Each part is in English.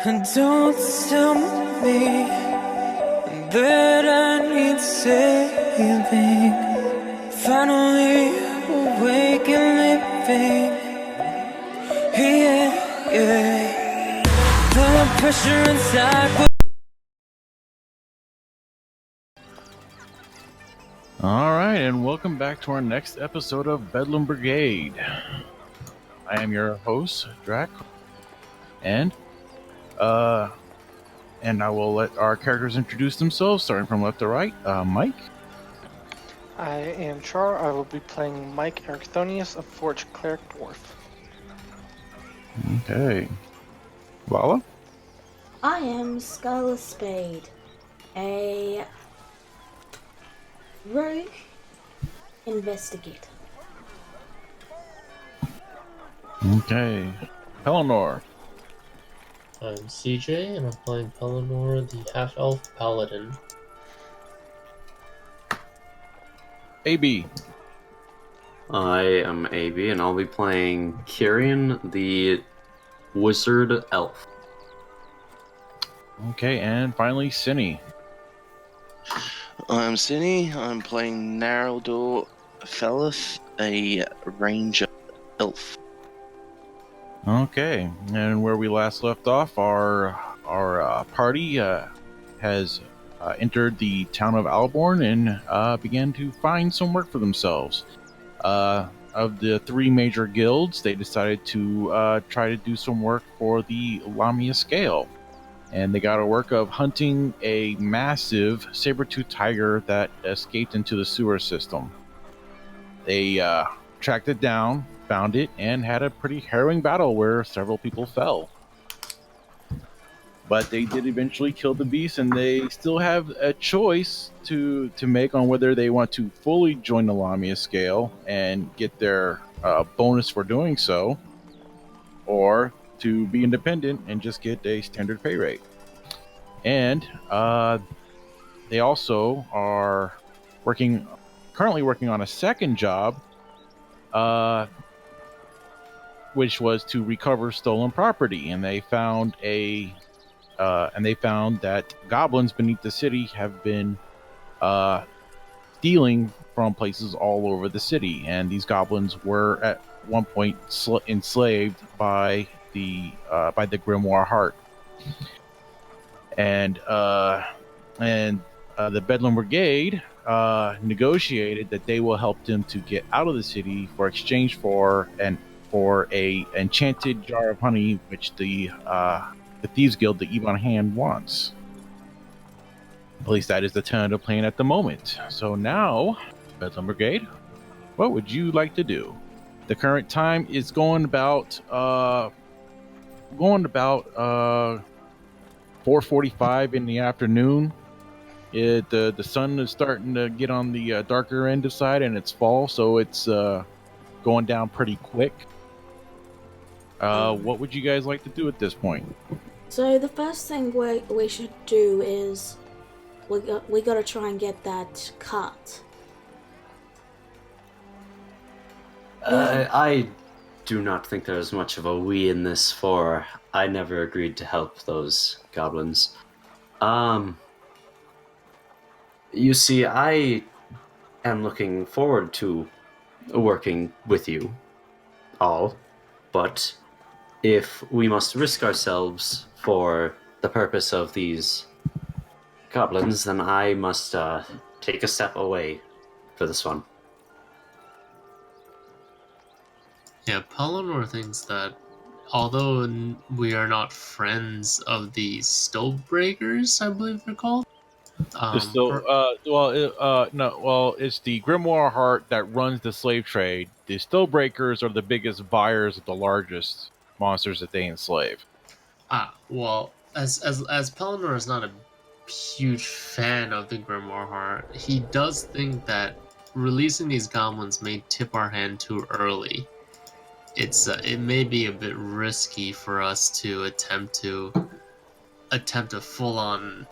And don't tell me that I need saving. Finally awake and living. Yeah, yeah. The pressure inside. Alright, and welcome back to our next episode of Bedlam Brigade. I am your host, Drac, and I will let our characters introduce themselves, starting from left to right. Mike. I am Char. I will be playing Mike Ericthonius, a Forge Cleric Dwarf. Okay. Vala. I am Scarlet Spade, a rogue investigator. Okay. Eleanor. I'm CJ, and I'm playing Pellinor, the half-elf paladin. AB. I am AB, and I'll be playing Kyrian, the wizard elf. Okay, and finally, Cinny. I'm Cinny. I'm playing Naraldor Felith, a ranger elf. Okay, and where we last left off, our party has entered the town of Alborn and began to find some work for themselves. Of the three major guilds, they decided to try to do some work for the Lamia scale. And they got a work of hunting a massive saber-toothed tiger that escaped into the sewer system. They tracked it down, found it, and had a pretty harrowing battle where several people fell. But they did eventually kill the beast, and they still have a choice to make on whether they want to fully join the Lamia scale and get their bonus for doing so, or to be independent and just get a standard pay rate. And they also are currently working on a second job, which was to recover stolen property. And they found that goblins beneath the city have been stealing from places all over the city, and these goblins were at one point enslaved by the Grimoire Heart. And the Bedlam Brigade negotiated that they will help them to get out of the city for exchange for a enchanted jar of honey, which the Thieves Guild, the Ebon Hand, wants. At least that is the tentative plan at the moment. So now, Bedlam Brigade, what would you like to do? The current time is going about 4:45 in the afternoon. The sun is starting to get on the darker end of side, and it's fall, so it's going down pretty quick. What would you guys like to do at this point? So the first thing we should do is we gotta try and get that cut. I do not think there's much of a we in this, for I never agreed to help those goblins. You see, I am looking forward to working with you all, but if we must risk ourselves for the purpose of these goblins, then I must take a step away for this one. Yeah, Pellinor thinks that although we are not friends of the Stovebreakers, I believe they're called. It's the Grimoire Heart that runs the slave trade. The Stillbreakers are the biggest buyers of the largest monsters that they enslave. Well, as Pellinor is not a huge fan of the Grimoire Heart, he does think that releasing these goblins may tip our hand too early. It may be a bit risky for us to attempt a full-on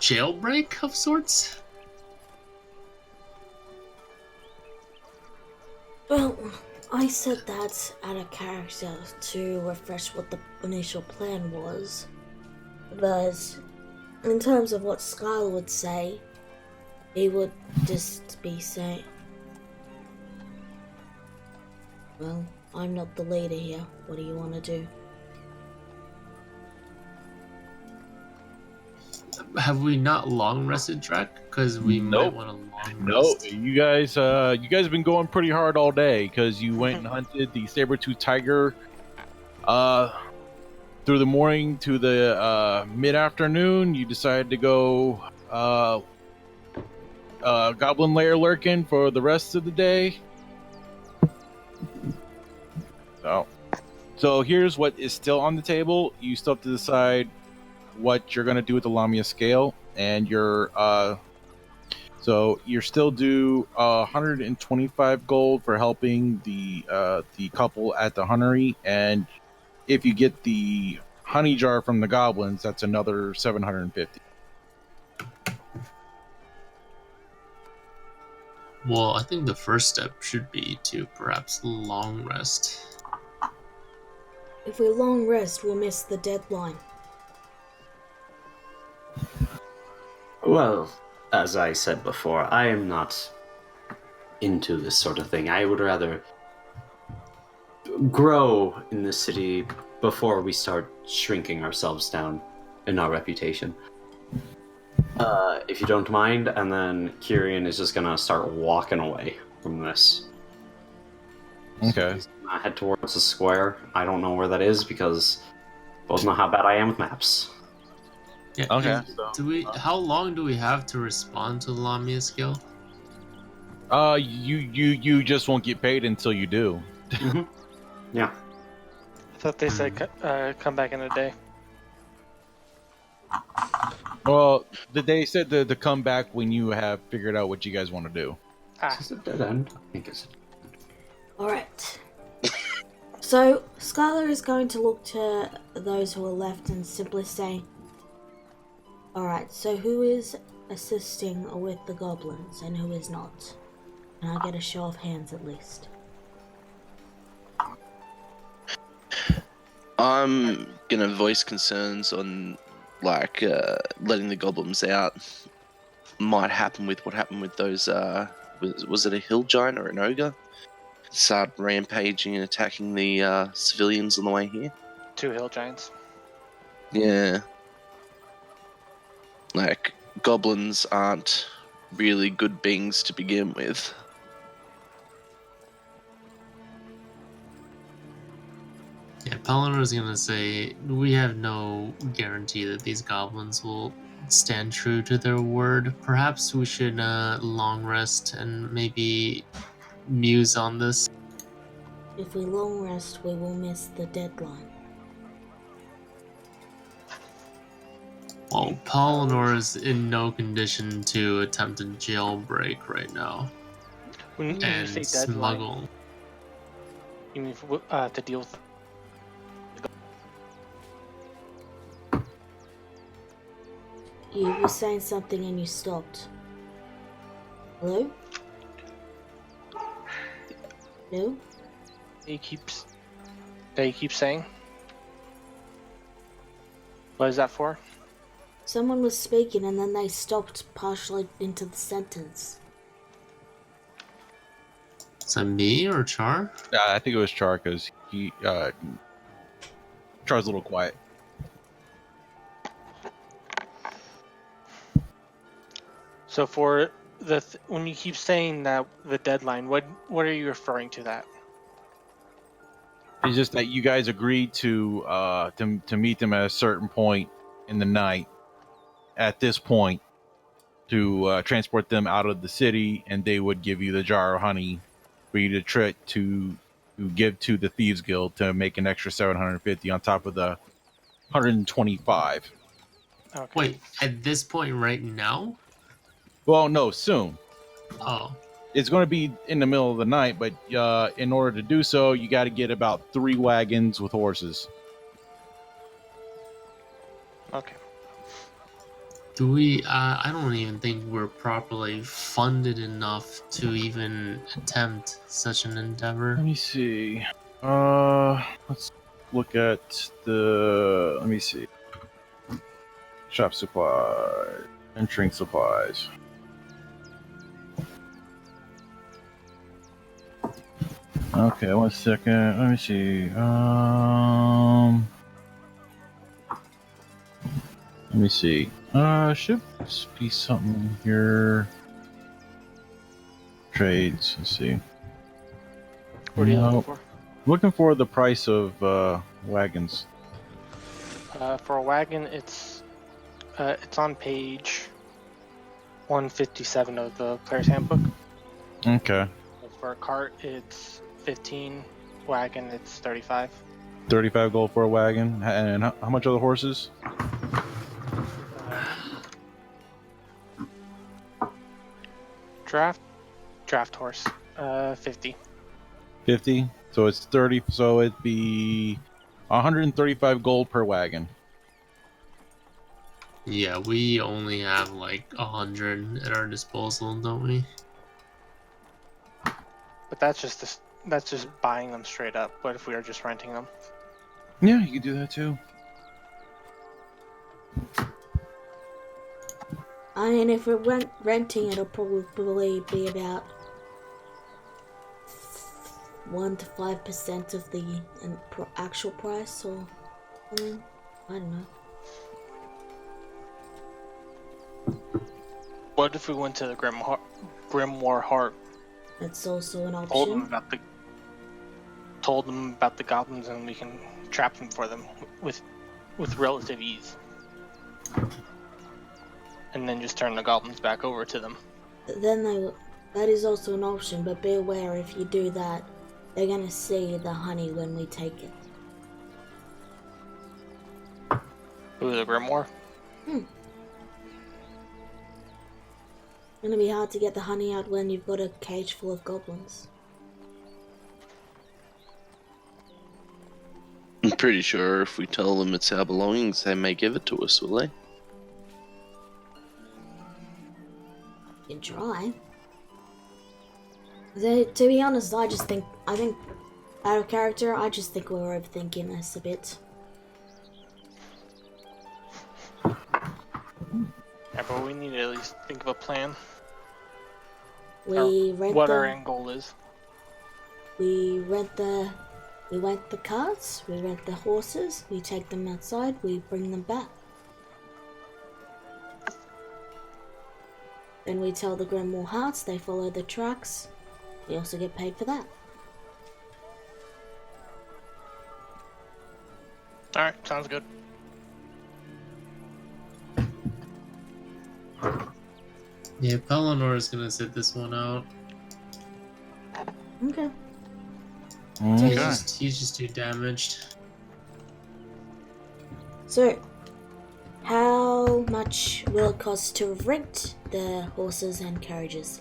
jailbreak of sorts. Well, I said that out of character to refresh what the initial plan was. But in terms of what Skylar would say, he would just be saying, well, I'm not the leader here. What do you want to do? Have we not long rested, Drac? Because we might Nope. want to long No, rest. you guys have been going pretty hard all day because you went and hunted the saber-tooth tiger through the morning to the mid-afternoon. You decided to go goblin lair lurking for the rest of the day. So here's what is still on the table. You still have to decide what you're going to do with the Lamia scale, and so you're still due 125 gold for helping the couple at the huntery, and if you get the honey jar from the goblins, that's another 750. Well, I think the first step should be to perhaps long rest. If we long rest, we'll miss the deadline. Well, as I said before, I am not into this sort of thing. I would rather grow in this city before we start shrinking ourselves down in our reputation. If you don't mind, and then Kyrian is just gonna start walking away from this. Okay. So he's gonna head towards the square. I don't know where that is because both know how bad I am with maps. Yeah. Okay. Do we? How long do we have to respond to the Lamia skill? You just won't get paid until you do. Yeah. I thought they said come back in a day. Well, they said to come back when you have figured out what you guys want to do. Is it a dead end? I think it's. Alright. So, Skylar is going to look to those who are left and simply say, alright, so who is assisting with the goblins and who is not? Can I get a show of hands at least? I'm gonna voice concerns on letting the goblins out. Might happen with what happened with those was it a hill giant or an ogre? Start rampaging and attacking the civilians on the way here. 2 hill giants. Yeah. Like, goblins aren't really good beings to begin with. Yeah, Palinor is gonna say we have no guarantee that these goblins will stand true to their word. Perhaps we should long rest and maybe muse on this. If we long rest, we will miss the deadline. Well, Palinor is in no condition to attempt a jailbreak right now When you and say deadline, smuggle. you mean to deal with. You were saying something and you stopped. Hello? No? He keeps saying. What is that for? Someone was speaking and then they stopped partially into the sentence. Is that me or Char? I think it was Char because Char's a little quiet. So for when you keep saying that the deadline, what are you referring to that? It's just that you guys agreed to meet them at a certain point in the night. At this point, to transport them out of the city, and they would give you the jar of honey for you to give to the Thieves Guild to make an extra 750 on top of the 125. Okay. Wait, at this point right now? Well, no, soon. Oh. It's going to be in the middle of the night, but in order to do so, you got to get about 3 wagons with horses. Okay. Do we? I don't even think we're properly funded enough to even attempt such an endeavor. Let me see. Let's look at the. Let me see. Shop supplies and drink supplies. Okay, 1 second. Let me see. Let me see. Should be something here. Trades. Let's see. What are you looking Nope. for? Looking for the price of wagons. For a wagon, it's on page 157 of the player's handbook. Okay. For a cart, it's 15. Wagon, it's 35. 35 gold for a wagon. And how much are the horses? Draft horse, 50. 50. So it's 30. So it'd be 135 gold per wagon. Yeah, we only have like 100 at our disposal, don't we? But that's just buying them straight up. What if we are just renting them? Yeah, you could do that too. I mean, if we're renting, it'll probably be about 1 to 5% of the actual price, or something. I don't know. What if we went to the Grimoire Heart? That's also an Told them option. about the goblins, and we can trap them for them with relative ease, and then just turn the goblins back over to them. Then that is also an option, but be aware if you do that, they're gonna see the honey when we take it. Ooh, the Grimoire? It's gonna be hard to get the honey out when you've got a cage full of goblins. I'm pretty sure if we tell them it's our belongings, they may give it to us, will they? You can try. To be honest, I think out of character, I just think we're overthinking this a bit. Yeah, but we need to at least think of a plan. We rent what our end goal is. We rent the carts, we rent the horses, we take them outside, we bring them back. Then we tell the Grimoire Hearts, they follow the tracks. We also get paid for that. Alright, sounds good. Yeah, Pellinor is gonna sit this one out. Okay. Okay. He's just too damaged. So, how much will it cost to rent the horses and carriages?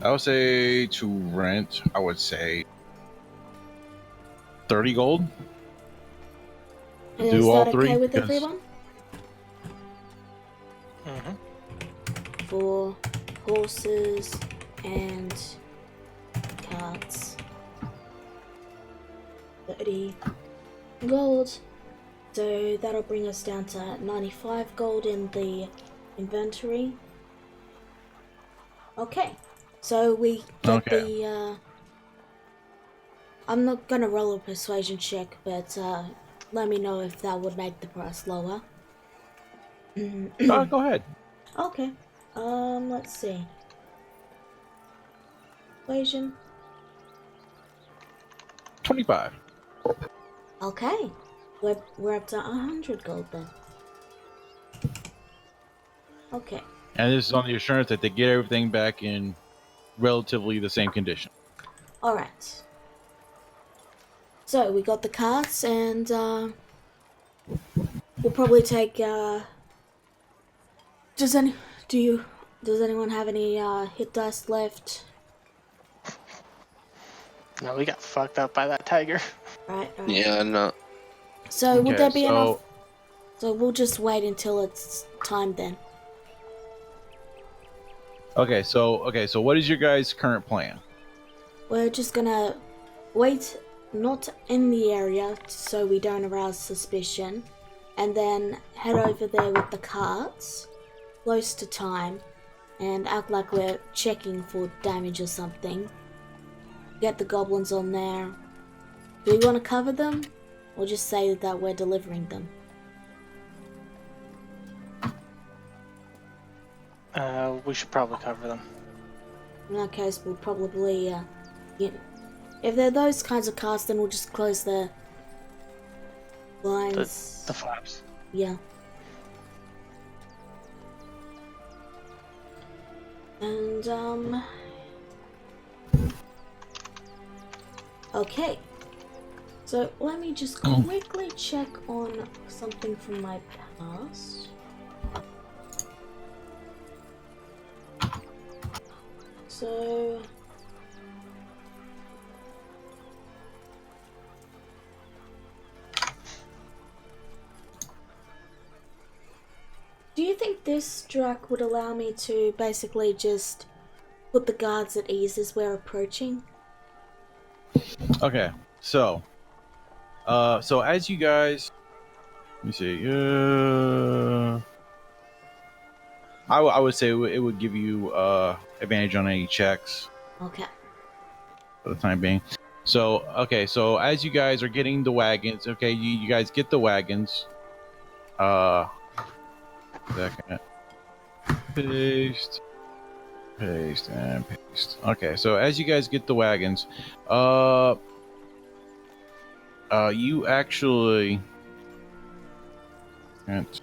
I would say to rent, I would say 30 gold. Is Do all that three? okay with Because- everyone? For horses and carts. 30 gold. So that'll bring us down to 95 gold in the inventory. Okay. So we get the I'm not gonna roll a persuasion check, but let me know if that would make the price lower. Go ahead. Okay. Let's see. Persuasion. 25. Okay. We're up to 100 gold then. Okay. And this is on the assurance that they get everything back in relatively the same condition. Alright. So we got the carts and we'll probably take does anyone have any hit dice left? No, we got fucked up by that tiger. Right. Oh. Right. Yeah, no. So would there be enough So we'll just wait until it's time then. Okay, so what is your guys' current plan? We're just gonna wait not in the area so we don't arouse suspicion, and then head over there with the carts close to time and act like we're checking for damage or something. Get the goblins on there. Do we want to cover them or just say that we're delivering them? We should probably cover them. In that case, we'll probably, if they're those kinds of carts, then we'll just close the blinds. The flaps. Yeah. And, okay. So, let me just quickly check on something from my past. So... do you think this Drac would allow me to basically just put the guards at ease as we're approaching? Okay, so as you guys, let me see. I would say it would give you advantage on any checks Okay. for the time being. So okay, so as you guys are getting the wagons, okay, you guys get the wagons. Second. Paste, and paste. Okay, so as you guys get the wagons, you actually can't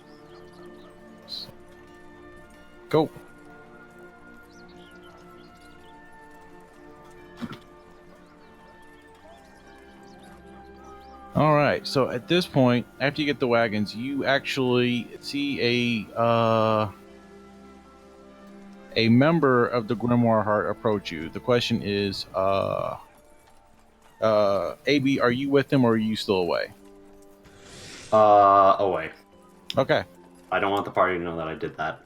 go. All right. So at this point, after you get the wagons, you actually see a member of the Grimoire Heart approach you. The question is, AB, are you with him or are you still away? Away. Okay. I don't want the party to know that I did that.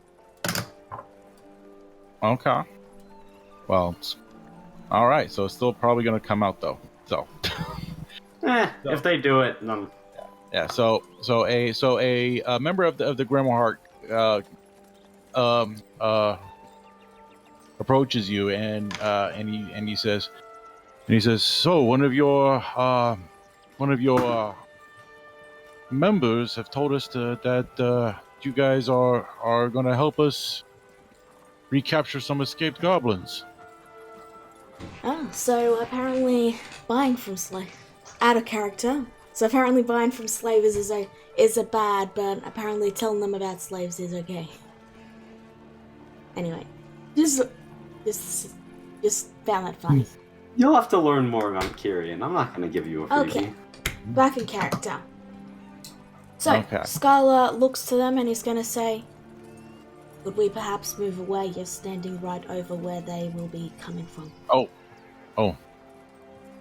Okay. Well, all right. So it's still probably going to come out though. So. If they do it, then... Yeah. So a member of the Grimoire Heart approaches you and he says, so one of your members have told us that you guys are going to help us recapture some escaped goblins. Oh, so apparently buying from slaves, out of character. So apparently buying from slaves is a bad, but apparently telling them about slaves is okay. Anyway, just found that funny. You'll have to learn more about Kyrian. I'm not going to give you a freebie. Okay, back in character. So, Okay. Skylar looks to them and he's going to say, could we perhaps move away? You're standing right over where they will be coming from. Oh,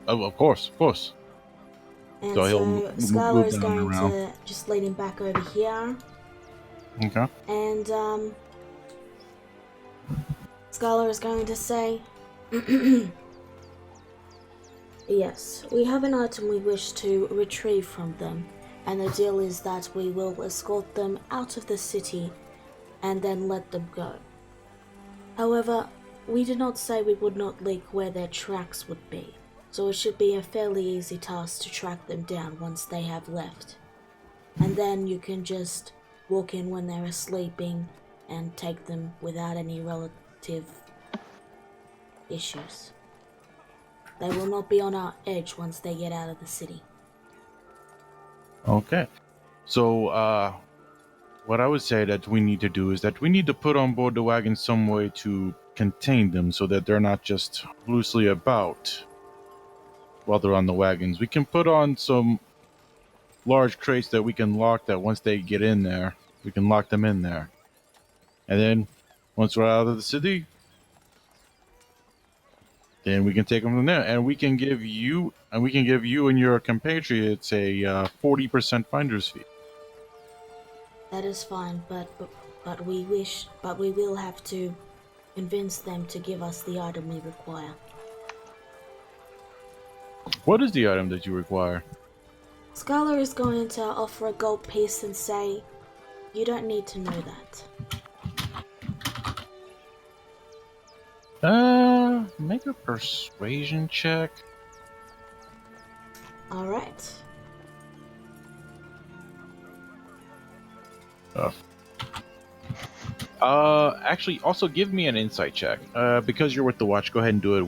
of course. And So so, he'll move Skylar is them going around. to just lead him back over here. Okay. And, Skylar is going to say, yes, we have an item we wish to retrieve from them, and the deal is that we will escort them out of the city and then let them go. However, we did not say we would not leak where their tracks would be, so it should be a fairly easy task to track them down once they have left. And then you can just walk in when they're sleeping and take them without any relative issues. They will not be on our edge once they get out of the city. Okay. So, what I would say that we need to do is that we need to put on board the wagon some way to contain them so that they're not just loosely about while they're on the wagons. We can put on some large crates that we can lock that once they get in there, we can lock them in there. And then once we're out of the city, then we can take them from there, and we can give you and your compatriots a 40% finder's fee. That is fine, but we will have to convince them to give us the item we require. What is the item that you require? Scarlet is going to offer a gold piece and say, "You don't need to know that." Make a persuasion check. All right. Actually, also give me an insight check. Because you're with the watch, go ahead and do it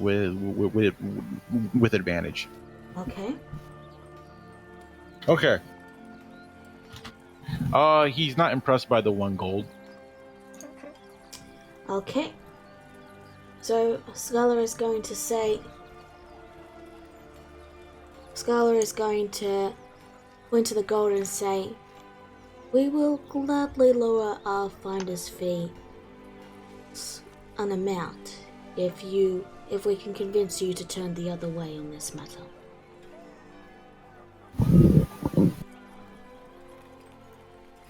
with advantage. Okay. Okay. He's not impressed by the 1 gold. Okay. So Scarlet is going to say. Scarlet is going to point to the gold and say, "We will gladly lower our finder's fee an amount if we can convince you to turn the other way on this matter."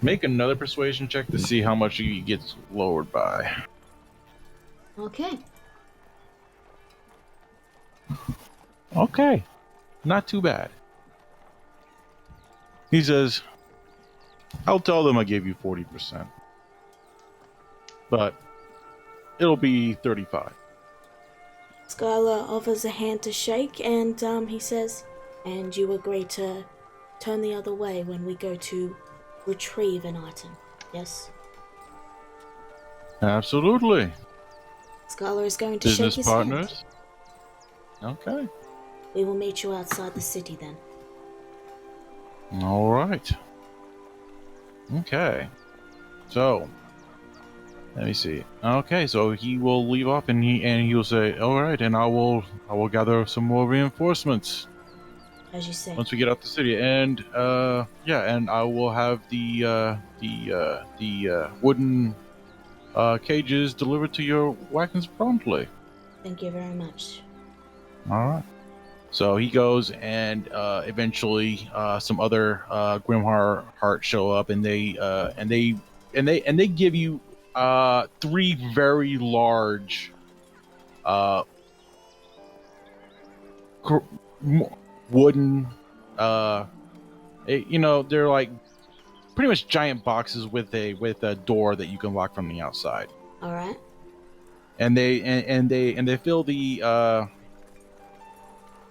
Make another persuasion check to see how much he gets lowered by. Okay. Okay. Not too bad. He says, "I'll tell them I gave you 40%. But it'll be 35. Skylar offers a hand to shake, and he says, "And you agree to turn the other way when we go to retrieve an item, yes?" Absolutely. Skylar is going to shake Business his partners. hand. Okay. We will meet you outside the city then. All right. Okay. So, let me see. Okay, so he will leave off and he'll say, "All right, and I will gather some more reinforcements As you say. once we get out the city, and and I will have the wooden cages delivered to your wagons promptly." Thank you very much. All right. So he goes, and eventually some other Grimheart show up, and they give you 3 very large wooden they're like pretty much giant boxes with a door that you can lock from the outside. All right. And they fill the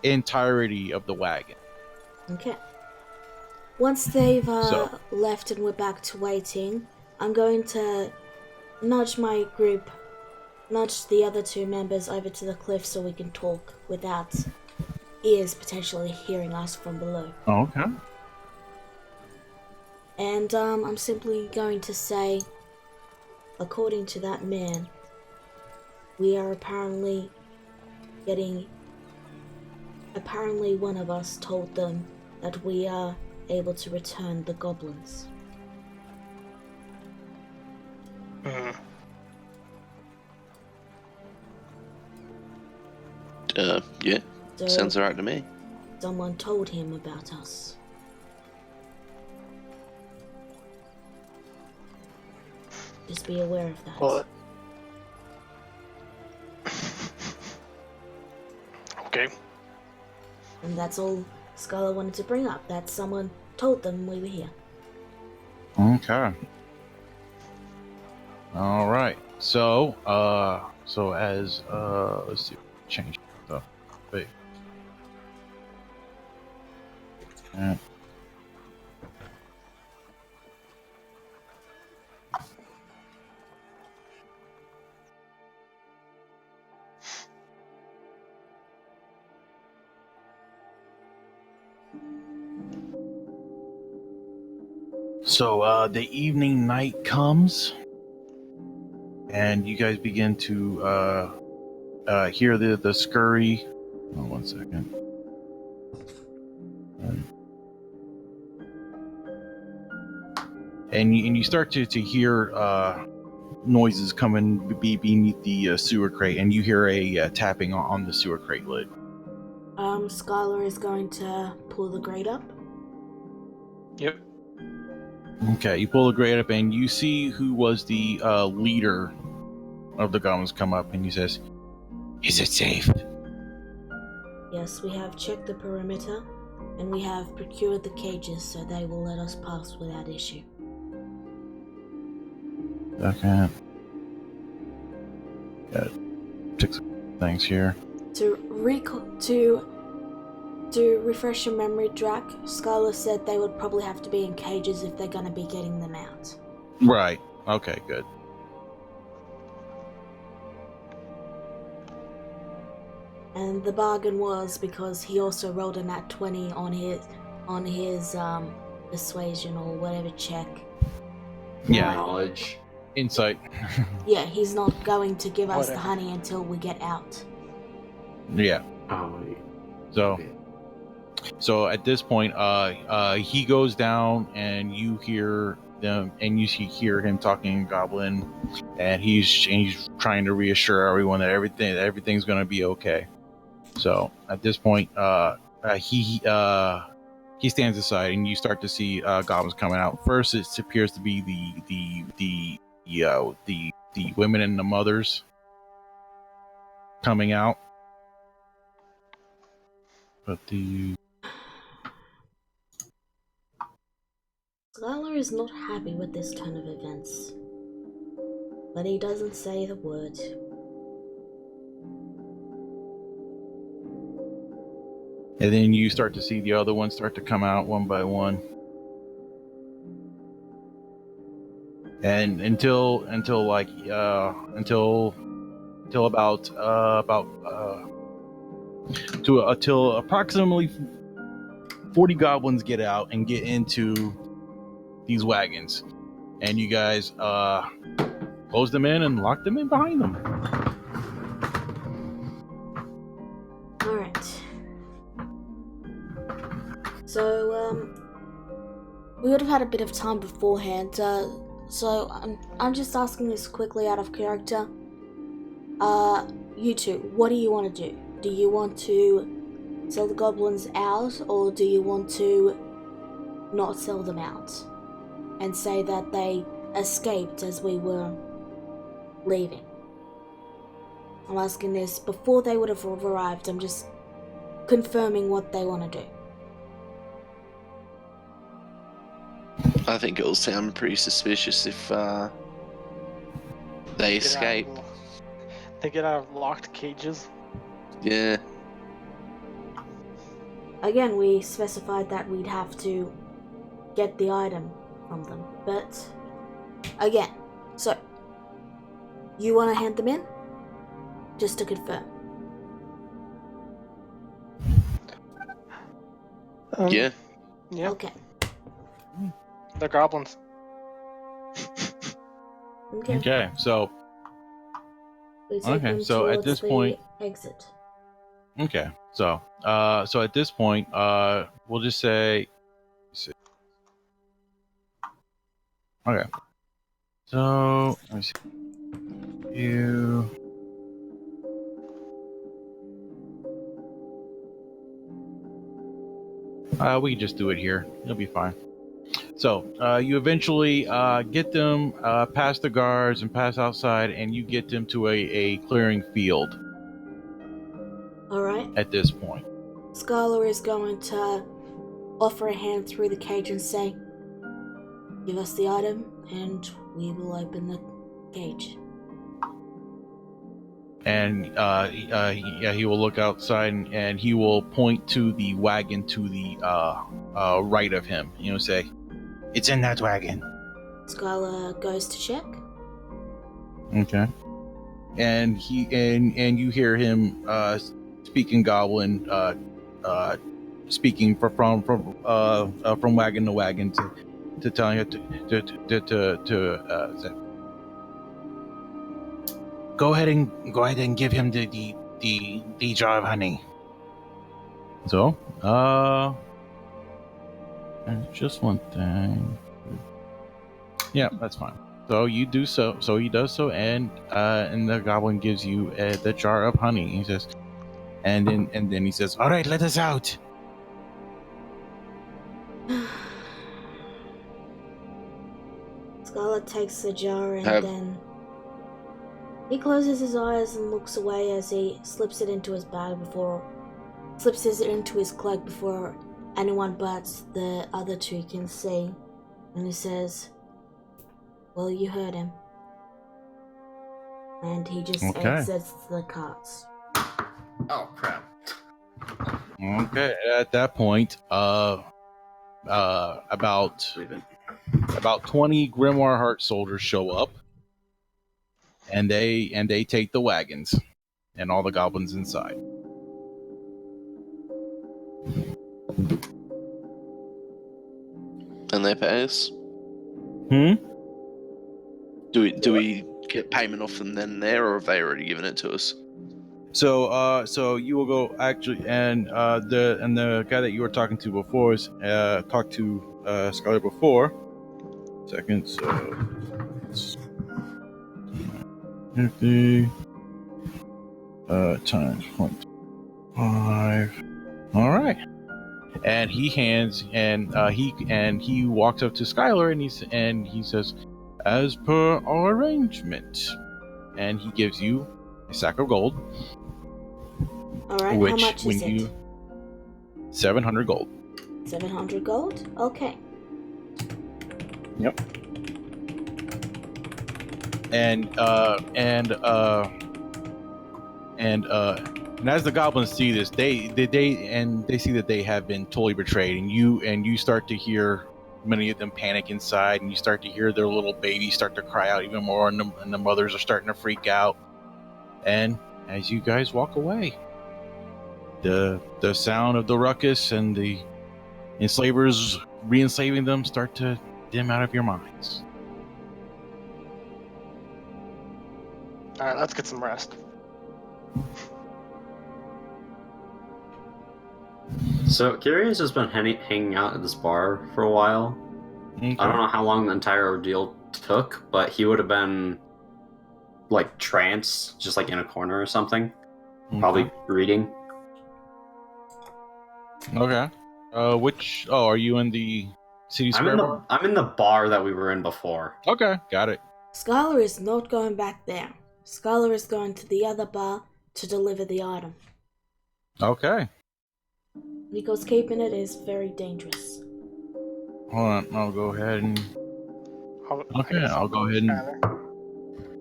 entirety of the wagon. Okay. Once they've left and we're back to waiting, I'm going to nudge the other 2 members over to the cliff so we can talk without ears potentially hearing us from below. Oh, okay. And I'm simply going to say, according to that man, we are apparently one of us told them that we are able to return the goblins. Yeah, So sounds alright to me. someone told him about us. Just be aware of that. Well, okay. And that's all Scarlet wanted to bring up, that someone told them we were here. Okay. All right. So, as let's see, change stuff. Wait. Yeah. So, the evening night comes, and you guys begin to hear the scurry. Oh, 1 second. And you start to hear noises coming beneath the sewer crate, and you hear a tapping on the sewer crate lid. Skylar is going to pull the grate up. Yep. Okay, you pull the grate up and you see who was the leader of the goblins come up, and he says, "Is it safe?" Yes, we have checked the perimeter, and we have procured the cages so they will let us pass without issue. Okay. Got six things here. To refresh your memory, Drac, Skylar said they would probably have to be in cages if they're going to be getting them out. Right. Okay, good. And the bargain was because he also rolled a nat 20 on his persuasion or whatever check. Yeah. Knowledge. Insight. Yeah, he's not going to give us the Whatever. honey until we get out. Yeah. Oh, So, okay. so at this point, he goes down, and you hear them, and you hear him talking in Goblin, and he's trying to reassure everyone that everything's going to be okay. So at this point, he stands aside, and you start to see goblins coming out. First, it appears to be the women and the mothers coming out, but Skylar is not happy with this turn of events, but he doesn't say the word. and then you start to see the other ones start to come out one by one, and until approximately 40 goblins get out and get into these wagons, and you guys close them in and lock them in behind them. Alright. So, we would have had a bit of time beforehand, so I'm just asking this quickly out of character. You two, what do you want to do? Do you want to sell the goblins out, or do you want to not sell them out and say that they escaped as we were leaving? I'm asking this before they would have arrived. I'm just confirming what they want to do. I think it'll sound pretty suspicious if they escape. They get out of locked cages. Yeah. Again, we specified that we'd have to get the item from them, but again, so you want to hand them in? Just to confirm. Yeah. Yeah. Okay. They're goblins. Okay. Okay, so We take them so at towards this the point, exit. okay, so at this point, we'll just say, okay. So let me see. You. We can just do it here. It'll be fine. So you eventually get them past the guards and pass outside, and you get them to a clearing field. Alright. At this point, Skylar is going to offer a hand through the cage and say, "Give us the item, and we will open the cage." and he will look outside, and he will point to the wagon to the right of him. Say, "It's in that wagon." Skylar goes to check. Okay. And you hear him speaking Goblin, speaking from wagon to wagon to tell you to say, go ahead and give him the jar of honey. So, and just one thing. Yeah, that's fine. So you do so. So he does so, and the goblin gives you the jar of honey. He says, and then he says, "All right, let us out." Scarlet takes the jar and Have- then he closes his eyes and looks away as he slips it into his cloak before anyone but the other two can see. And he says, "Well, you heard him." And he just Okay. exits the carts. Oh crap! Okay. At that point, about 20 Grimoire Heart soldiers show up, and they take the wagons and all the goblins inside. And they pay us. Hmm. Do we get payment off them then and there, or have they already given it to us? So you will go actually, and the guy that you were talking to before is talked to Scarlet before. Second, so it's 50 times 0.5. All right. And he hands he walks up to Skylar and he says, "As per our arrangement," and he gives you a sack of gold. All right, Which, how much when is you it? 700 gold. 700 gold? Okay. Yep. And as the goblins see this, they see that they have been totally betrayed, and you start to hear many of them panic inside, and you start to hear their little babies start to cry out even more, and the mothers are starting to freak out. And as you guys walk away, the sound of the ruckus and the enslavers re-enslaving them start to dim out of your minds. All right, let's get some rest. So Kyrios has been hanging out at this bar for a while. Okay. I don't know how long the entire ordeal took, but he would have been like tranced, just like in a corner or something, probably reading. Okay. Are you in the city square bar? I'm in the bar that we were in before. Okay, got it. Skylar is not going back there. Skylar is going to the other bar to deliver the item. Okay. Because keeping it is very dangerous. Hold on, I'll go ahead and... Okay, I'll go ahead and...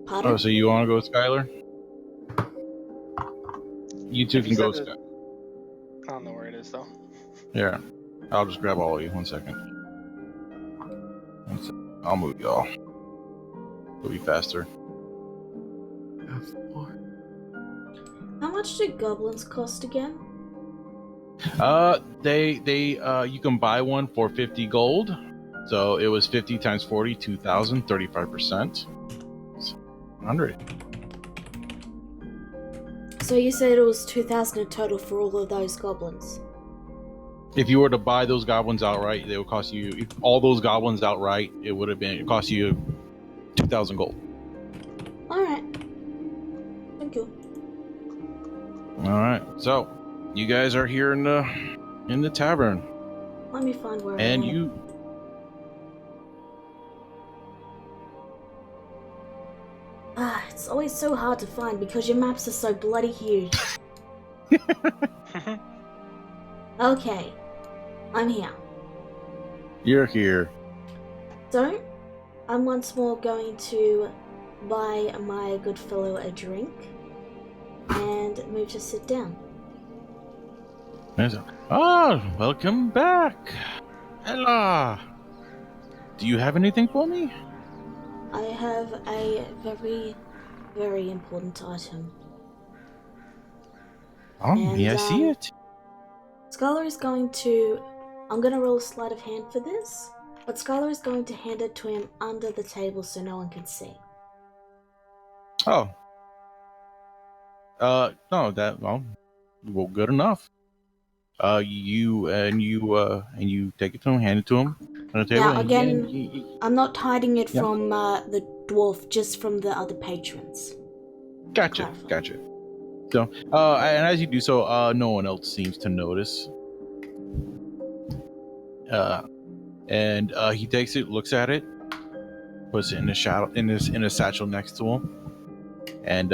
Pardon? Oh, so you want to go with Skylar? You two If can you go with said Skylar. I don't know where it is though. Yeah. I'll just grab all of you. 1 second. I'll move y'all. It'll be faster. How much do goblins cost again? You can buy one for 50 gold. So it was 50 times 40, 2,000, 35%. 100. So you said it was 2,000 in total for all of those goblins. If you were to buy those goblins outright, they would cost you, if all those goblins outright, it cost you 2,000 gold. Alright. Thank you. Alright, so you guys are here in the tavern. Let me find where I And am. you It's always so hard to find because your maps are so bloody huge. Okay. I'm here. You're here. So, I'm once more going to buy my good fellow a drink and move to sit down. Welcome back. Ella. Do you have anything for me? I have a very, very important item. Oh, And, yeah, I see it. Skylar is going to... I'm going to roll a sleight of hand for this, but Skylar is going to hand it to him under the table so no one can see. Oh. No, well, good enough. You take it to him, hand it to him on the table. Now, and again, I'm not hiding it Yeah. from the dwarf, just from the other patrons. Gotcha. So, and as you do so, no one else seems to notice. And he takes it, looks at it, puts it in the shadow in a satchel next to him, and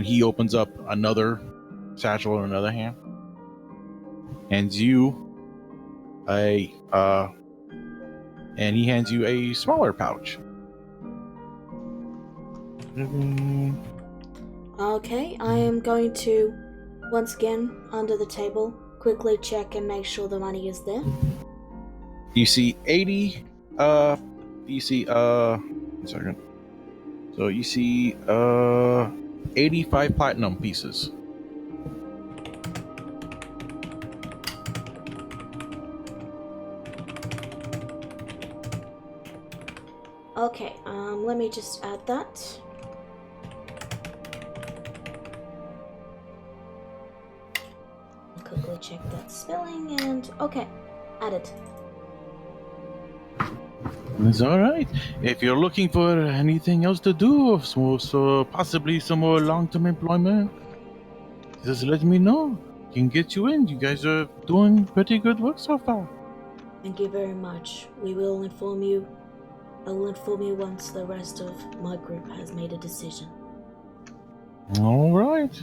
he opens up another satchel in another hand, hands you and he hands you a smaller pouch. Okay, I am going to, once again, under the table, quickly check and make sure the money is there. You see 80, one second. So you see 85 platinum pieces. Okay, let me just add that. Quickly check that spelling and okay, added. It's all right. If you're looking for anything else to do, so possibly some more long-term employment, just let me know. Can get you in. You guys are doing pretty good work so far. Thank you very much. We will inform you. I will inform you once the rest of my group has made a decision. All right.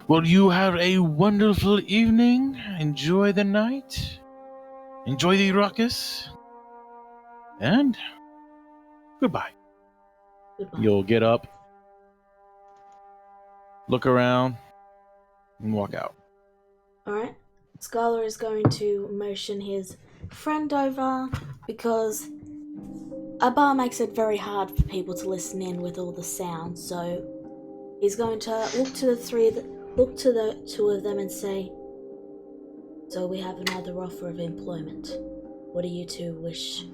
Well, you have a wonderful evening. Enjoy the night. Enjoy the ruckus. And goodbye. Goodbye. You'll get up, look around, and walk out. Alright. Skylar is going to motion his friend over because a bar makes it very hard for people to listen in with all the sound, so he's going to look to the two of them and say, so we have another offer of employment. What do you two wish?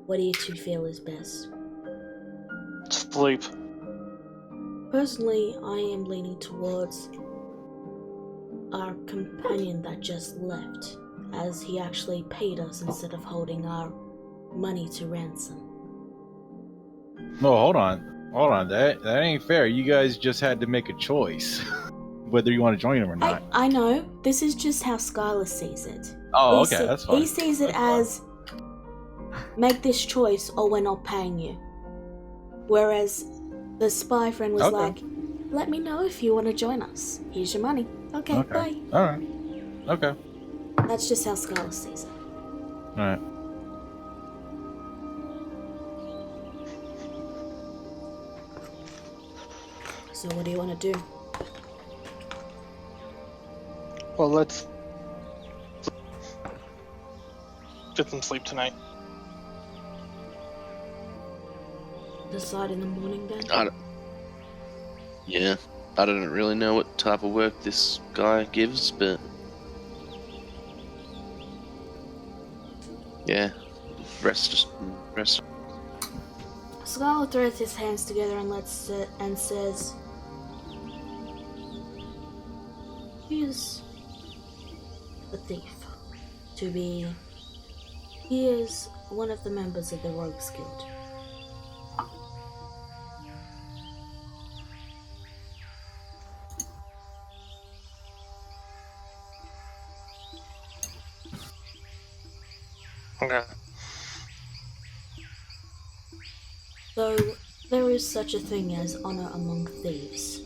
What do you two feel is best? Sleep. Personally, I am leaning towards our companion that just left, as he actually paid us instead of holding our money to ransom. No, hold on. That ain't fair. You guys just had to make a choice, whether you want to join him or not. I know. This is just how Skylar sees it. Oh, okay, that's fine. He sees it as make this choice or we're not paying you. Whereas the spy friend was like, let me know if you want to join us. Here's your money. Okay, bye. All right. Okay. That's just how Skylar sees it. All right. So what do you want to do? Well, let's get some sleep tonight. Decide in the morning then? I don't really know what type of work this guy gives, but yeah, rest. Skylar throws his hands together and says, he is a thief. He is one of the members of the Rogues Guild. Okay. So, there is such a thing as honor among thieves.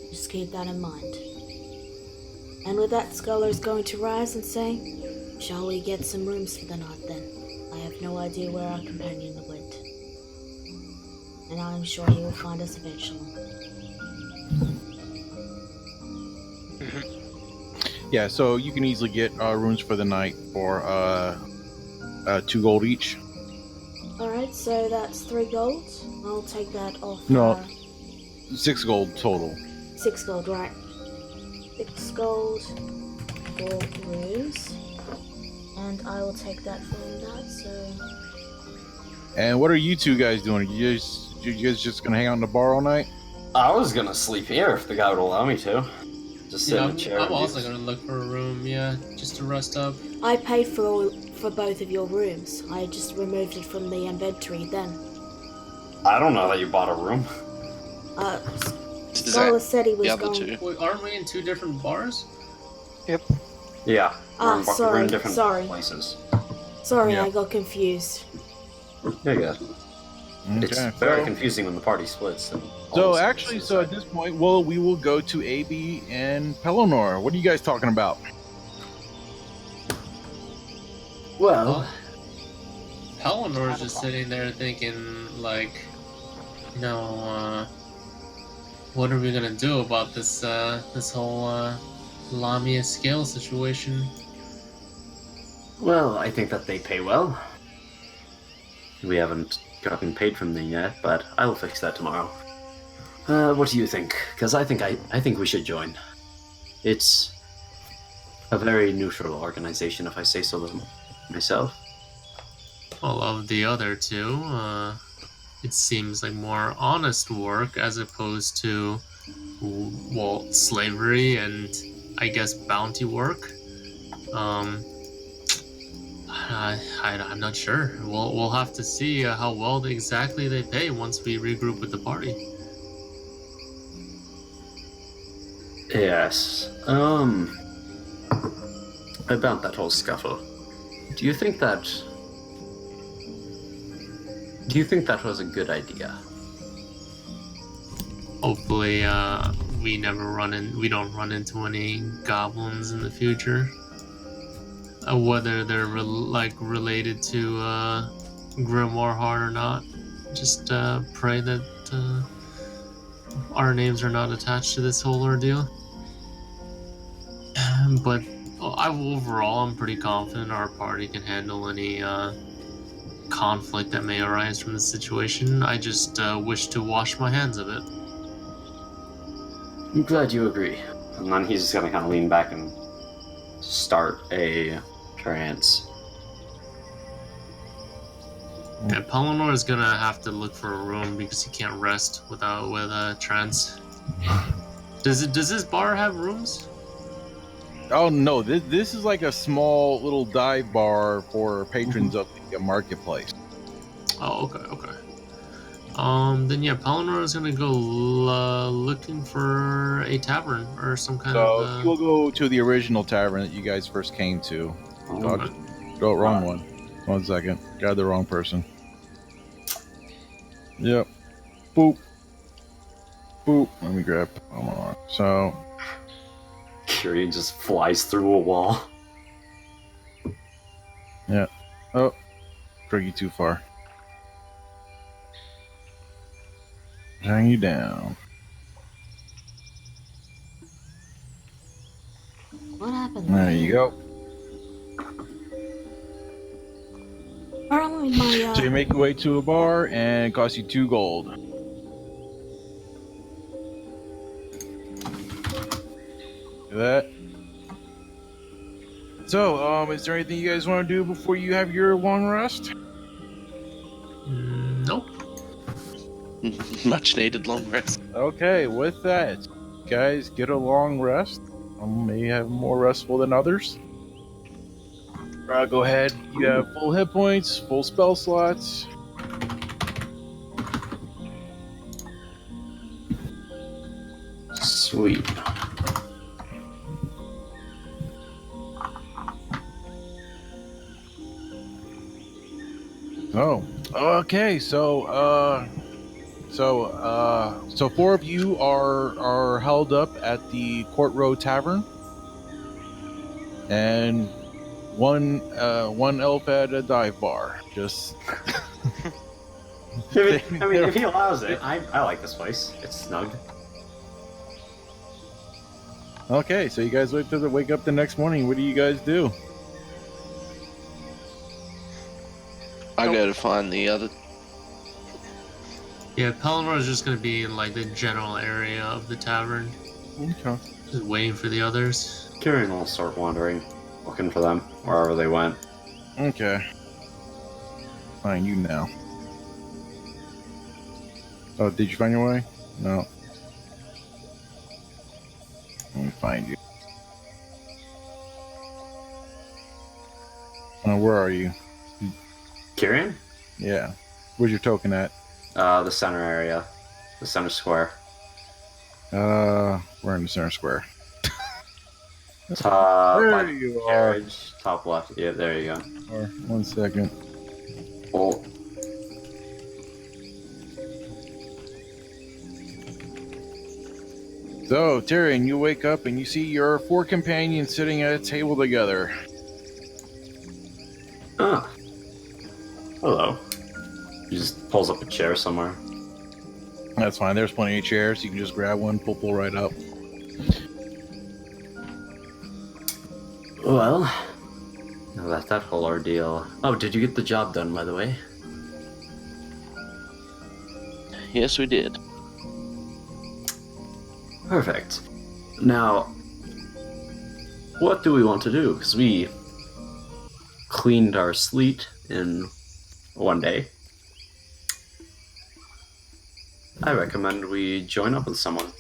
Just keep that in mind. And with that, Skylar is going to rise and say, shall we get some rooms for the night then? I have no idea where our companion went. And I am sure he will find us eventually. Yeah, so you can easily get rooms for the night for 2 gold each. Alright, so that's 3 gold. I'll take that off. No, 6 gold total. 6 gold, right. 6 gold for rooms. And I will take that from that, so... And what are you two guys doing? You guys just gonna hang out in the bar all night? I was gonna sleep here if the guy would allow me to. Just sit in a chair. I'm also gonna look for a room, just to rest up. I paid for both of your rooms. I just removed it from the inventory then. I don't know that you bought a room. Skylar said he was the other going... two? Wait, aren't we in 2 different bars? Yep. Yeah. We're in sorry, different sorry. places. Sorry, Yeah. I got confused. There you go. It's Okay. very confusing when the party splits. And all So of a sudden actually, it's so at inside. this point, well, we will go to AB and Pelennor. What are you guys talking about? Well, Pelinor's just sitting there thinking, like, what are we gonna do about this this whole Lamia scale situation? well, I think that they pay well. We haven't gotten paid from them yet, but I will fix that tomorrow. What do you think? Because I think we should join. It's a very neutral organization, if I say so myself. Well, of the other two, it seems like more honest work as opposed to, well, slavery and I guess bounty work. I'm not sure. We'll have to see how well exactly they pay once we regroup with the party. Yes. About that whole scuffle. Do you think that was a good idea? Hopefully, we don't run into any goblins in the future. Whether they're related to Grimoire Heart or not, just pray that our names are not attached to this whole ordeal. But overall, I'm pretty confident our party can handle any conflict that may arise from the situation. I just wish to wash my hands of it. I'm glad you agree. And then he's just gonna kind of lean back and start a trance. Yeah, Pelennor is gonna have to look for a room because he can't rest with a trance. Does this bar have rooms? Oh no, this is like a small little dive bar for patrons of the marketplace. Oh, okay. Then yeah, Pelennor is gonna go looking for a tavern or some kind So of. you'll go to the original tavern that you guys first came to. Oh, Oh, wrong one. 1 second. Got the wrong person. Yep. Boop. Boop. Let me grab. So Kyrian just flies through a wall. yeah. Oh, drag you too far. Hang you down. What happened? There you go. Apparently my So you make your way to a bar and it costs you 2 gold. Do that. So, is there anything you guys want to do before you have your long rest? Nope. Much needed long rest. Okay, with that, guys, get a long rest. Some may have more restful than others. Go ahead. You have full hit points, full spell slots. Sweet. Oh, okay. So 4 of you are held up at the Court Road Tavern, and one elf at a dive bar. Just. If he allows it, I like this place. It's snug. Okay, so you guys wake up the next morning. What do you guys do? I go to find the other. Yeah, Pelennor is just gonna be in like the general area of the tavern, Okay. just waiting for the others. Kyrian will start wandering, looking for them wherever they went. Okay. Find you now. Oh, did you find your way? No. Let me find you. Where are you? Kyrian? Yeah. Where's your token at? The center area. The center square. We're in the center square. Top, There by you are. carriage, top left. Yeah, there you go. Or 1 second. Oh, So, Tyrion, you wake up and you see your 4 companions sitting at a table together. ah, hello. He just pulls up a chair somewhere. That's fine. There's plenty of chairs. You can just grab one, pull right up. Well, now that whole ordeal. Oh, did you get the job done, by the way? Yes, we did. Perfect. Now, what do we want to do? Because we cleaned our sleet in 1 day. I recommend we join up with someone.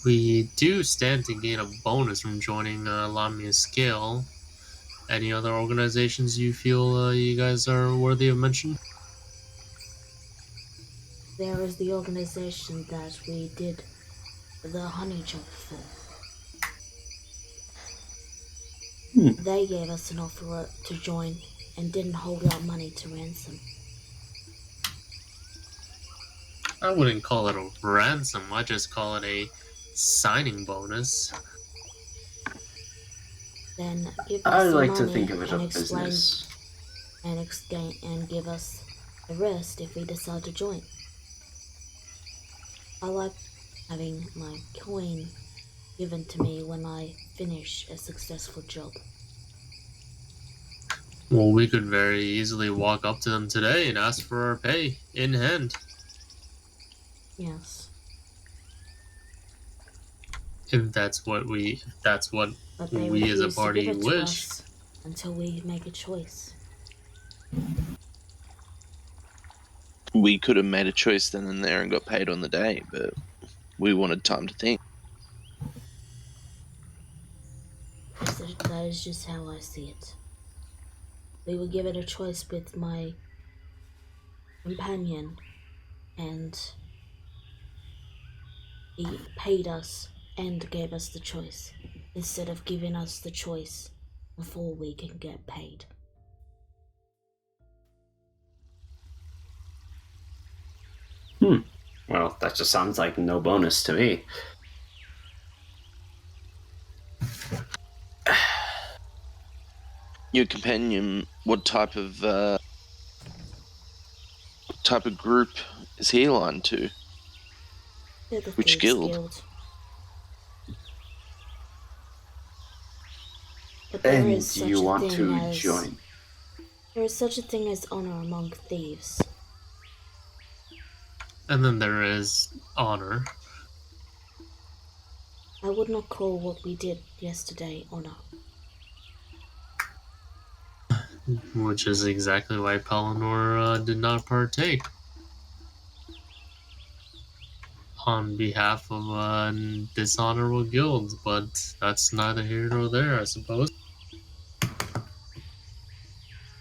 We do stand to gain a bonus from joining Lamia Scale. Any other organizations you feel you guys are worthy of mention? There is the organization that we did the honey job for. They gave us an offer to join and didn't hold our money to ransom. I wouldn't call it a ransom. I just call it a signing bonus. Then give us I the like money to think of it and as explain business. and give us the rest if we decide to join. I like having my coin given to me when I finish a successful job. Well, we could very easily walk up to them today and ask for our pay in hand. Yes, If that's what but they we as a refuse to party give it to wish. us until we make a choice. We could have made a choice then and there and got paid on the day, but we wanted time to think. That is just how I see it. We will give it a choice with my companion, and he paid us and gave us the choice, instead of giving us the choice before we can get paid. Well, that just sounds like no bonus to me. Your companion, what type of group is he aligned to? They're the Which Thieves guild? But there And is such you a want thing to as join? there is such a thing as honor among thieves. And then there is honor. I would not call what we did yesterday honor. Which is exactly why Pellinor did not partake. On behalf of dishonorable guilds, but that's neither here nor there, I suppose.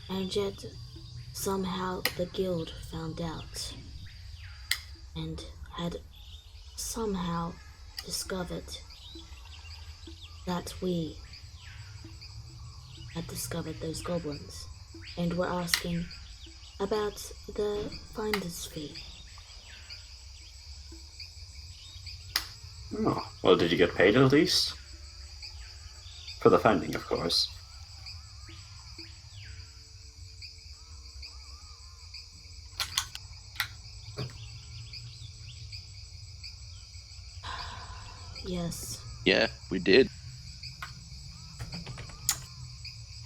And yet, somehow the guild found out and had somehow discovered that we had discovered those goblins and were asking about the finder's fee. Oh, well, did you get paid at least? For the finding, of course. Yes, Yeah, we did.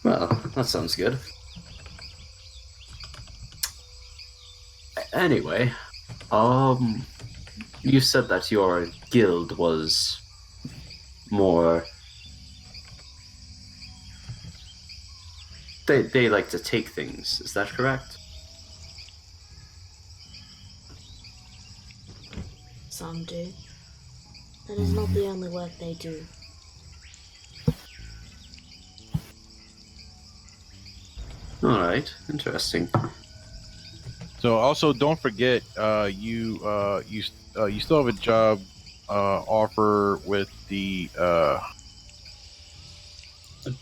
Well, that sounds good. Anyway, you said that your guild was more... They like to take things, is that correct? some do. That is not the only work they do. Alright, interesting. So also don't forget, you still have a job offer with the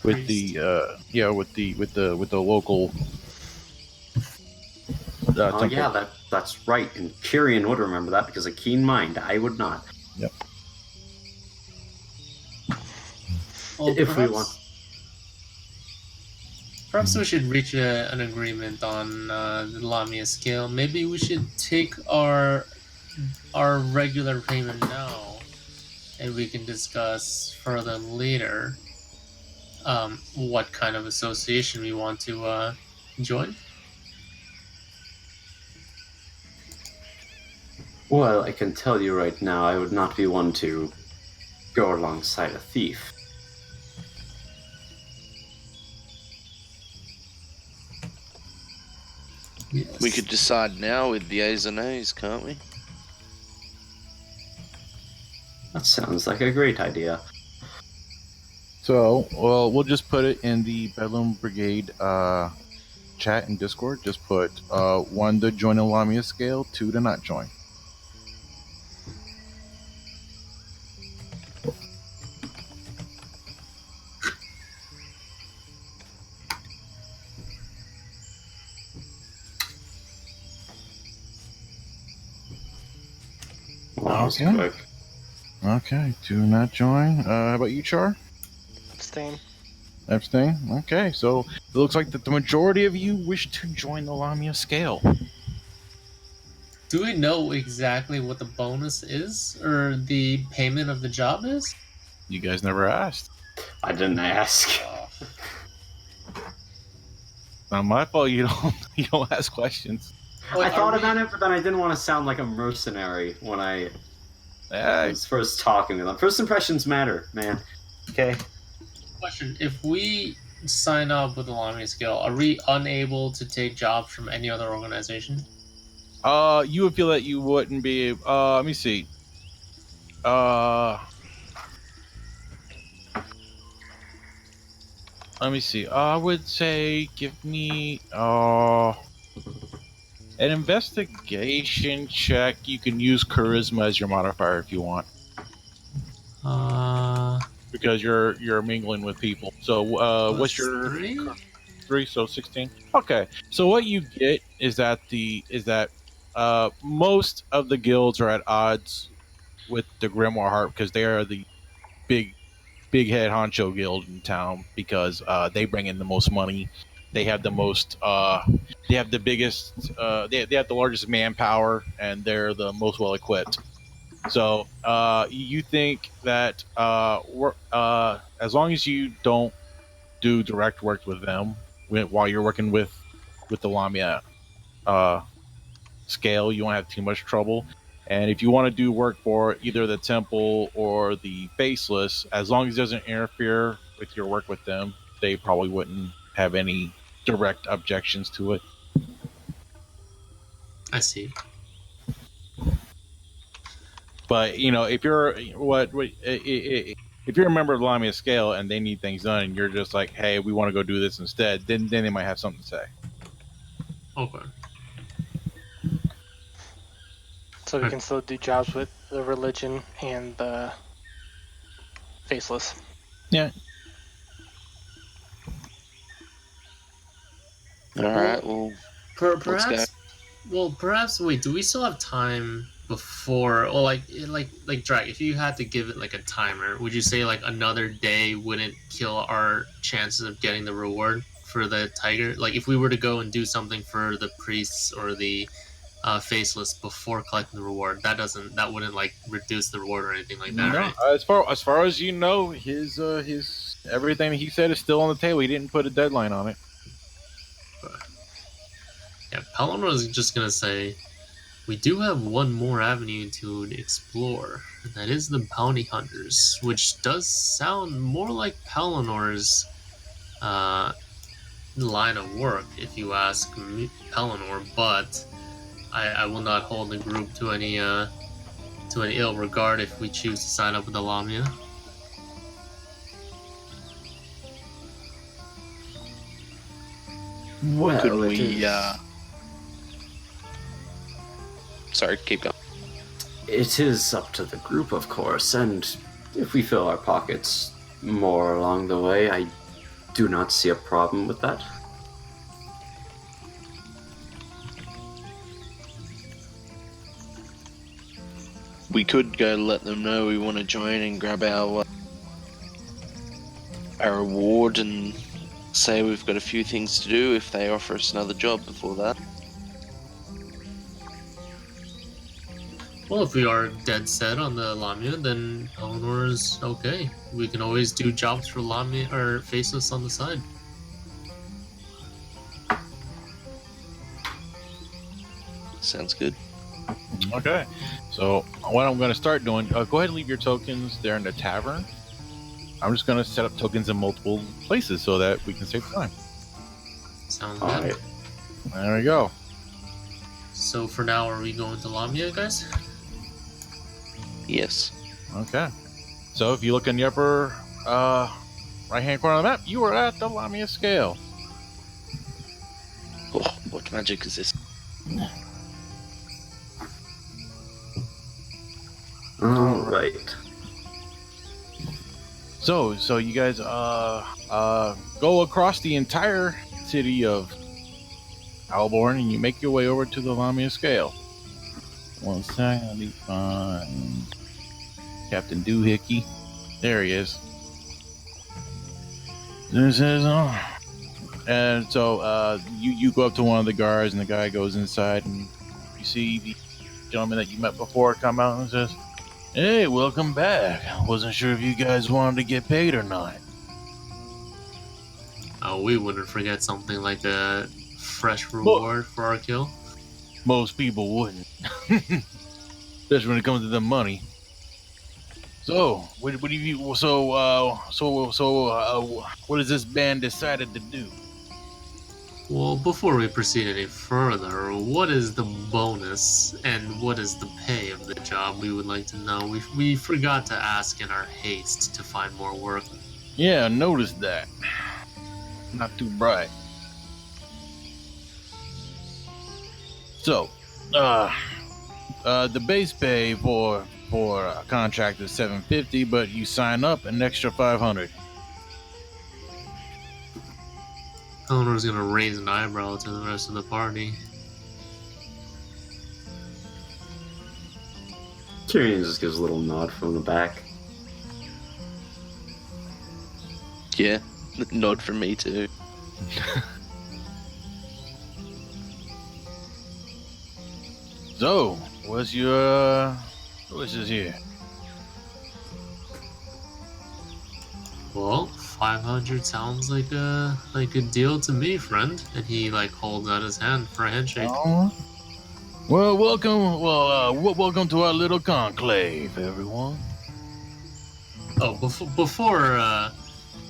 priest. with the local Oh temple. yeah, that's right. And Kyrian would remember that because a keen mind. I would not. Yep. Well, If we want. perhaps we should reach an agreement on the Lamia scale. Maybe we should take our regular payment now, and we can discuss further later what kind of association we want to join. Well, I can tell you right now, I would not be one to go alongside a thief. Yes. We could decide now with the A's and A's, can't we? That sounds like a great idea. So, well, we'll just put it in the Bedlam Brigade chat and Discord. Just put 1 to join the Lamia scale, 2 to not join. Wow, that's Okay. quick. Okay, do not join. How about you, Char? Abstain. Abstain? Okay, so it looks like that the majority of you wish to join the Lamia scale. Do we know exactly what the bonus is or the payment of the job is? You guys never asked. I didn't ask. Not my fault. You don't ask questions. I thought about it, but then I didn't want to sound like a mercenary when I was first talking to them. First impressions matter, man. Okay. Question: if we sign up with the Lamia scale, are we unable to take jobs from any other organization? You would feel that you wouldn't be. Let me see. Let me see. I would say give me an investigation check. You can use charisma as your modifier if you want, because you're mingling with people. So what's your 3? So 16. Okay. So what you get is that most of the guilds are at odds with the Grimoire Heart because they are the big head honcho guild in town because they bring in the most money. They have the most. They have the biggest. They have the largest manpower, and they're the most well equipped. So you think that as long as you don't do direct work with them while you're working with the Lamia scale, you won't have too much trouble. And if you want to do work for either the temple or the faceless, as long as it doesn't interfere with your work with them, they probably wouldn't have any direct objections to it. I see. But if you're if you're a member of the Lamia scale and they need things done, and you're just like, hey, we want to go do this instead, then they might have something to say. Okay. So we can still do jobs with the religion and the faceless. Yeah. All right. Well, perhaps. Well, perhaps. Wait. Do we still have time before? Or like Drag? If you had to give it like a timer, would you say like another day wouldn't kill our chances of getting the reward for the tiger? Like if we were to go and do something for the priests or the faceless before collecting the reward, that wouldn't like reduce the reward or anything like that, No, right? as far as you know, his everything he said is still on the table. He didn't put a deadline on it. Yeah, Pelon was just gonna say, we do have one more avenue to explore, and that is the bounty hunters, which does sound more like Pelinor's line of work, if you ask Pellinor, but I will not hold the group to any ill regard if we choose to sign up with the Lamia. Well, could it we? is- Sorry, keep going. It is up to the group, of course, and if we fill our pockets more along the way, I do not see a problem with that. We could go let them know we want to join and grab our reward and say we've got a few things to do if they offer us another job before that. Well, if we are dead set on the Lamia, then Eleanor's okay. We can always do jobs for Lamia or Faceless on the side. Sounds good. Okay. So what I'm going to start doing, go ahead and leave your tokens there in the tavern. I'm just going to set up tokens in multiple places so that we can save time. Sounds All good. right. There we go. So for now, are we going to Lamia, guys? Yes. Okay. So if you look in the upper right-hand corner of the map, you are at the Lamia scale. Oh, what magic is this? All right. So you guys go across the entire city of Alborn and you make your way over to the Lamia scale. One second, let me find Captain Doohickey. There he is. This is and so you go up to one of the guards and the guy goes inside and you see the gentleman that you met before come out and says, "Hey, welcome back. Wasn't sure if you guys wanted to get paid or not." Oh, we wouldn't forget something like a fresh reward for our kill. Most people wouldn't, especially when it comes to the money. So, what do you? What has this band decided to do? Well, before we proceed any further, what is the bonus and what is the pay of the job? We would like to know. We forgot to ask in our haste to find more work. Yeah, I noticed that. Not too bright. So, the base pay for a contract is $750, but you sign up an extra $500. Eleanor's gonna raise an eyebrow to the rest of the party. Tyrion just gives a little nod from the back. Yeah, nod from me too. So, what's your wishes here? Well, 500 sounds like a deal to me, friend. And he holds out his hand for a handshake. Well, welcome. Welcome to our little conclave, everyone. Oh,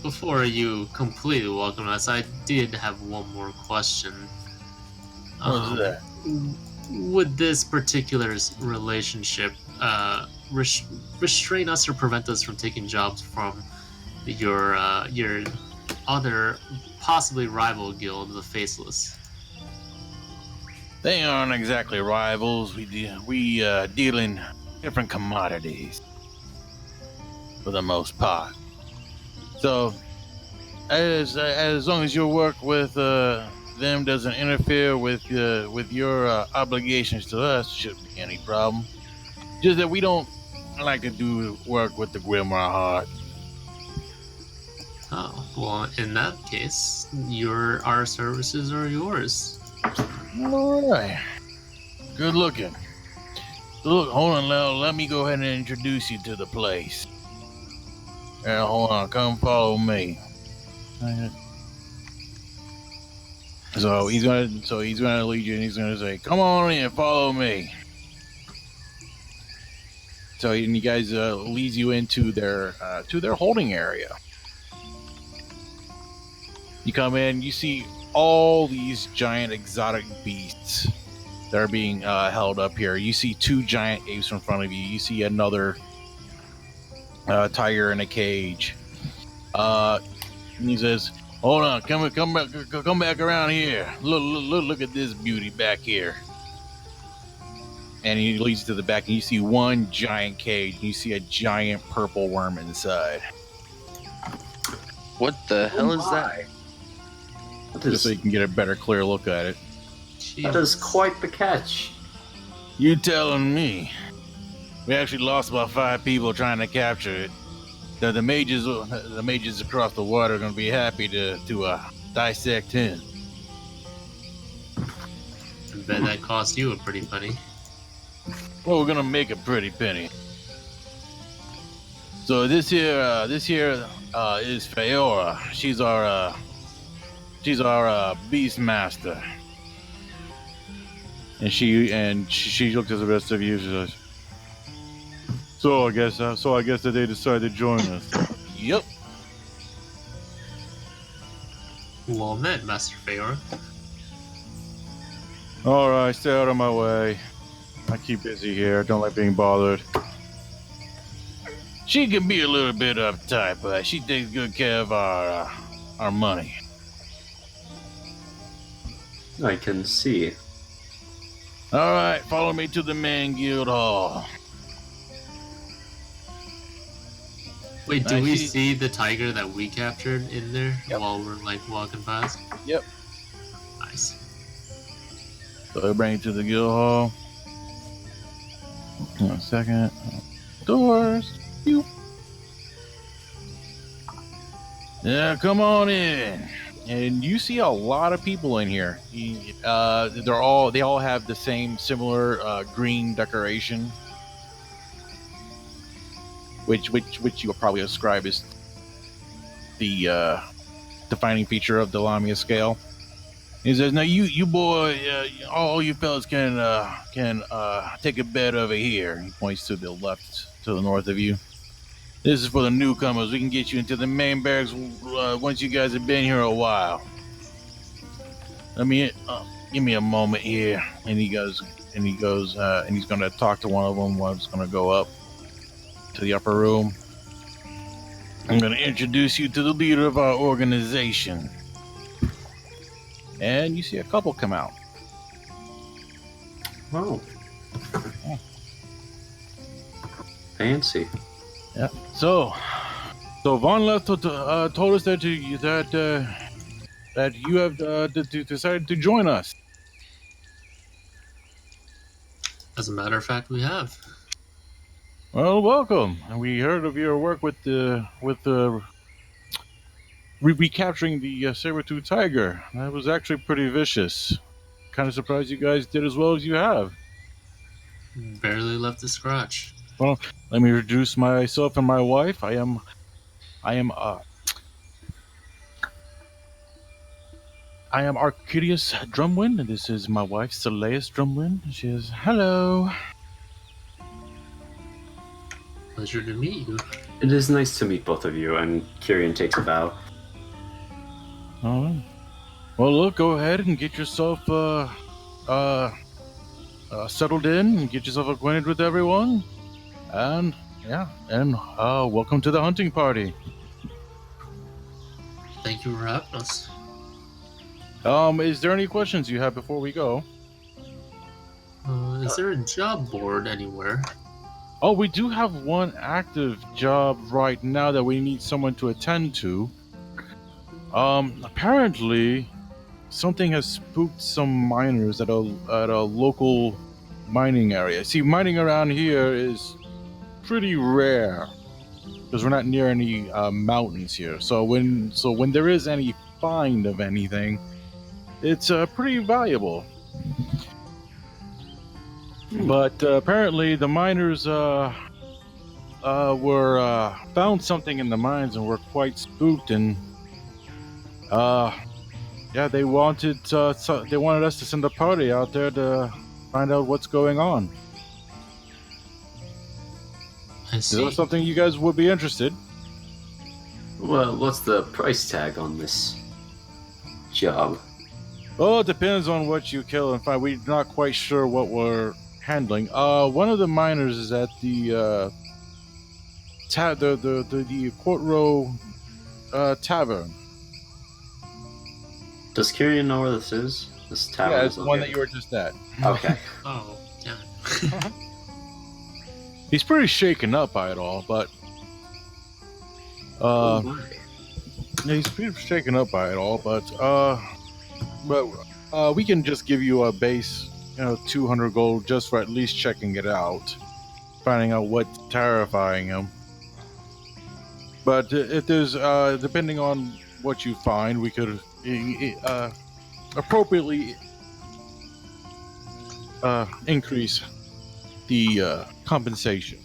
before you completely welcome us, I did have one more question. What's that? Would this particular relationship restrain us or prevent us from taking jobs from your other possibly rival guild, the Faceless? They aren't exactly rivals. We deal in different commodities for the most part. So, as long as your work with them doesn't interfere with your obligations to us, shouldn't be any problem. Just that we don't like to do work with the Grimoire Heart. Oh, well, in that case, our services are yours. All right. Good looking. Look, hold on, let me go ahead and introduce you to the place. Yeah, hold on, come follow me. So he's gonna lead you, and he's gonna say, "Come on in, follow me." So and you guys leads you into their holding area. You come in, you see all these giant exotic beasts that are being held up here. You see 2 giant apes in front of you. You see another tiger in a cage. And he says, "Hold on, come back around here. Look at this beauty back here." And he leads you to the back, and you see one giant cage. And you see a giant purple worm inside. What the hell is that? Just so you can get a better, clear look at it. That is quite the catch. You telling me? We actually lost about 5 people trying to capture it. The mages across the water are going to be happy to dissect him. I bet that cost you a pretty penny. Well, we're going to make a pretty penny. So this here is Feora. She's our beast master. And she looked at the rest of you. She says, So I guess that they decided to join us. Yep. Well met, Master Feora. All right, stay out of my way. I keep busy here. Don't like being bothered. She can be a little bit uptight, but she takes good care of our money. I can see. All right, follow me to the main guild hall. Wait, do we see the tiger that we captured in there while we're like walking past? Yep. Nice. So I bring you to the guild hall. One second. Doors. You. Yeah, come on in. And you see a lot of people in here. They all have the same similar green decoration, which you'll probably ascribe as the defining feature of the Lamia scale. He says, "Now you boy, all you fellas can take a bed over here." He points to the left, to the north of you. This is for the newcomers. We can get you into the main barracks once you guys have been here a while. Let me give me a moment here. And he goes, and he's going to talk to one of them. One's going to go up to the upper room. I'm going to introduce you to the leader of our organization. And you see a couple come out. Wow. Fancy. Yeah. So Von Left told us that you have decided to join us. As a matter of fact, we have. Well, welcome. And we heard of your work with recapturing the saber-tooth tiger. That was actually pretty vicious. Kind of surprised you guys did as well as you have. Barely left a scratch. Well, let me introduce myself and my wife. I am Arcadius Drumwind, and this is my wife, Seleus Drumwind. She is, hello. Pleasure to meet you. It is nice to meet both of you, and Kyrian takes a bow. All right. Well, look, go ahead and get yourself settled in and get yourself acquainted with everyone. And welcome to the hunting party. Thank you for having us. Is there any questions you have before we go? Is there a job board anywhere? Oh, we do have one active job right now that we need someone to attend to. Apparently, something has spooked some miners at a local mining area. See, mining around here is pretty rare because we're not near any mountains here. So when there is any find of anything, it's pretty valuable. But apparently the miners found something in the mines and were quite spooked, and they wanted us to send a party out there to find out what's going on. I Is see. that something you guys would be interested? Well, what's the price tag on this job? Oh, it depends on what you kill and find. We're not quite sure what we're handling. One of the miners is at the Court Row Tavern. Does Kyrian know where this is? This tavern? Yeah, it's the one that you were just at. Okay. Oh, damn it. He's pretty shaken up by it all, but Oh my. yeah, he's pretty shaken up by it all, but we can just give you a base, 200 gold just for at least checking it out, finding out what's terrifying him. But if there's, depending on what you find, we could appropriately increase the compensation.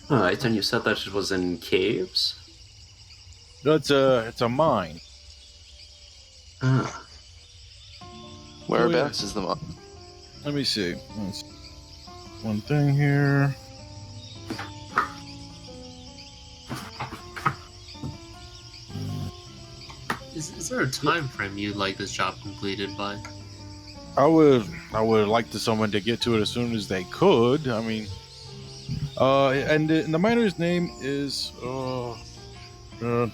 Alright, and you said that it was in caves? It's a mine. Ah. Whereabouts is the mine? Let me see. One thing here. Is there a time frame you'd like this job completed by? I would like someone to get to it as soon as they could. I mean, and the miner's name is Causton.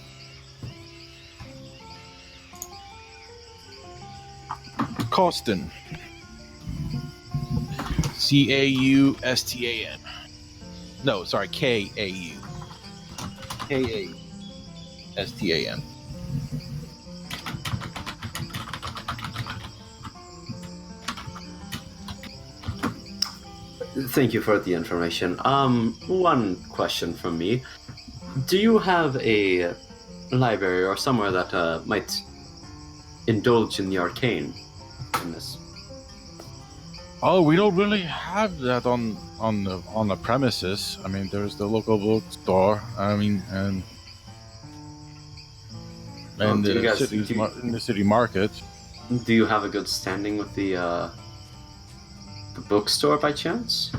Caustan. No, sorry, Kaustan. Thank you for the information. One question from me. Do you have a library or somewhere that might indulge in the arcane in this? Oh, we don't really have that on the premises. I mean, there's the local bookstore. I mean, and do you guys- in the city market. Do you have a good standing with the bookstore by chance?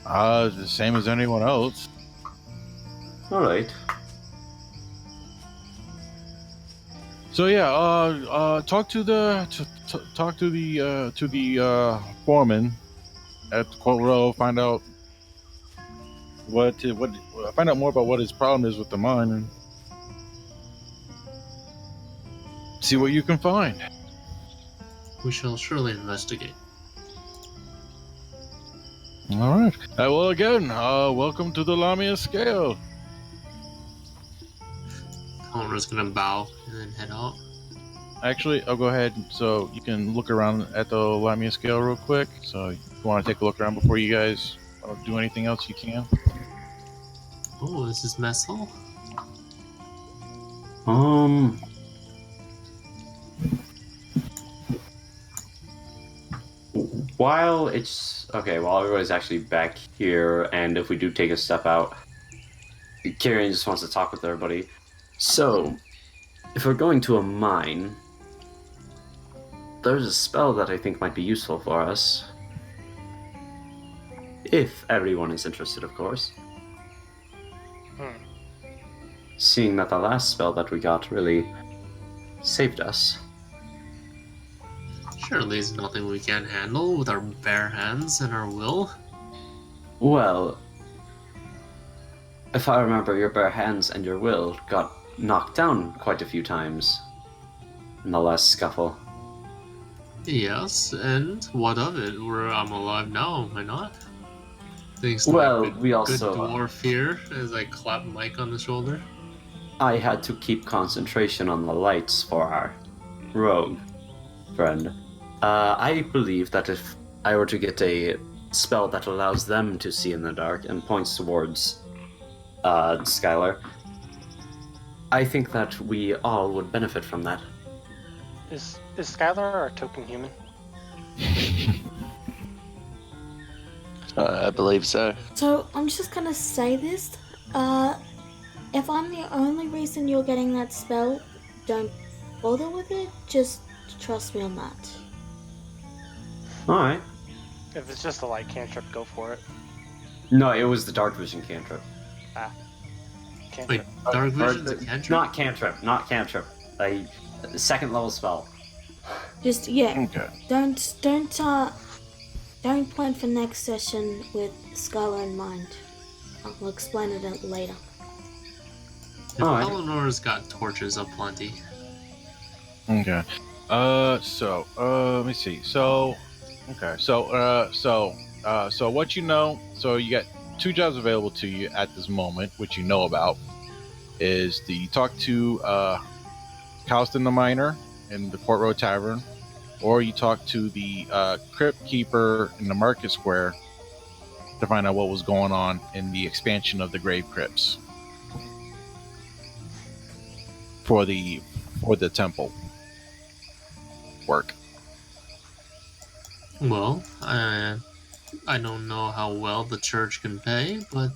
The same as anyone else. All right. So yeah, talk to the foreman at Quote Row. Find out find out more about what his problem is with the mine, and see what you can find. We shall surely investigate. All right. Well, again, welcome to the Lamia Scale. Palmer's gonna bow and then head out. Actually, I'll go ahead so you can look around at the Lamia Scale real quick. So if you want to take a look around before you guys do anything else, you can. Oh, this is mess hall? While everybody's actually back here, and if we do take a step out, Kieran just wants to talk with everybody. So, if we're going to a mine, there's a spell that I think might be useful for us. If everyone is interested, of course. Seeing that the last spell that we got really saved us. Surely it's nothing we can't handle with our bare hands and our will. Well, if I remember, your bare hands and your will got knocked down quite a few times in the last scuffle. Yes, and what of it? I'm alive now, am I not? Thanks to Well, my good, we also- good dwarf here, as I clap Mike on the shoulder. I had to keep concentration on the lights for our rogue friend. I believe that if I were to get a spell that allows them to see in the dark and points towards Skylar, I think that we all would benefit from that. Is Skylar our token human? I believe so. So I'm just gonna say this. If I'm the only reason you're getting that spell, don't bother with it. Just trust me on that. Alright. If it's just a light cantrip, go for it. No, it was the dark vision cantrip. Cantrip. Wait, Dark Vision's a cantrip? Not cantrip. A second level spell. Just yeah. Okay. Don't plan for next session with Skylar in mind. I'll explain it later. If Alright. Eleanor's got torches aplenty. Okay. Let me see. Okay. So what you know, so you got two jobs available to you at this moment, which you know about, is the talk to, Cowston the Miner in the Port Road Tavern, or you talk to the, Crypt Keeper in the Market Square to find out what was going on in the expansion of the Grave Crypts for the temple work. Well, I don't know how well the church can pay, but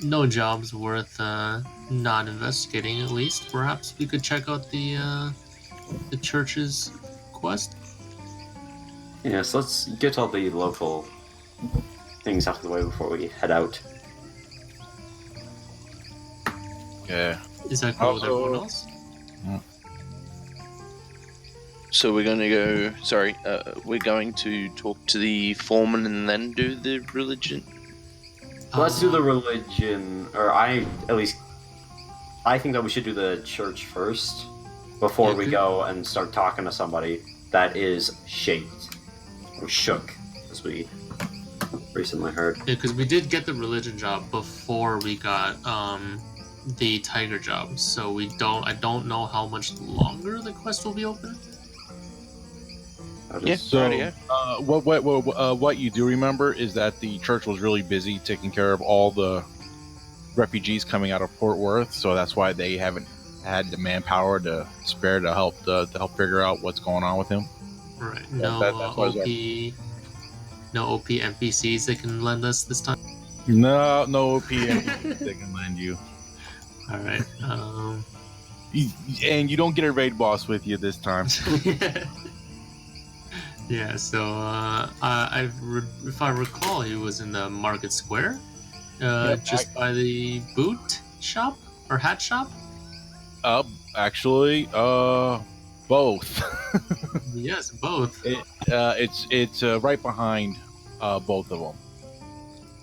no job's worth not investigating. At least, perhaps we could check out the church's quest. Yes, let's get all the local things out of the way before we head out. Yeah. Is that cool with everyone else? So we're going to go. Sorry, we're going to talk to the foreman and then do the religion. Let's do the religion, or I think that we should do the church first before we go and start talking to somebody that is shaped or shook, as we recently heard. Yeah, because we did get the religion job before we got the tiger job, so I don't know how much longer the quest will be open. Yeah, So, radio. what you do remember is that the church was really busy taking care of all the refugees coming out of Fort Worth, so that's why they haven't had the manpower to spare to help figure out what's going on with him. Right. Yeah, No that's why no OP NPCs they can lend us this time. No OPM they can lend you, All right. and you don't get a raid boss with you this time. Yeah. So if I recall, he was in the Market Square, just by the boot shop or hat shop. Actually, both. Yes, both. It's right behind both of them.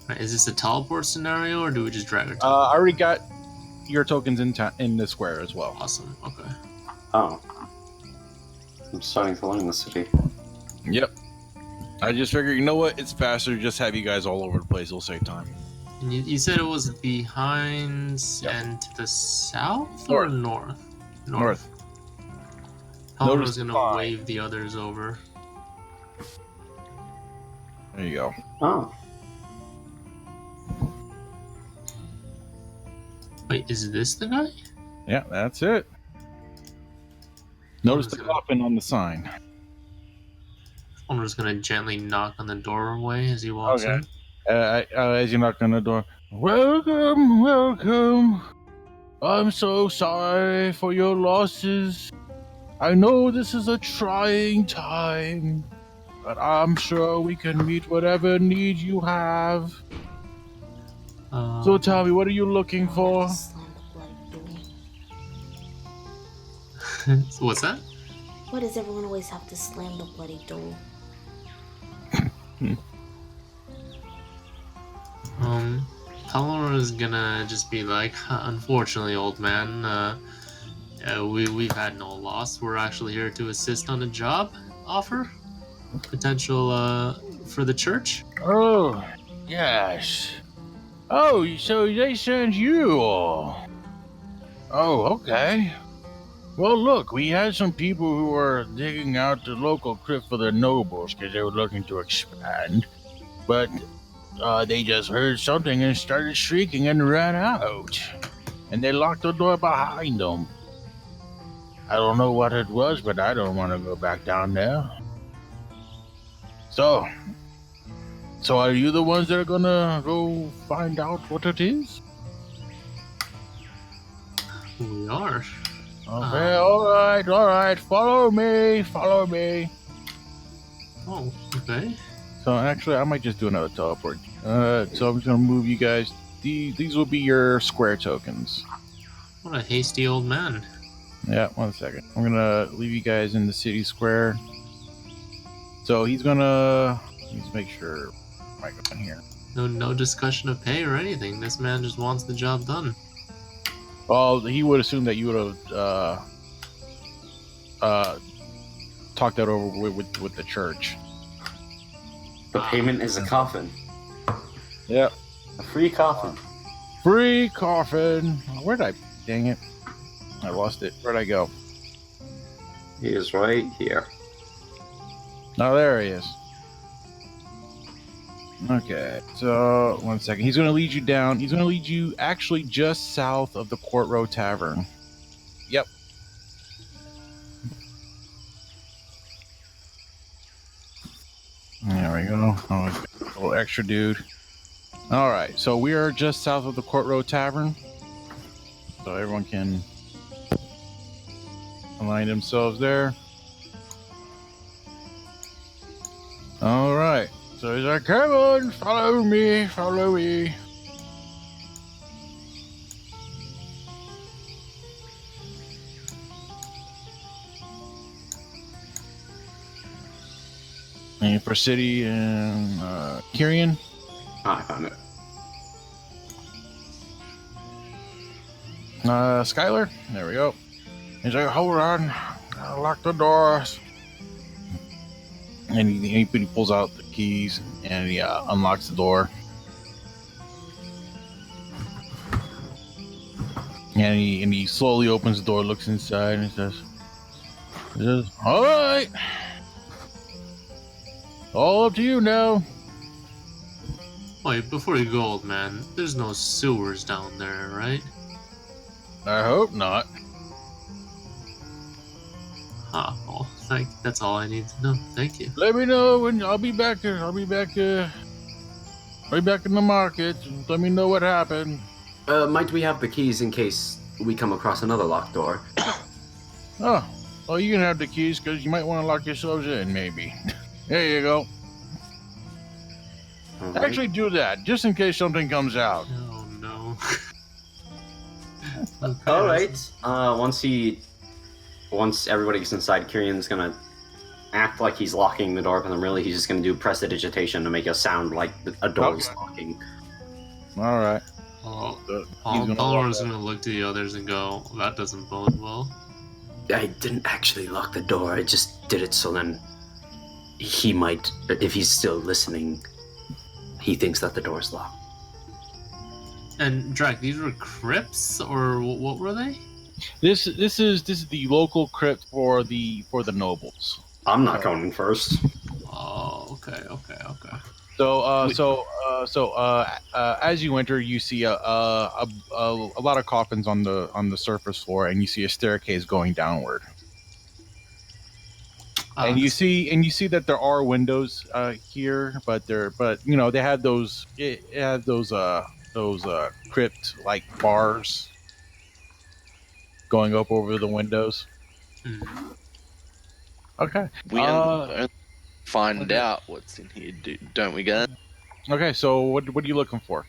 Right, is this a teleport scenario, or do we just drag our I teleport? already got your tokens in the square as well. Awesome. Okay. Oh. I'm starting to learn the city. Yep. I just figured, you know what? It's faster to just have you guys all over the place. It'll save time. And you said it was behind and to the south or north? North. Paladin Notice was gonna the line. wave the others over. There you go. Oh. Wait, is this the guy? Yeah, that's it. Notice the gonna- coffin on the sign. I'm just gonna gently knock on the doorway as he walks Okay. in. As you knock on the door, welcome. I'm so sorry for your losses. I know this is a trying time, but I'm sure we can meet whatever need you have. So tell me, what are you looking for? Slam the bloody door. What's that? Why does everyone always have to slam the bloody door? Palomar is gonna just be like, unfortunately, old man, we've had no loss. We're actually here to assist on a job offer, potential for the church. Oh, yes. Oh, so they sent you. Oh, okay. Well, look, we had some people who were digging out the local crypt for the nobles because they were looking to expand. But they just heard something and started shrieking and ran out. And they locked the door behind them. I don't know what it was, but I don't want to go back down there. So are you the ones that are gonna go find out what it is? We are. Okay, all right, follow me. Oh, okay. So actually, I might just do another teleport. So I'm just gonna move you guys. These will be your square tokens. What a hasty old man. Yeah, 1 second. I'm gonna leave you guys in the city square. So let's make sure I go in here. No discussion of pay or anything. This man just wants the job done. Well, he would assume that you would have talk that over with the church. The payment is a coffin. Yep. A free coffin. Free coffin. Where'd I? Dang it! I lost it. Where'd I go? He is right here. Oh, there he is. Okay, so 1 second. He's going to lead you down. He's going to lead you actually just south of the Court Road Tavern. Yep. There we go. Oh, a little extra dude. All right, so we are just south of the Court Road Tavern. So everyone can align themselves there. All right. So he's like, come on, follow me, follow me. And for city and Kyrian. I found it. Skylar. There we go. He's like, hold on, I'll lock the doors. And he pulls out the keys and he unlocks the door. And he slowly opens the door, looks inside, and he says, all right, all up to you now. Wait, before you go, old man, there's no sewers down there, right? I hope not. Ah, well, that's all I need to know. Thank you. Let me know when I'll be back. I'll be back in the market. Let me know what happened. Might we have the keys in case we come across another locked door? Oh, well, you can have the keys because you might want to lock yourselves in, maybe. There you go. All right. Actually, do that just in case something comes out. Oh no. Okay, All right. Once everybody gets inside, Kyrian's gonna act like he's locking the door, but then really he's just gonna do prestidigitation to make it sound like a door is locking. All right. Oh, He's gonna Balnor's walk gonna look to the others and go, that doesn't bode well. I didn't actually lock the door. I just did it so then he might, if he's still listening, he thinks that the door's locked. And Drac, these were crypts, or what were they? This is the local crypt for the nobles. I'm not going in first. Oh, okay. So as you enter, you see a lot of coffins on the surface floor, and you see a staircase going downward. And you see that there are windows here, but you know they have those crypt like bars going up over the windows. Mhm. Okay. We only find out what's in here, don't we, guys? Okay. So what are you looking for?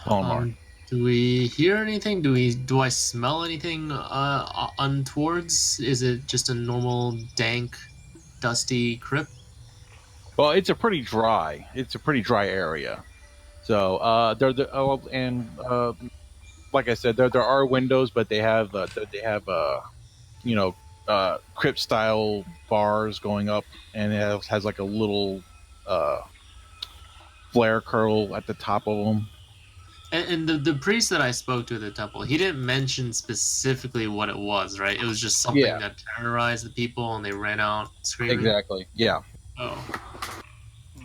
Palmar. Do we hear anything? Do I smell anything untowards? Is it just a normal, dank, dusty crypt? Well, it's a pretty dry area. So like I said, there are windows, but they have crypt style bars going up, and it has like a little flare curl at the top of them. And the priest that I spoke to at the temple, he didn't mention specifically what it was, right? It was just something that terrorized the people, and they ran out screaming. Exactly. Yeah. Oh.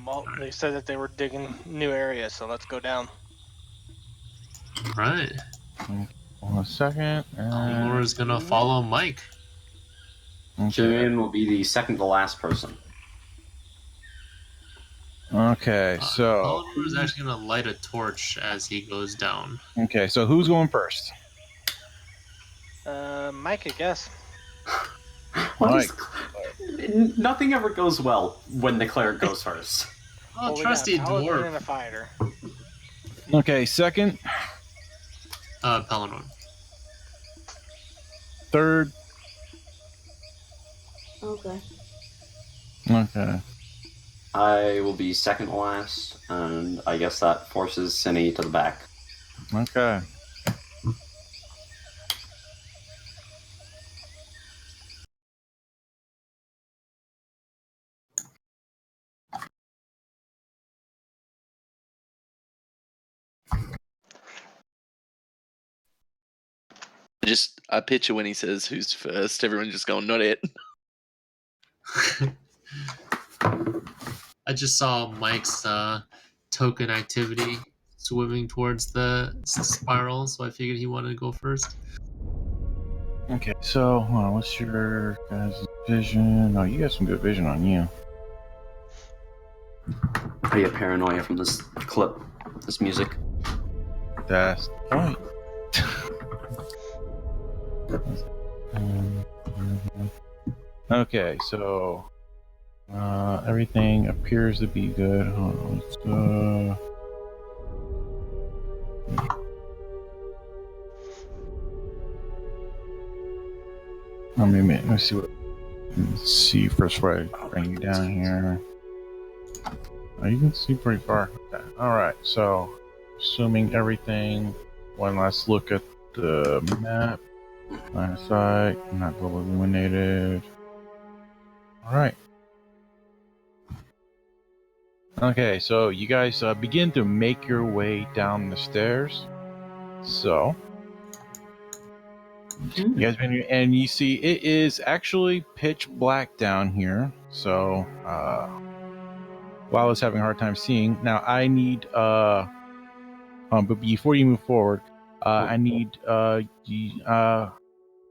Well, they said that they were digging new areas, so let's go down. Right. 1 second. Laura's gonna follow Mike. Kyrian will be the second to last person. Okay, so Laura's actually gonna light a torch as he goes down. okay, so who's going first? Mike, I guess. Mike. Nothing ever goes well when the cleric goes first. Oh, Well, we trusty got Paladin and a dwarf. fighter. Okay, second, Pelennor. third. Okay. Okay. I will be second to last, and I guess that forces Cinny to the back. Okay. I picture when he says who's first, everyone just going, not it. I just saw Mike's token activity swimming towards the spiral, so I figured he wanted to go first. Okay, so hold on, what's your guys' vision? Oh, you got some good vision on you. I get paranoia from this clip, this music. That's the point. Okay, so everything appears to be good. Hold on, let's see what. Let's see first before I bring you down here. Oh, you can see pretty far. Okay. All right. So, assuming everything. One last look at the map. Line of sight. Not well illuminated. All right. Okay. So you guys begin to make your way down the stairs. So. You guys been, and you see it is actually pitch black down here. So while I was having a hard time seeing, now I need but before you move forward, I need I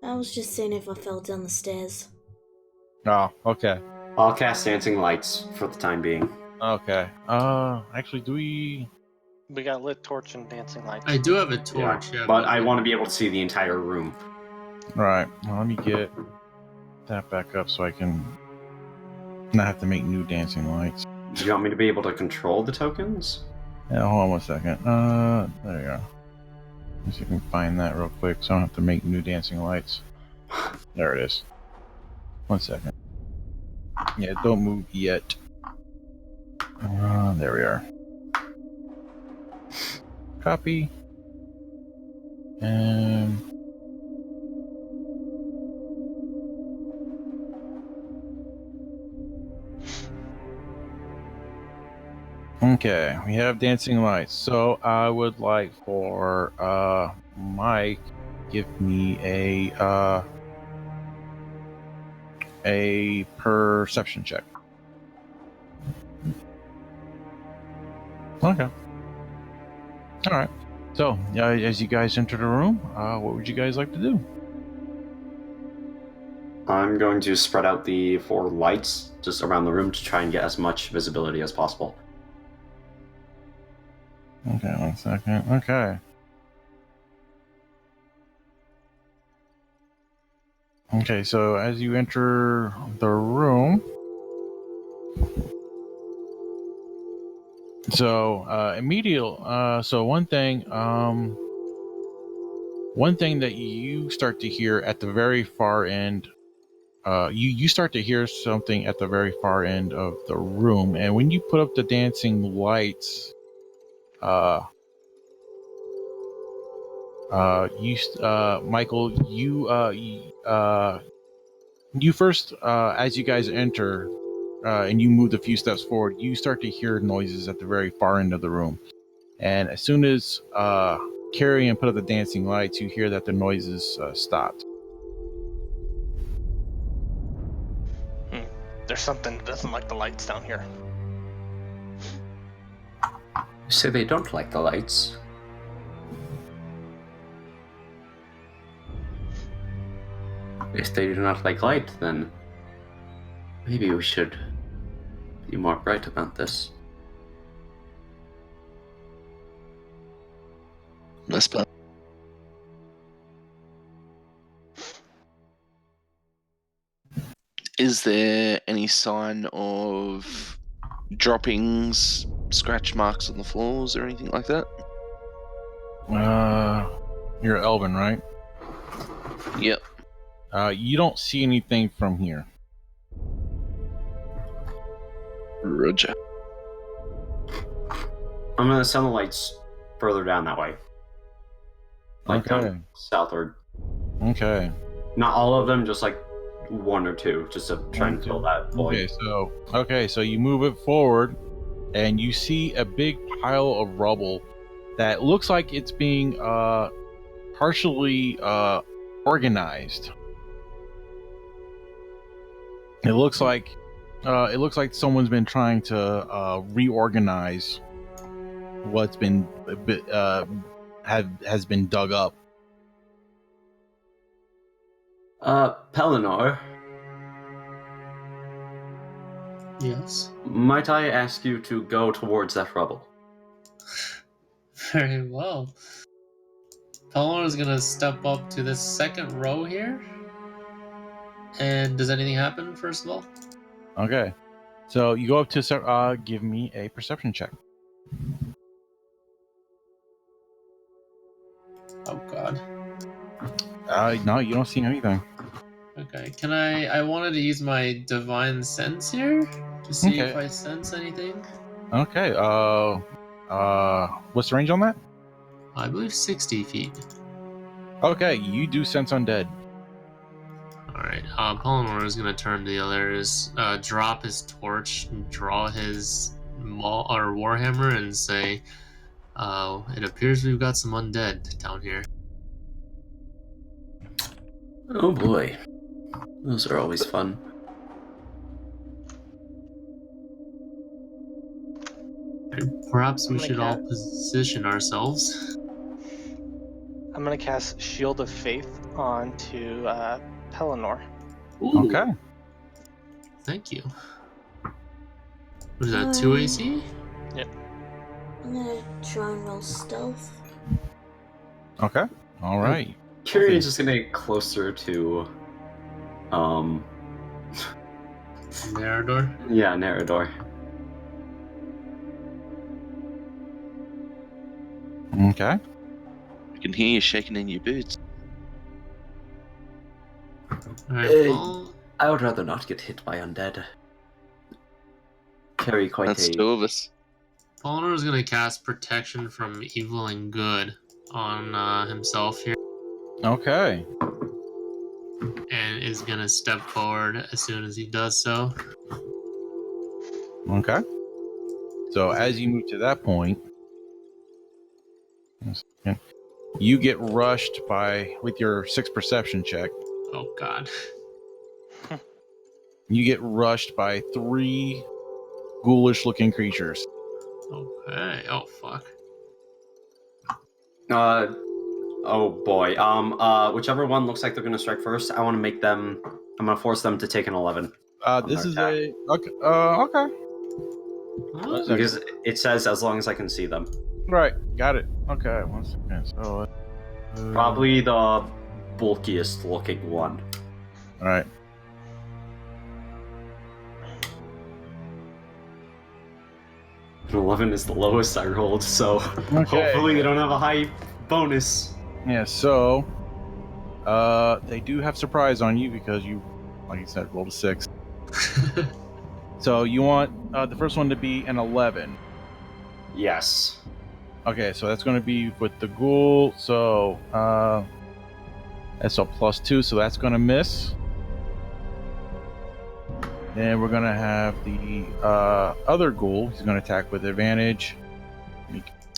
was just seeing if I fell down the stairs. Oh, okay. I'll cast Dancing Lights for the time being. Okay. Actually, do we? We got lit torch and dancing lights. I do have a torch, yeah, but I want to be able to see the entire room. All right. Well, let me get that back up so I can not have to make new dancing lights. Do you want me to be able to control the tokens? Yeah, hold on one second. There you go. Let's see if I can find that real quick so I don't have to make new dancing lights. There it is. 1 second. Yeah, don't move yet. There we are. Copy. And okay, we have dancing lights. So I would like for Mike give me a perception check. Okay. All right. So as you guys enter the room, what would you guys like to do? I'm going to spread out the 4 lights just around the room to try and get as much visibility as possible. Okay, 1 second. Okay. Okay, so as you enter the room, so so one thing that you start to hear at the very far end, you start to hear something at the very far end of the room, and when you put up the dancing lights, Michael, you first, as you guys enter, and you move a few steps forward, you start to hear noises at the very far end of the room. And as soon as Carrie and put up the dancing lights, you hear that the noises stopped. There's something that doesn't like the lights down here. You say they don't like the lights. If they do not like light, then maybe we should be more bright about this. Less fun. Is there any sign of droppings, scratch marks on the floors, or anything like that? You're Elvin, right? Yep. You don't see anything from here. Roger. I'm gonna send the lights further down that way. Like down southward. Okay. Not all of them, just like 1 or 2, just to try and fill that void. So you move it forward, and you see a big pile of rubble that looks like it's being partially organized. It looks like someone's been trying to reorganize what's been has been dug up. Pellinor, Yes. might I ask you to go towards that rubble? Very well. Pelor is gonna step up to this second row here. And does anything happen, first of all? Okay, so you go up to give me a perception check. Oh god. No, you don't see anything. Okay, can I wanted to use my divine sense here to see if Okay. I sense anything. Okay. What's the range on that? I believe 60 feet. Okay, you do sense undead. Alright, Polynor is gonna turn to the others, drop his torch, and draw his warhammer, and say, it appears we've got some undead down here. Oh boy. Those are always fun. Perhaps we I'm gonna should all position ourselves. I'm gonna cast Shield of Faith onto Pellinor. Ooh, Okay. thank you. What is that, 2 AC? I'm gonna try and roll stealth. Okay. All right. Kyrion's just gonna get closer to, Nerador? yeah, Nerador. Okay. I can hear you shaking in your boots. Alright, Hey. I would rather not get hit by undead. Carry quite That's a... two of us. Polynor is gonna cast Protection from Evil and Good on himself here, Okay. and is gonna step forward as soon as he does so. Okay. So as you move to that point, you get rushed with your 6 perception check. Oh god. You get rushed by 3 ghoulish-looking creatures. Okay, oh fuck. Oh boy. Whichever one looks like they're gonna strike first, I want to make them... I'm gonna force them to take an 11. This is attack. okay. Okay. Huh? Because it says as long as I can see them. Right. Got it. Okay. 1 second. So. Probably the bulkiest looking one. All right. An 11 is the lowest I rolled, so Okay. hopefully they don't have a high bonus. Yeah. So. They do have surprise on you because you, like you said, rolled a 6. So you want the first one to be an 11. Yes. Okay, so that's going to be with the ghoul. So that's a +2, so that's going to miss. Then we're going to have the other ghoul. He's going to attack with advantage.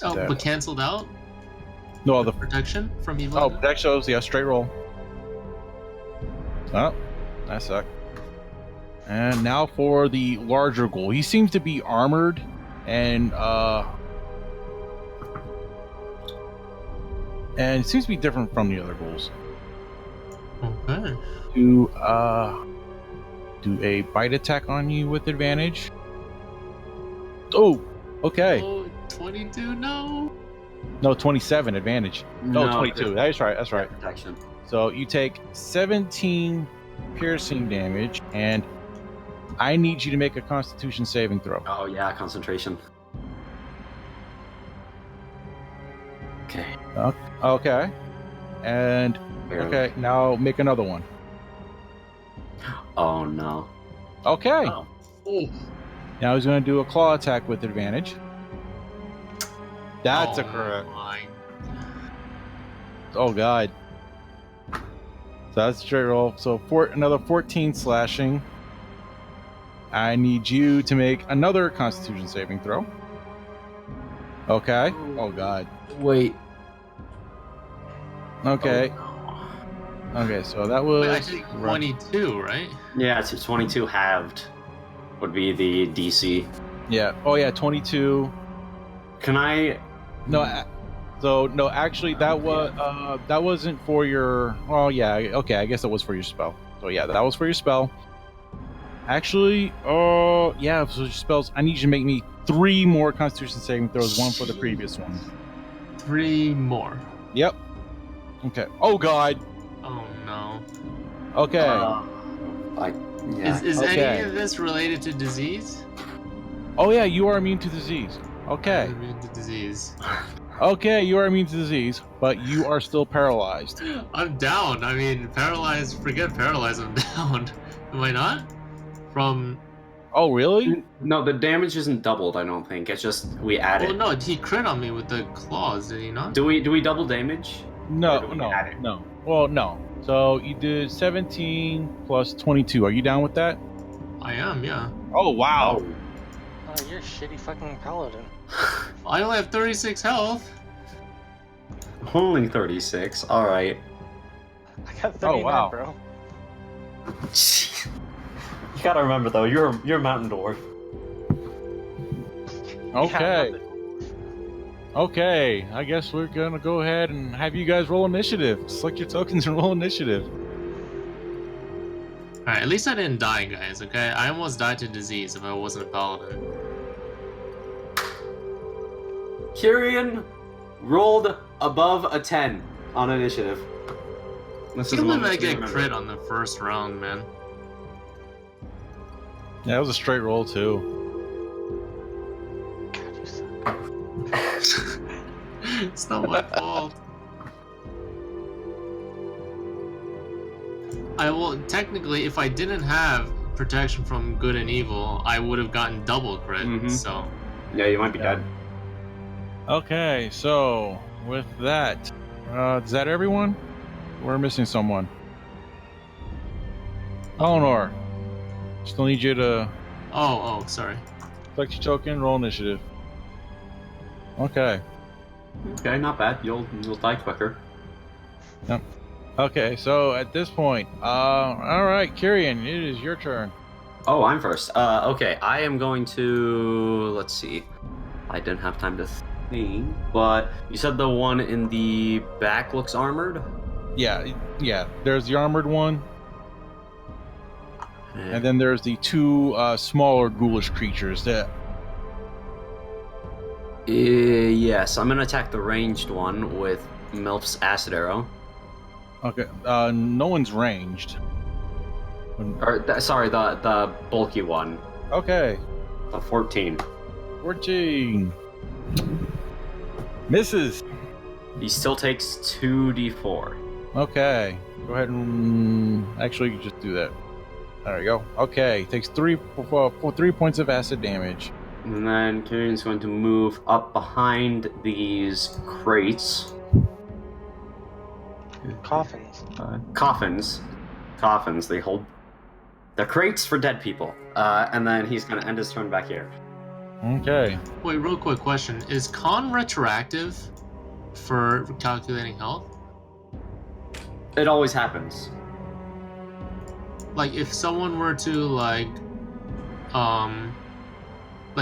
Oh, that- but cancelled out? No, the Protection from Evil? oh that shows straight roll. Oh, that sucked. And now for the larger ghoul. He seems to be armored and it seems to be different from the other ghouls. Okay. Do a bite attack on you with advantage. Oh, okay. Oh, 22, no. No, 27 advantage. No, 22. That's right. That's right. Protection. So you take 17 piercing damage, and I need you to make a Constitution saving throw. Oh yeah, concentration. Okay. Okay. And Barely. okay, now make another one. Oh no. Okay. Oh. Oh, Now he's going to do a claw attack with advantage. That's a oh correct. my. Oh god. So that's a straight roll. So another 14 slashing. I need you to make another Constitution saving throw. Okay. Oh god. Wait. Okay. Oh, Okay, so that was. Wait, I think 22, right? Yeah, it's 22 halved would be the DC. Yeah. Oh yeah, 22. Can I? No. So no, actually, that wasn't for your. Oh yeah. Okay, I guess that was for your spell. So yeah, that was for your spell. Actually, oh yeah. So your spells. I need you to make me 3 more Constitution saving throws. 1 for the previous one. 3 more. Yep. Okay. Oh god. Oh no. Okay. Yeah. Is Okay. any of this related to disease? Oh yeah, you are immune to disease. Okay. I'm immune to disease. Okay, you are immune to disease, but you are still paralyzed. I'm down. I mean, paralyzed. Forget paralyzed. I'm down. Am I not? From. Oh really? No, the damage isn't doubled. I don't think. It's just we add Well, it. no, he crit on me with the claws. Did he not? Do we double damage? No, Or do we no, add it? no. Well, no. So you did 17 plus 22. Are you down with that? I am. Yeah. Oh wow. Oh, you're a shitty fucking paladin. I only have 36 health. Only 36. All right. I got 39, wow. bro. You gotta remember though, you're a mountain dwarf. Okay. Yeah, Okay. I guess we're gonna go ahead and have you guys roll initiative. Select your tokens and roll initiative. Alright, at least I didn't die, guys, okay? I almost died to disease if I wasn't a paladin. Kyrian rolled above a 10 on initiative. This I can't one believe I that you get remember. crit on the first round, man. Yeah, it was a straight roll too. God, you suck. It's not my fault. I will technically, if I didn't have protection from good and evil, I would have gotten double crit. Mhm. So Yeah, you might be dead. Okay, so with that, is that everyone? We're missing someone. Eleanor, still need you to oh, sorry. select your token, roll initiative. Okay. Okay, not bad. You'll die quicker. Okay, so at this point, all right, Kyrian, it is your turn. Oh, I'm first. Okay, I am going to. Let's see. I didn't have time to think, but you said the one in the back looks armored. Yeah. There's the armored one, and then there's the 2 smaller ghoulish creatures that. Yes, I'm gonna attack the ranged one with Milf's acid arrow. Okay, no one's ranged. Sorry, the bulky one. Okay, The 14. 14. Misses. He still takes 2d4. Okay, go ahead and actually just do that. There we go. Okay, takes 3 points of acid damage. And then Kyrian's going to move up behind these crates. Coffins. Coffins, they hold. They're crates for dead people. And then he's going to end his turn back here. Okay. Wait, real quick question. Is con retroactive for calculating health? It always happens. Like, if someone were to, like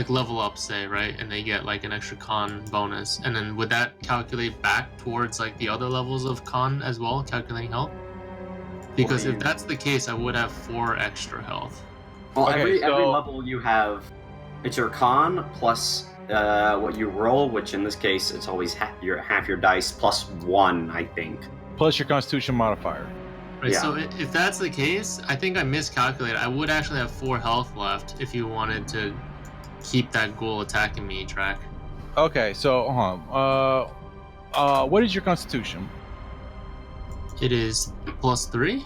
level up, say, right? And they get, like, an extra con bonus. And then would that calculate back towards, like, the other levels of con as well, calculating health? Because if that's the case, I would have 4 extra health. Well, Okay, every so- level you have, it's your con plus what you roll, which in this case, it's always half your dice plus 1, I think. Plus your Constitution modifier. Right, Yeah. so if that's the case, I think I miscalculated. I would actually have 4 health left if you wanted to keep that ghoul attacking me track. Okay, so hold on. What is your Constitution? It is +3?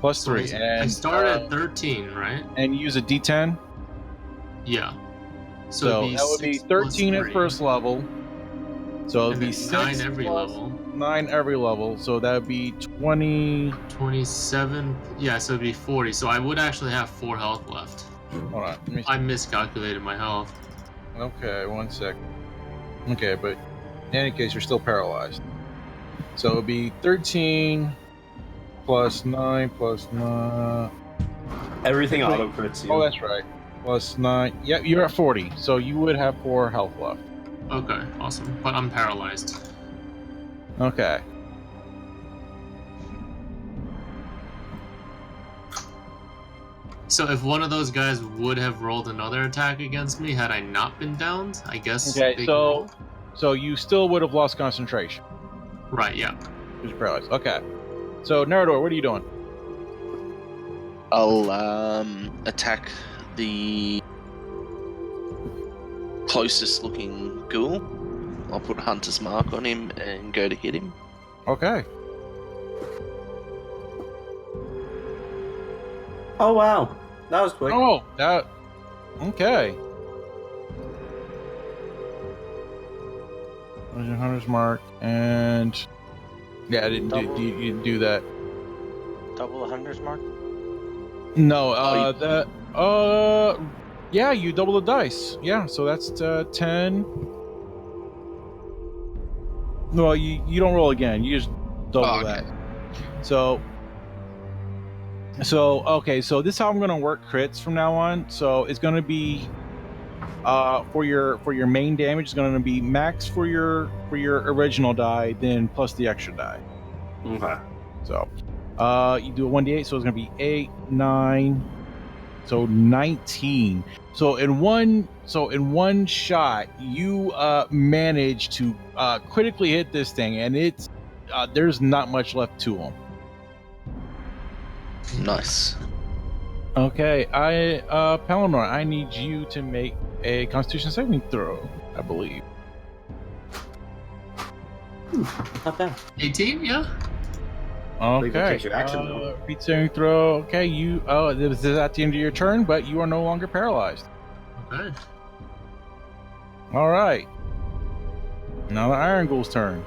Plus 3. So And I start at 13, right? and you use a D10. Yeah. So it'd be that would be 6 plus 13 at 3, first level. So it'd and be then 6 9 every plus level. 9 every level. So that would be 20. 27. Yeah, so it'd be 40. So I would actually have 4 health left. Hold on. Let me I miscalculated my health. Okay, 1 sec. Okay, but in any case, you're still paralyzed. So it would be 13 +9, +9. Everything Wait. auto crits you. Oh, that's right. +9. Yeah, you're at 40, so you would have 4 health left. Okay, awesome. But I'm paralyzed. Okay. So if one of those guys would have rolled another attack against me had I not been downed, I guess. Okay, they can so roll? so you still would have lost concentration. Right, yeah. Because you're paralyzed. Okay. So Narador, what are you doing? I'll attack the closest looking ghoul. I'll put Hunter's Mark on him and go to hit him. Okay. Oh wow, that was quick. Oh, that. Okay. There's your hunter's mark, and yeah, I didn't do, Double. you didn't do that. Double the hunter's mark. No, Oh, yeah, you double the dice. Yeah, so that's 10. Well, you don't roll again. You just double Oh, okay. that. So okay, so this is how I'm gonna work crits from now on. So it's gonna be for your main damage is gonna be max for your original die, then plus the extra die. Okay. So you do a 1d8, so it's gonna be 8, 9, so 19. So in one shot, you manage to critically hit this thing, and it's there's not much left to him. Nice. Okay, Pelennor, I need you to make a Constitution saving throw, I believe. Not bad. 18, yeah? Believe it Okay. takes your action, though. Repeat saving throw. Okay, this is at the end of your turn, but you are no longer paralyzed. Okay. All right. Now the Iron Ghoul's turn.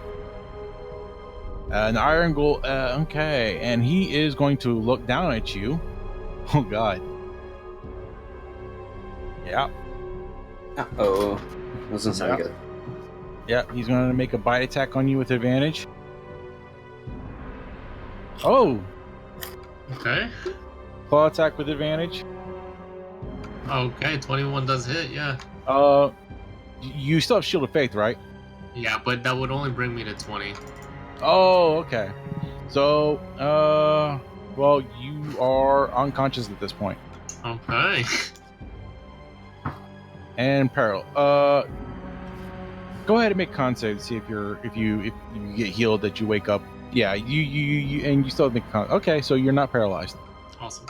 The Iron Ghoul, okay, and he is going to look down at you. Oh God. Yeah. Oh, doesn't sound good. Yeah, he's going to make a bite attack on you with advantage. Oh, Okay. claw attack with advantage. Okay, 21 does hit, yeah. You still have Shield of Faith, right? Yeah, but that would only bring me to 20. Oh, okay. So, well, you are unconscious at this point. Okay. And peril. Go ahead and make con save to see if you get healed that you wake up. Yeah, you and you still make con. Okay, so you're not paralyzed. Awesome.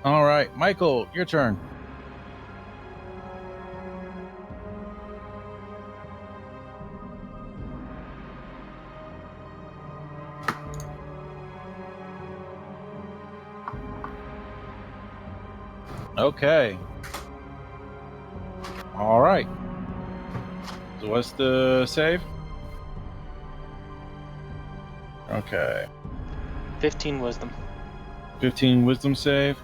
All right, Michael, your turn. Okay. All right. So what's the save? Okay. 15 wisdom. 15 wisdom save.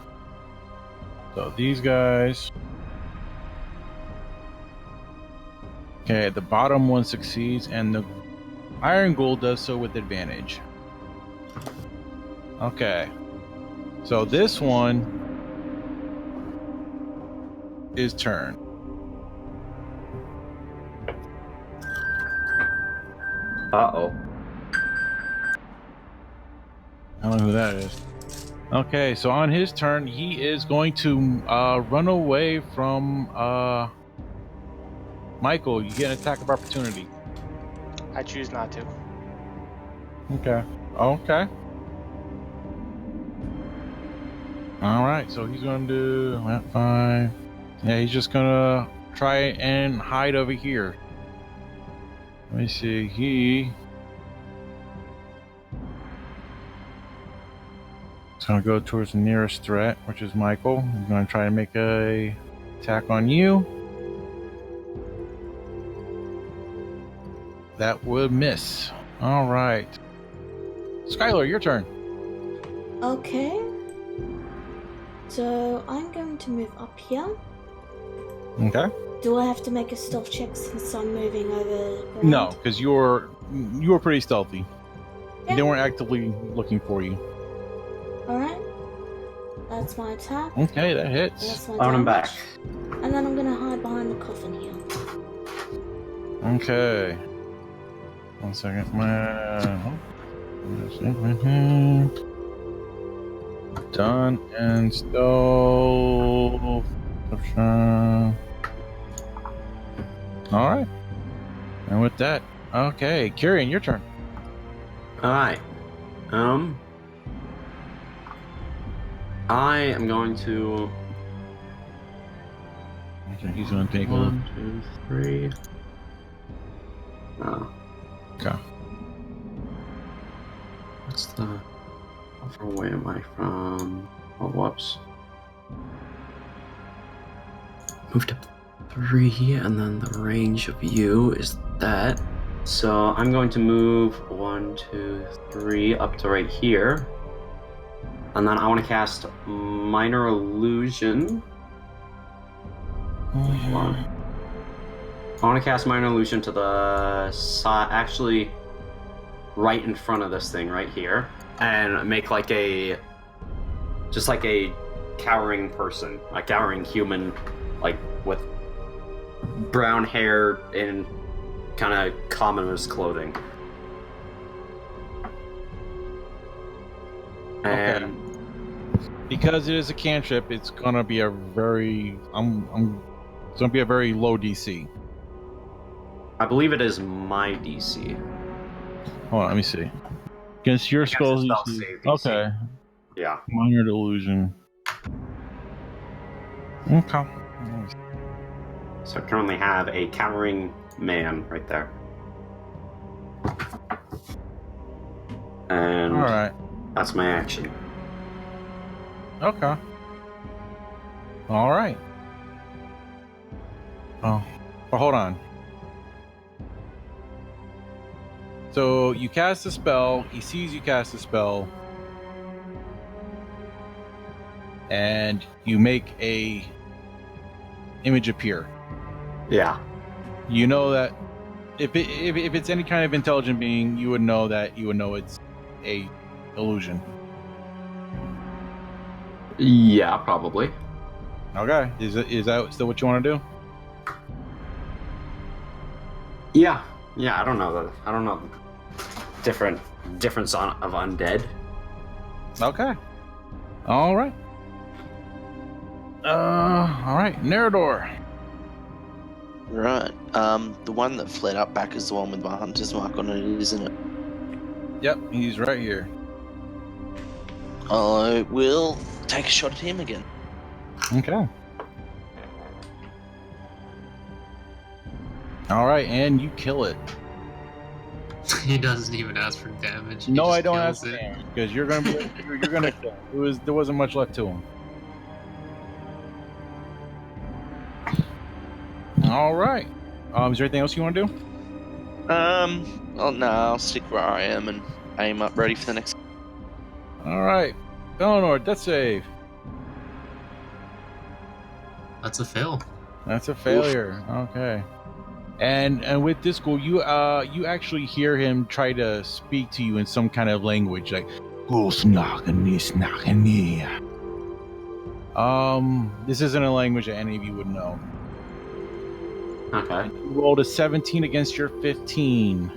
So these guys. Okay, the bottom one succeeds, and the Iron Ghoul does so with advantage. Okay. So this one is turn. Uh-oh. I don't know who that is. Okay, so on his turn, he is going to run away from Michael. You get an attack of opportunity. I choose not to. Okay. Okay. All right, so he's going to do that 5. Yeah, he's just going to try and hide over here. Let me see. He's going to go towards the nearest threat, which is Michael. He's going to try to make a attack on you. That would miss. All right. Skylar, your turn. Okay. So I'm going to move up here. Okay. Do I have to make a stealth check since I'm moving over ground? No, because you're pretty stealthy. They weren't actively looking for you. Alright. That's my attack. Okay, that hits. That's my Out and damage. back. And then I'm gonna hide behind the coffin here. Okay. 1 second. Done and still. All right. And with that, okay, Kyrian, your turn. Alright. I am going to Okay, he's going to take 1, 2, 3. Oh. Okay. What's the how far away am I from oh whoops. Moved up 3 and then the range of you is that. So I'm going to move 1, 2, 3 up to right here. And then I want to cast Minor Illusion. Hold on. I want to cast Minor Illusion to the side, actually right in front of this thing right here, and make like a, just like a cowering person, a cowering human, like with brown hair and kind of commoner's clothing. And Because it is a cantrip, it's gonna be a very it's gonna be a very low DC. I believe it is my DC. Hold on, let me see. Against your spells spell DC. save DC. Okay. Yeah. Minor delusion. Okay. So I currently have a cowering man right there. And Alright. that's my action. Okay. Alright. Oh. But hold on. So you cast a spell, he sees you cast a spell, and you make a image appear. Yeah. You know that if it's any kind of intelligent being, you would know it's a illusion. Yeah, probably. Okay. Is that still what you want to do? Yeah. Yeah, I don't know the difference of undead. Okay. All right. All right, Nerador. Right. The one that fled up back is the one with my hunter's mark on it, isn't it? Yep, he's right here. I will take a shot at him again. Okay. All right, and you kill it. He doesn't even ask for damage. He No, just I don't kills ask it. damage because you're gonna kill it. There wasn't much left to him. All right. Is there anything else you want to do? Oh no, I'll stick where I am and aim up, ready for the next. All right, Eleanor, death save. That's a fail. That's a failure. Okay. And with this goal, you actually hear him try to speak to you in some kind of language, like this isn't a language that any of you would know. Okay. You rolled a 17 against your 15.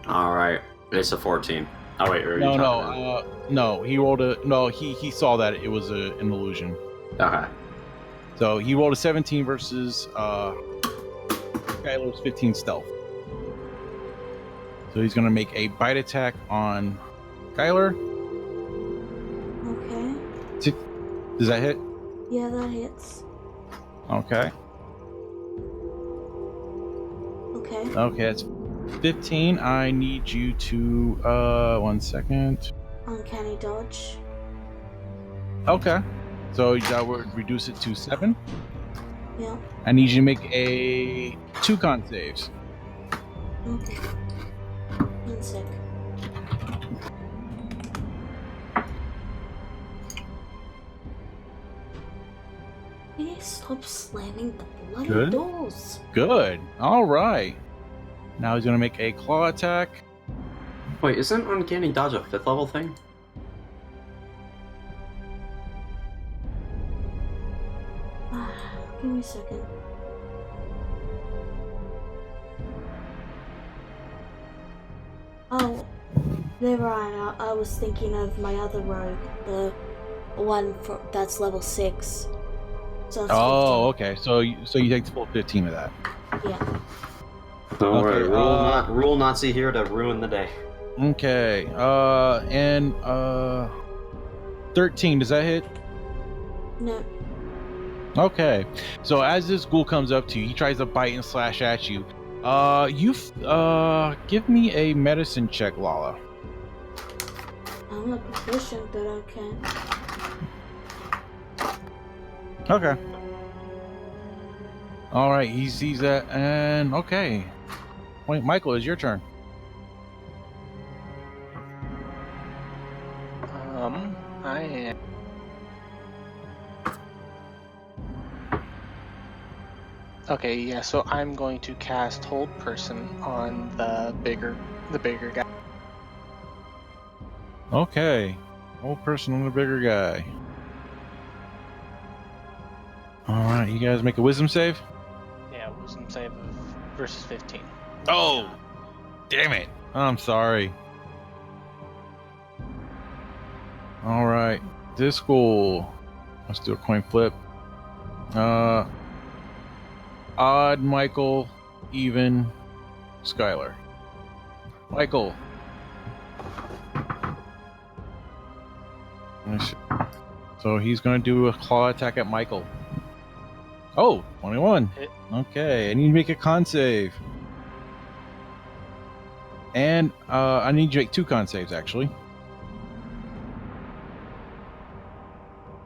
All right. It's a 14. Oh wait, are you talking about? No. He rolled a no. He saw that it was an illusion. Okay. So he rolled a 17 versus Skylar's 15 stealth. So he's gonna make a bite attack on Skylar. Okay. Does that hit? Yeah, that hits. Okay. Okay. Okay, it's 15. I need you to 1 second. Uncanny dodge. Okay. So that would reduce it to 7. Yeah. I need you to make a 2 con saves. Okay. 1 sec. Please stop slamming the bloody Good. doors. Good. All right. Now he's gonna make a claw attack. Wait, isn't Uncanny Dodge a 5th level thing? Give me a second. Oh, never mind. I was thinking of my other rogue, the one that's level 6. So it's Oh, 15. okay. So you take the full 15 of that. Yeah. Don't Okay, worry, rule Nazi here to ruin the day. Okay. And 13. Does that hit? No. Okay. So as this ghoul comes up to you, he tries to bite and slash at you. Give me a medicine check, Lala. I'm not proficient, but okay. Okay. All right. He sees that, and okay. Wait, Michael, it's your turn. I am. Okay, yeah. So I'm going to cast Hold Person on the bigger guy. Okay. Old person on the bigger guy. All right. You guys make a wisdom save. Yeah, wisdom save of versus 15. Oh, damn it. I'm sorry. All right. This ghoul. Let's do a coin flip. Odd, Michael, even, Skylar. Michael. So he's going to do a claw attack at Michael. Oh, 21. Hit. Okay, I need to make a con save. And I need to make 2 con saves, actually.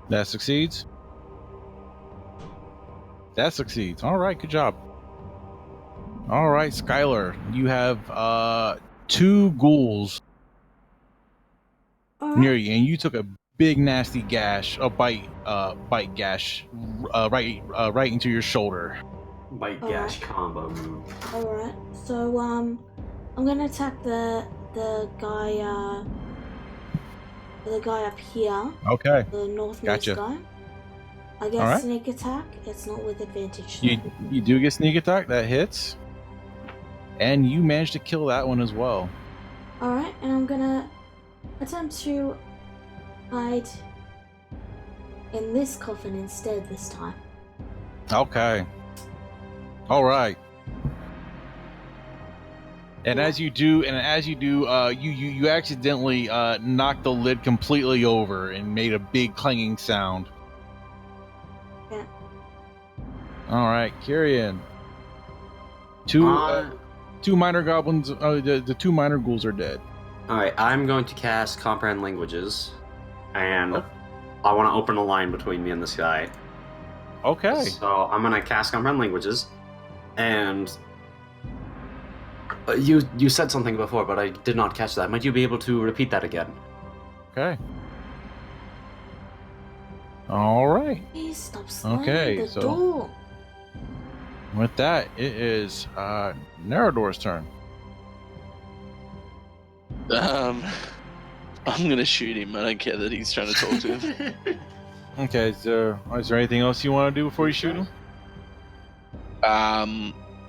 That succeeds. That succeeds. All right, good job. All right, Skylar, you have 2 ghouls Alright. near you, and you took a big nasty gash, a bite gash, right into your shoulder. Bite gash combo move. Alright. So I'm gonna attack the guy up here, Okay, the northmost Gotcha. guy. I get Alright. sneak attack. It's not with advantage. you do get sneak attack, that hits, and you managed to kill that one as well. Alright, and I'm gonna attempt to hide in this coffin instead this time. Okay. All right. And as you do, you accidentally knocked the lid completely over and made a big clanging sound. Yeah. All right, Kyrian. Two minor goblins. The 2 minor ghouls are dead. Alright, I'm going to cast Comprehend Languages, and I want to open a line between me and this guy. Okay. So I'm going to cast Comprehend Languages, and you said something before, but I did not catch that. Might you be able to repeat that again? Okay. All right. Please stop slamming Okay, the so- door. With that, it is Narador's turn. I'm gonna shoot him. I don't care that he's trying to talk to him. Okay. Is there anything else you want to do before you shoot him?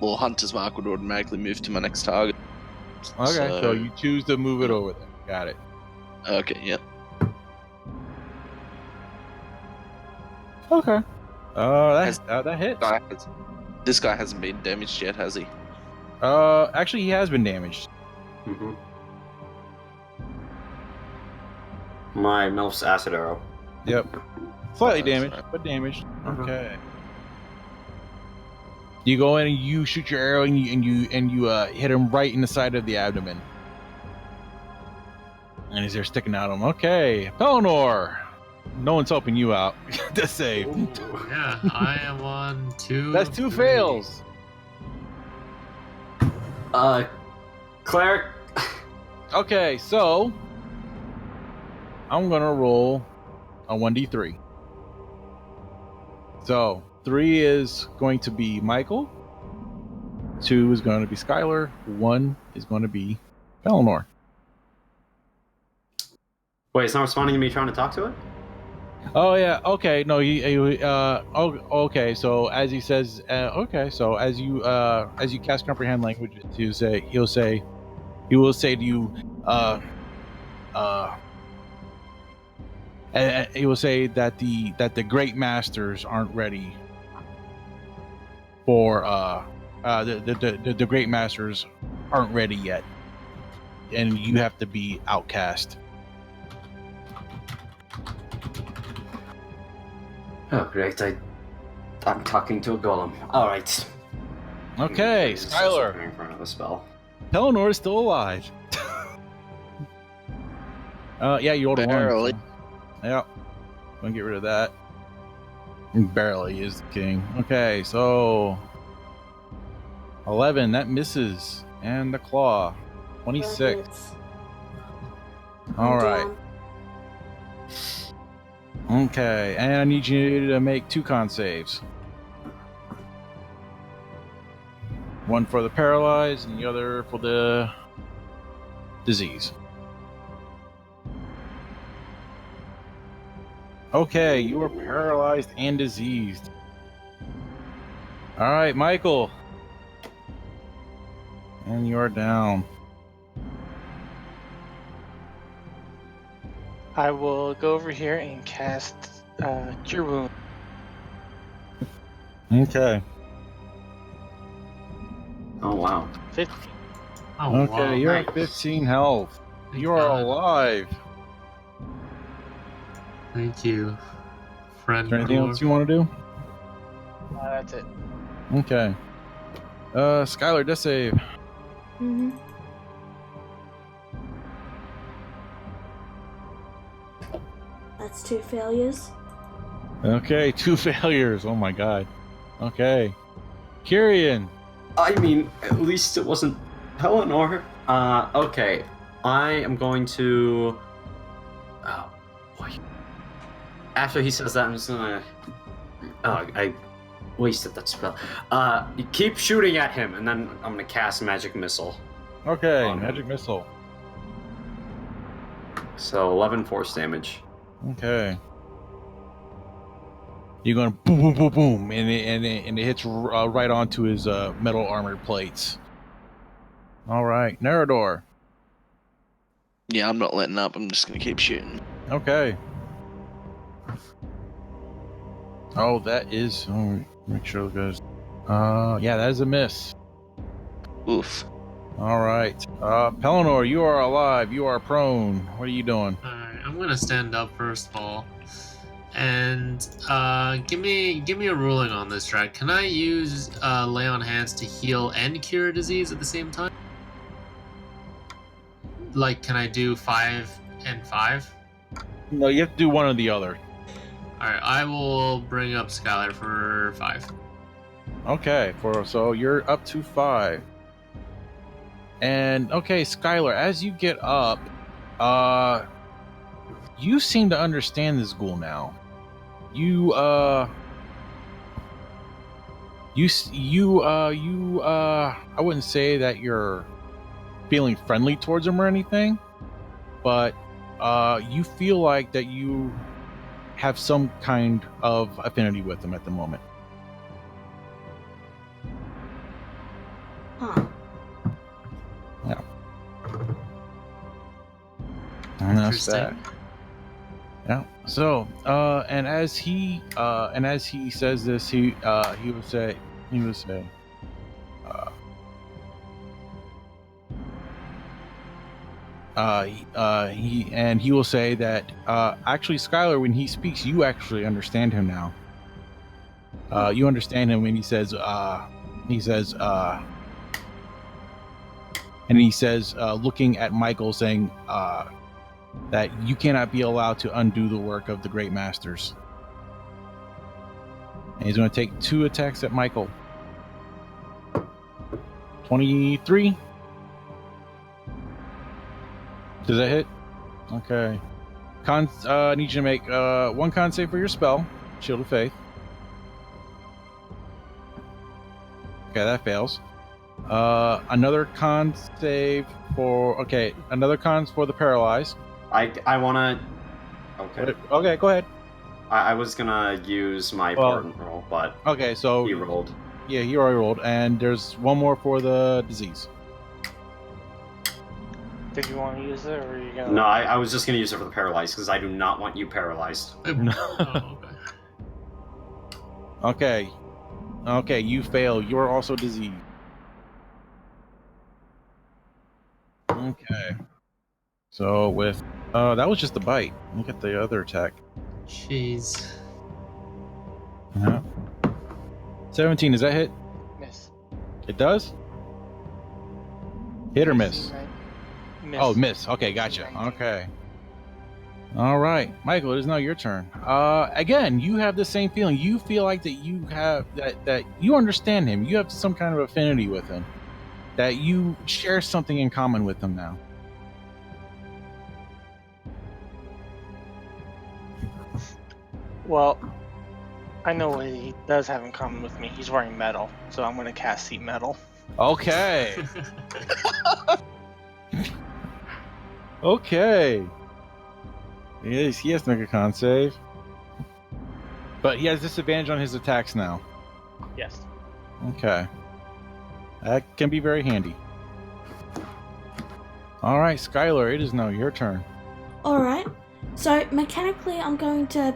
Well, Hunter's Mark would automatically move to my next target. Okay. So you choose to move it over there. Got it. Okay, yeah. Okay. That hits. This guy hasn't been damaged yet, has he? Actually, he has been damaged. Mm-hmm. My MILF's acid arrow. Yep. Slightly That's damaged, right. but damaged. Uh-huh. Okay. You go in and you shoot your arrow and you hit him right in the side of the abdomen. And he's there sticking out of him. Okay, Pelennor. No one's helping you out. To save. Yeah, I am on 2. That's 2 3. fails. Cleric. Okay, so I'm gonna roll a 1d3. So 3 is going to be Michael, 2 is going to be Skylar, 1 is going to be Pelennor. Wait, it's not responding to me trying to talk to it? Oh yeah. Okay. No. Okay. So as he says. Okay. So as you cast comprehend language, he will say to you. And he will say that the great masters aren't ready for the great masters aren't ready yet, and you have to be outcast. Oh, great. I'm talking to a golem. All right. Okay, Just Skylar. preparing for another spell. Pelennor is still alive. Yeah, you rolled a Barely. one. So, yeah, gonna get rid of that. Barely is the king. Okay, so 11 that misses, and the claw 26. Hits. All I'm right. down. Okay, and I need you to make 2 con saves. One for the paralyzed, and the other for the disease. Okay, you are paralyzed and diseased. All right, Michael. And you are down. I will go over here and cast Cure Wound. Okay. Oh, wow. 15. Oh, Okay, wow. you're nice. at 15 health. Thank You are God. alive. Thank you, friend. Is there anything dwarf. else you want to do? That's it. Okay. Skylar, death save. Mm-hmm. That's 2 failures. Okay, 2 failures. Oh my god. Okay. Kyrian. I mean, at least it wasn't Pelennor. Okay. I am going to. Oh, boy. After he says that, I'm just gonna. Oh, I wasted that spell. You keep shooting at him, and then I'm gonna cast Magic Missile. Okay, Oh, no. magic missile. So 11 force damage. Okay. You're going boom, boom, boom, boom, and it hits right onto his metal armored plates. All right, Nerador. Yeah, I'm not letting up. I'm just gonna keep shooting. Okay. Oh, that is. Oh, make sure it goes. Yeah, that is a miss. Oof. All right. Pelennor, you are alive. You are prone. What are you doing? Alright, I'm gonna stand up first of all, and give me a ruling on this track. Can I use lay on hands to heal and cure disease at the same time? Like, can I do 5 and 5? No, you have to do one or the other. Alright, I will bring up Skylar for 5. Okay, so you're up to 5. And okay, Skylar, as you get up, you seem to understand this ghoul now. I wouldn't say that you're feeling friendly towards him or anything, but you feel like that you have some kind of affinity with him at the moment. Huh. Yeah. And that's that. Interesting. Yeah. So, and as he says this, he would say, he will say that actually, Skylar, when he speaks, you actually understand him now. You understand him when he says, looking at Michael, saying that you cannot be allowed to undo the work of the great masters. And he's going to take 2 attacks at Michael. 23. Does that hit? Okay. I need you to make 1 con save for your spell, Shield of Faith. Okay, that fails. Another con save for the paralyzed. I wanna. Okay. Okay, go ahead. I was gonna use my Well- portent roll, but Okay, so he rolled. yeah, he already rolled, and there's one more for the disease. Did you want to use it, or are you gonna? No, I was just gonna use it for the paralyzed because I do not want you paralyzed. Oh, okay. Okay, you fail. You are also diseased. Okay. So with that was just the bite. Look at the other attack. Jeez. Yeah. 17, does that hit? Miss. It does? Hit or miss? Miss. Oh, miss. Okay, gotcha. 19. Okay. All right, Michael, it is now your turn. Again, you have the same feeling. You feel like that you have that you understand him. You have some kind of affinity with him. That you share something in common with him now. Well, I know what he does have in common with me. He's wearing metal, so I'm gonna cast Seat Metal. Okay. Okay. Yes, he has to make a con save. But he has disadvantage on his attacks now. Yes. Okay. That can be very handy. Alright, Skylar, it is now your turn. Alright, so mechanically I'm going to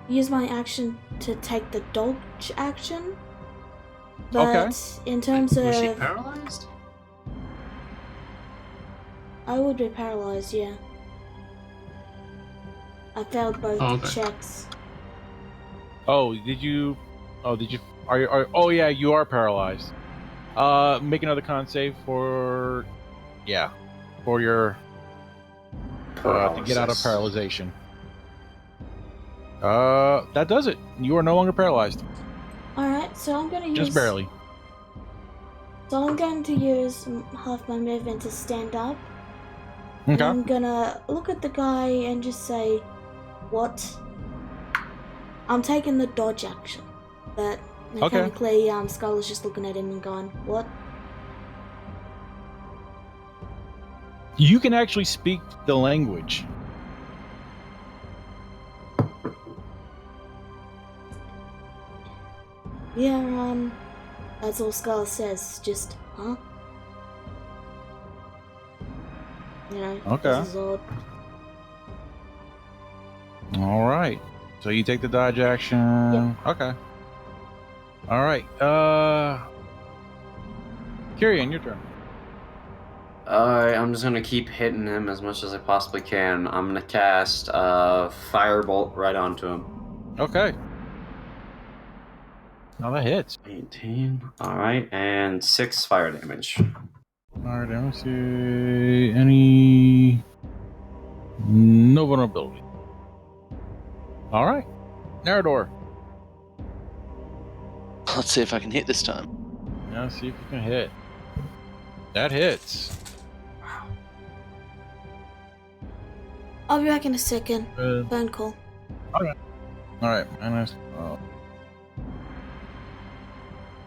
use my action to take the dodge action. But Okay. in terms Was she of... paralyzed? I would be paralyzed, yeah. I failed both Oh, okay. checks. Oh, did you oh yeah, you are paralyzed. Make another con save for your to get out of paralyzation. That does it. You are no longer paralyzed. Alright, so I'm gonna use... Just barely. So I'm going to use half my movement to stand up. And Okay. I'm gonna look at the guy and just say, what? I'm taking the dodge action. But mechanically, Scarlett's just looking at him and going, what? You can actually speak the language. Yeah, that's all Scarlett says. Just, huh? You know, Okay. this is odd. All right. So you take the dodge action. Yep. Okay. All right. Kyrian, your turn. Alright, I'm just gonna keep hitting him as much as I possibly can. I'm gonna cast Firebolt right onto him. Okay. Now that hits. 18. Alright, and 6 fire damage. All right. Let me see. Any no vulnerability. All right. Narador. Let's see if I can hit this time. Now see if you can hit. That hits. I'll be back in a second. Uh, Phone call. All right. Minus.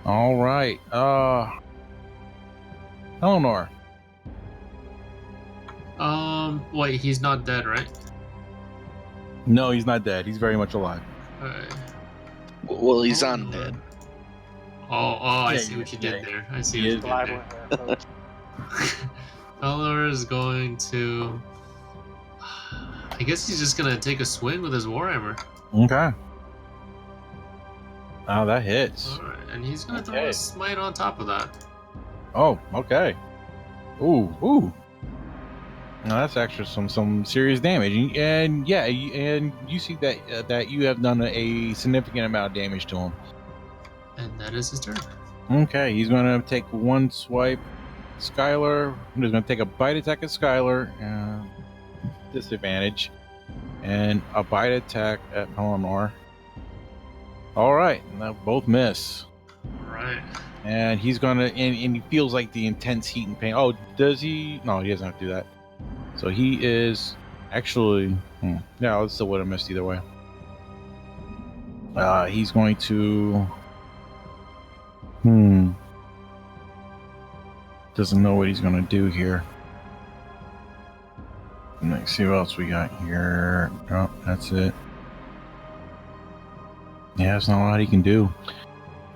All right. Eleanor. Wait, he's not dead, right? No, he's not dead. He's very much alive. Well, he's undead. I Yeah, see what you did yeah. there. I see He what is you Live did with there. her, folks. Eleanor is going to... I guess he's just gonna take a swing with his warhammer. Okay. Oh, that hits. Alright, and he's gonna throw Okay. a smite on top of that. Oh, okay. Ooh. Now that's actually some serious damage, and yeah, and you see that that you have done a significant amount of damage to him. And that is his turn. Okay, he's gonna take one swipe. Skylar, he's gonna take a bite attack at Skylar, disadvantage, and a bite attack at Eleanor. All right, now both miss. Alright. And he's gonna, and he feels like the intense heat and pain. Oh, does he? No, he doesn't have to do that. So he is actually, yeah, I still would have missed either way. He's going to, doesn't know what he's gonna do here. Let's see what else we got here. Oh, that's it. Yeah, there's not a lot he can do.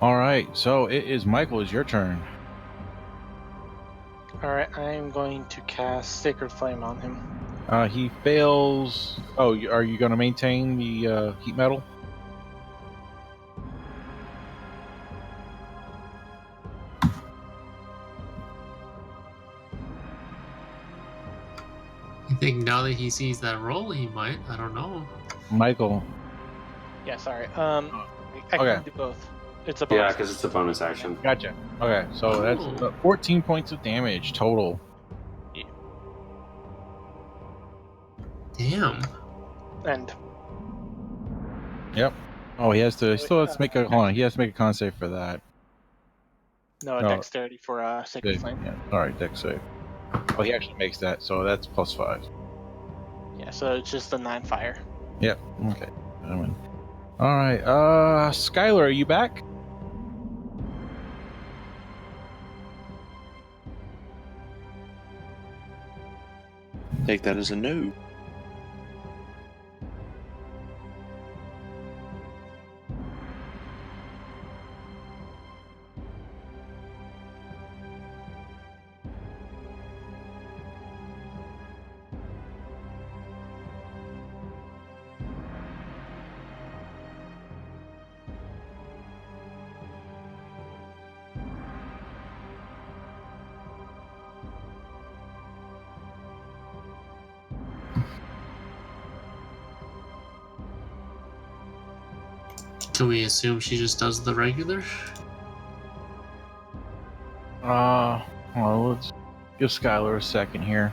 All right, so it is Michael. It's your turn. All right, I'm going to cast Sacred Flame on him. He fails. Oh, are you going to maintain the heat metal? I think now that he sees that roll, he might. I don't know. Michael. Yeah, sorry. I Okay. can do both. It's a Yeah, bonus. because it's a bonus action. Gotcha. Okay, so that's 14 points of damage total. Damn. And Yep. Oh, he has to. Still has to make a. Hold on. He has to make a con save for that. no No. dexterity for Sacred Big, Flame. yeah. All right, dex save. Oh, he actually makes that, so that's +5. Yeah, so it's just a 9 fire. Yep. Okay. All right. Skylar, are you back? Take that as a no. Can we assume she just does the regular? Well, let's give Skylar a second here.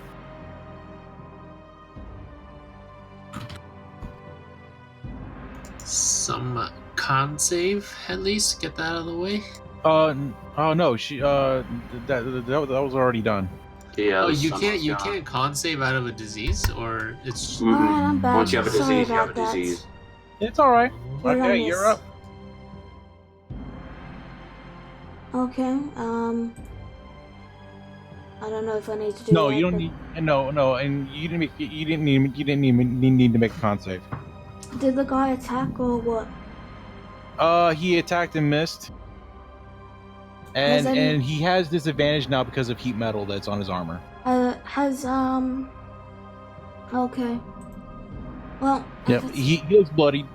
Some con save, at least? Get that out of the way? Oh no, she that was already done. Yeah. Oh, the you sun can't was you gone. can't con save out of a disease, or it's Mhm. Alright, I'm back. Once you have a Sorry disease, you have a about that. disease. It's all right. What did I Okay, you're miss? up. Okay, I don't know if I need to do No, that, you don't but need. No, and you didn't even need to make a con save. did the guy attack or what? He attacked and missed, Has and any- and he has disadvantage now because of heat metal that's on his armor. Okay. Well, Yep, if it's, he looks bloody.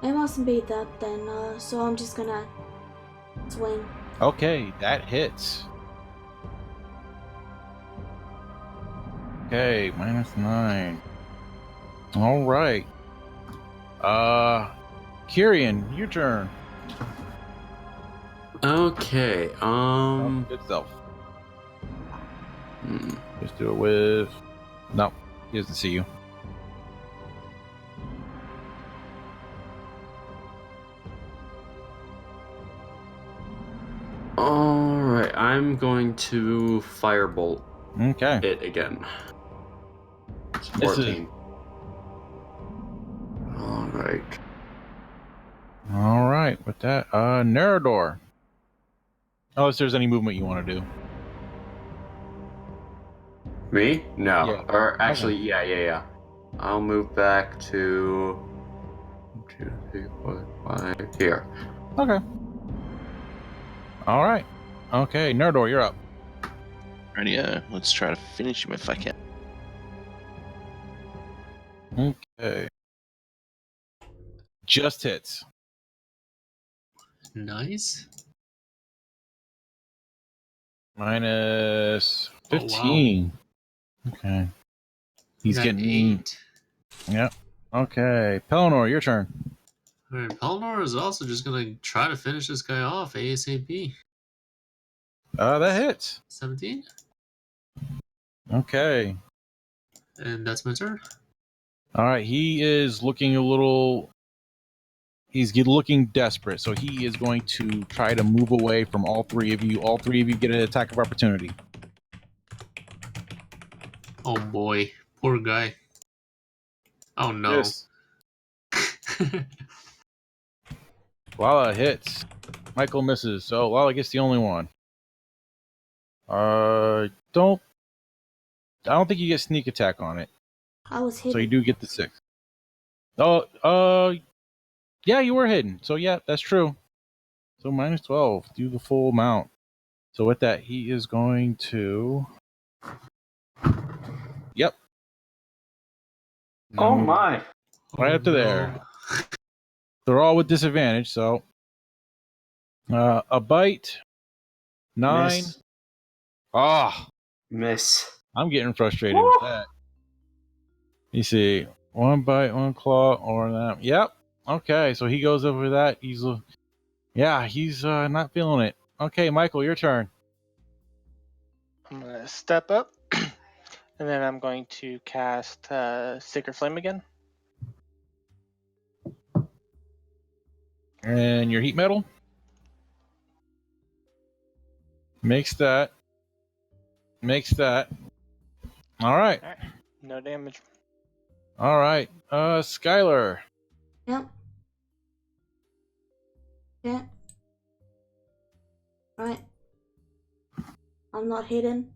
it mustn't be that then, so I'm just gonna swing. Okay, that hits. Okay, -9. All right. Kyrian, your turn. Okay. Good stuff. hmm. Just do it with. No, he doesn't see you. All right. I'm going to firebolt Okay. it again. It's This is- 14. All right. All right. With that, Nerador. Unless there's any movement you want to do. Me? No. Yeah. Or actually, yeah. I'll move back to 1, 2, 3, 4, 5 here. Okay. All right. Okay, Nerador, you're up. Radio, let's try to finish him if I can. Okay. Just hits. nice. -15. Oh, wow. Okay. He's Got getting 8. Yep. Okay. Pelennor, your turn. Alright, Pelennor is also just gonna try to finish this guy off ASAP. That hits. 17? Okay. And that's my turn. All right. He is looking a little. He's looking desperate, so he is going to try to move away from all three of you. All three of you get an attack of opportunity. Oh boy. Poor guy. Oh no. Yes. Lala hits. Michael misses, so Lala gets the only one. I don't think you get sneak attack on it. I was So you hidden. do get the 6. Yeah, you were hidden. So yeah, that's true. So minus 12, do the full amount. So with that, he is going to. Yep. Oh my! Right up to there. They're all with disadvantage. So a bite, 9. Miss. Ah, Miss. I'm getting frustrated with that. You see, 1 bite, 1 claw, or that. Yep. Okay, so he goes over that. He's not feeling it. Okay, Michael, your turn. I'm gonna step up, and then I'm going to cast Sacred Flame again. And your heat metal makes that. All right. All right, no damage. All right. Skylar. Yep. Yeah. Right. I'm not hidden,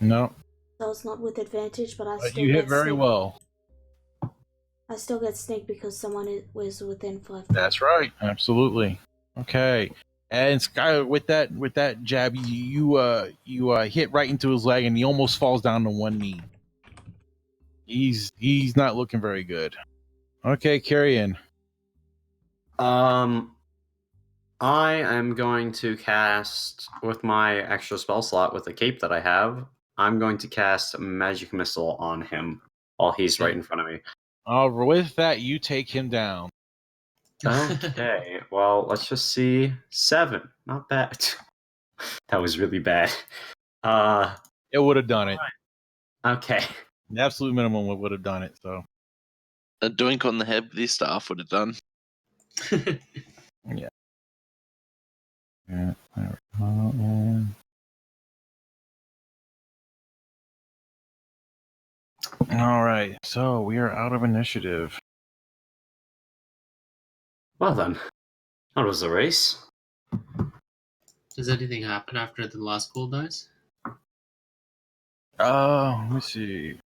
No, so it's not with advantage, but I but still you get hit very sneak. well. I still get sneak because someone was within 5 feet. That's right. Absolutely. Okay. And Skylar, with that jab, you hit right into his leg, and he almost falls down to one knee. He's not looking very good. Okay, Carrion. I am going to cast with my extra spell slot with the cape that I have. I'm going to cast Magic Missile on him while he's right in front of me. With that, you take him down. Okay, well, let's just see. 7, not bad. That was really bad. It would have done it. Okay. The absolute minimum would have done it. So A doink on the head with his staff would have done. yeah. Yeah. All right. So we are out of initiative. Well then, that was the race. Does anything happen after the last pool dies? Let me see.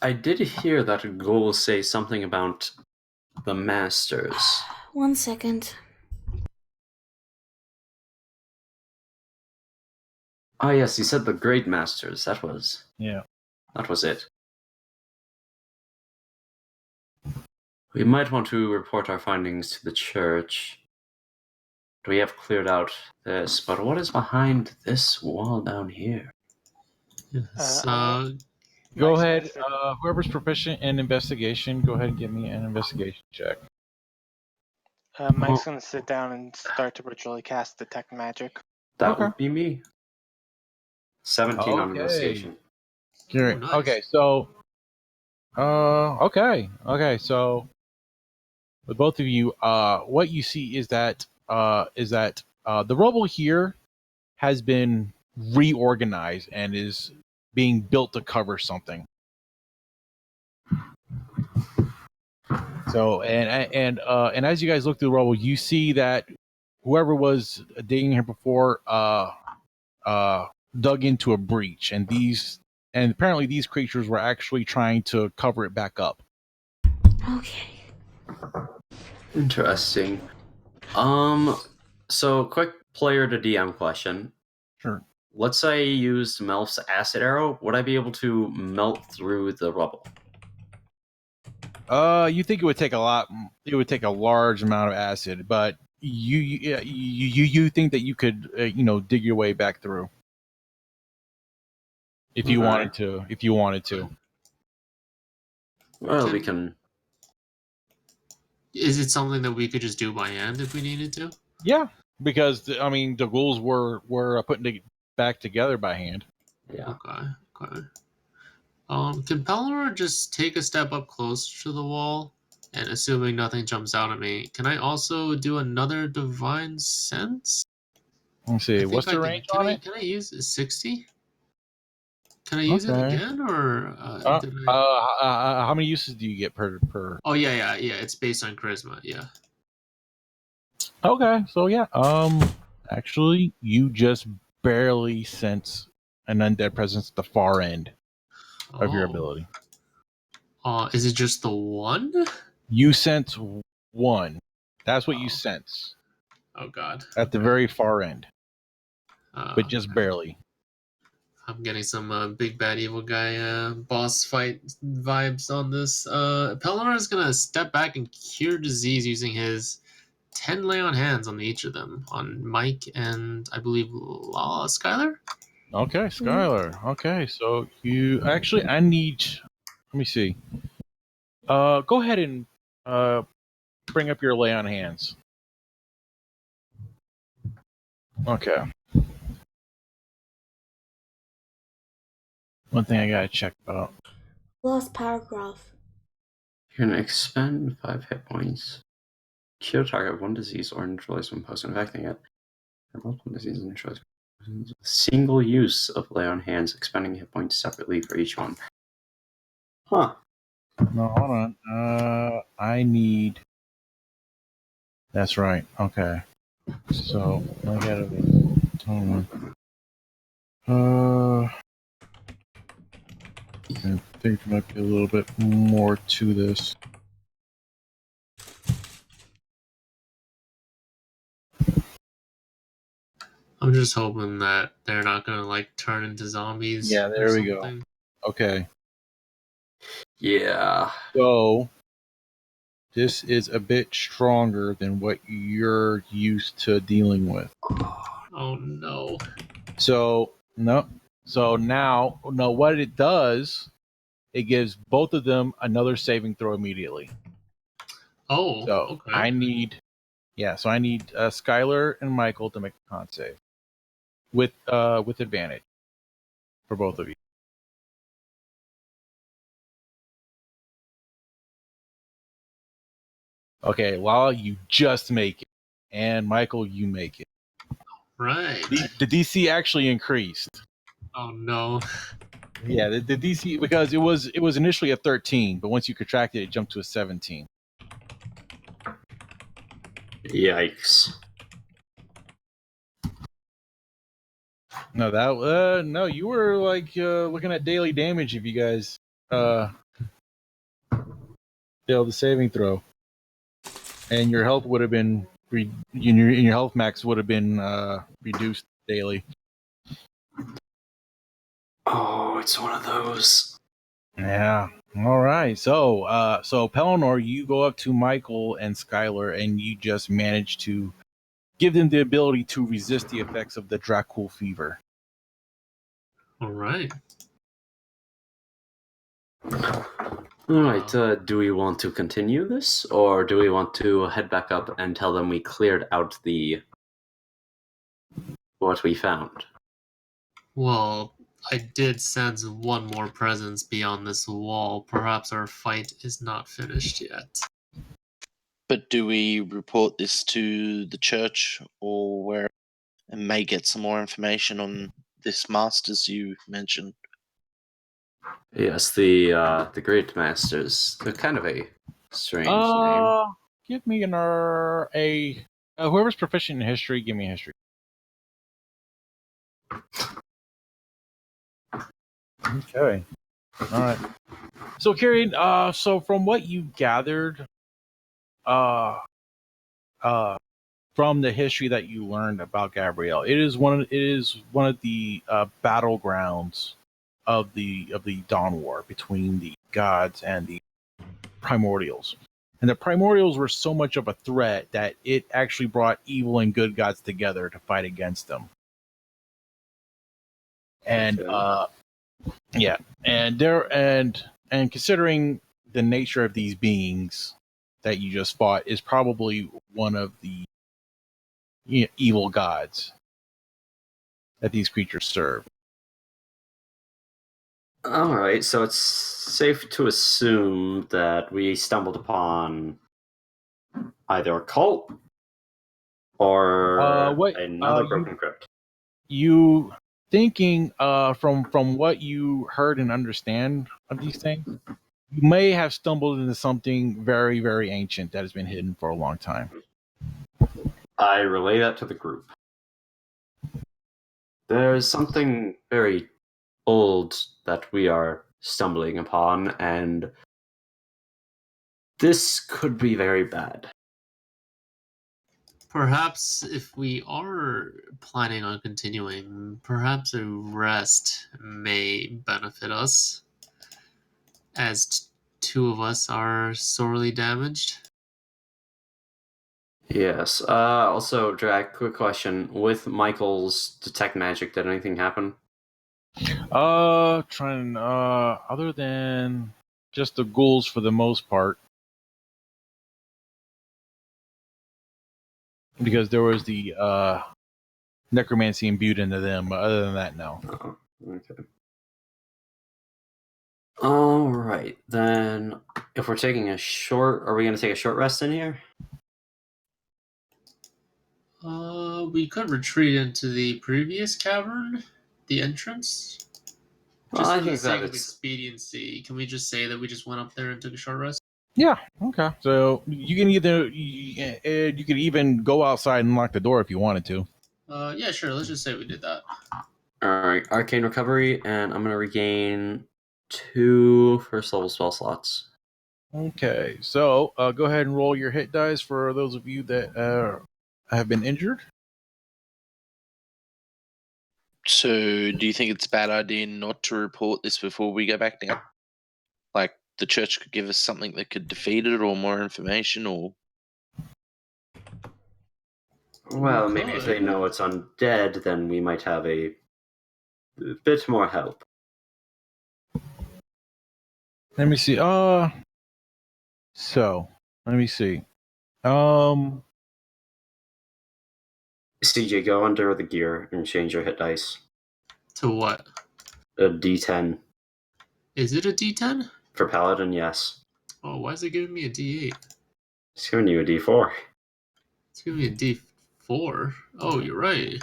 I did hear that Ghoul say something about the Masters. 1 second. Ah, yes, he said the Great Masters. That was it. We might want to report our findings to the church. We have cleared out this, but what is behind this wall down here? So Go Mike's ahead. gonna Whoever's proficient in investigation, go ahead and give me an investigation check. Mike's gonna sit down and start to ritually cast Detect Magic. That Okay. would be me. 17 on Okay. investigation. Great. nice. Okay, so okay, so with both of you, what you see is that the rubble here has been reorganized and is being built to cover something. So and as you guys look through the rubble, you see that whoever was digging here before dug into a breach, and apparently these creatures were actually trying to cover it back up. Okay. Interesting. So quick player to DM question. Sure. Let's say I used Melf's acid arrow. Would I be able to melt through the rubble? You think it would take a lot? It would take a large amount of acid, but you think that you could dig your way back through if you wanted to. If you wanted to. Well, we can. Is it something that we could just do by hand if we needed to? Yeah, because the ghouls were putting it back together by hand. Yeah. Okay. Can Pelennor just take a step up closer to the wall? And assuming nothing jumps out at me, can I also do another divine sense? Let's see. What's the range on it? Can I use 60? Can I use it again, or did how many uses do you get per? Oh yeah. It's based on charisma. Yeah. Okay, so yeah. Actually, you just barely sense an undead presence at the far end of your ability. Is it just the one? You sense one. That's what you sense Oh god. at the very far end, but just Okay. barely. I'm getting some big bad evil guy boss fight vibes on this. Pelennor is gonna step back and cure disease using his 10 lay on hands on each of them, on Mike and I believe Skylar. Okay, Skylar. Okay, so you actually, I need. Let me see. Go ahead and bring up your lay on hands. Okay. One thing I gotta check about. Last paragraph. You're gonna expend 5 hit points. Cure target of one disease or neutralize one post infecting it. And multiple diseases and neutralize. Single use of lay on hands, expending hit points separately for each one. Huh. No, hold on. I need. That's right. Okay. So I gotta. Hold on. I think there might be a little bit more to this. I'm just hoping that they're not gonna like turn into zombies. Yeah, there or we go. something. Okay. Yeah. So this is a bit stronger than what you're used to dealing with. Oh no. So no. So now, no. What it does, it gives both of them another saving throw immediately. Oh, So okay. I need, So I need Skylar and Michael to make a con save with advantage for both of you. Okay, Lala, you just make it, and Michael, you make it. Right. The DC actually increased. Oh no. Yeah, the DC, because it was initially a 13, but once you contracted it, it jumped to a 17. Yikes. No, you were like looking at daily damage if you guys failed the saving throw, and your health would have been your health max would have been reduced daily. Oh, it's one of those. Yeah. All right. So Pelennor, you go up to Michael and Skylar, and you just manage to give them the ability to resist the effects of the Dracul fever. All right. Alright, do we want to continue this, or do we want to head back up and tell them we cleared out what we found? Well, I did sense one more presence beyond this wall. Perhaps our fight is not finished yet. But do we report this to the church or where, and may get some more information on this masters you mentioned? Yes, the Great Masters. They're kind of a strange name. Give me whoever's proficient in history, give me a history. Okay. All right. So, Kieran, so from what you gathered, from the history that you learned about Gabrielle, it is one of the battlegrounds of the Dawn War between the gods and the primordials. And the primordials were so much of a threat that it actually brought evil and good gods together to fight against them. And Okay. and considering the nature of these beings that you just fought is probably one of the evil gods that these creatures serve. Alright, so it's safe to assume that we stumbled upon either a cult or another broken crypt. You thinking from what you heard and understand of these things, you may have stumbled into something very, very ancient that has been hidden for a long time. I relay that to the group. There's something very old that we are stumbling upon, and this could be very bad. Perhaps if we are planning on continuing, perhaps a rest may benefit us, as two of us are sorely damaged. Yes. Also, Drac, quick question. With Michael's detect magic, did anything happen? Other than just the ghouls for the most part. Because there was the necromancy imbued into them. But other than that, no. Oh, okay. All right, then. If we're taking a short, are we going to take a short rest in here? We could retreat into the previous cavern, the entrance. Well, Just I for the think that sake of it's expediency, can we just say that we just went up there and took a short rest? Yeah. Okay. So you can you could even go outside and lock the door if you wanted to. Yeah, sure. Let's just say we did that. all right. Arcane recovery, and I'm going to regain 2 first level spell slots. Okay. So go ahead and roll your hit dice for those of you that have been injured. So, do you think it's a bad idea not to report this before we go back down? Like, the church could give us something that could defeat it, or more information, or Well, maybe if they could. know it's undead, then we might have a bit more help. Let me see. So let me see. Um. CJ, go under the gear and change your hit dice. To what? A D10 Is it a D10? for Paladin, yes. Oh, why is it giving me a D8? It's giving you a D4. It's giving me a D4. Oh, you're right.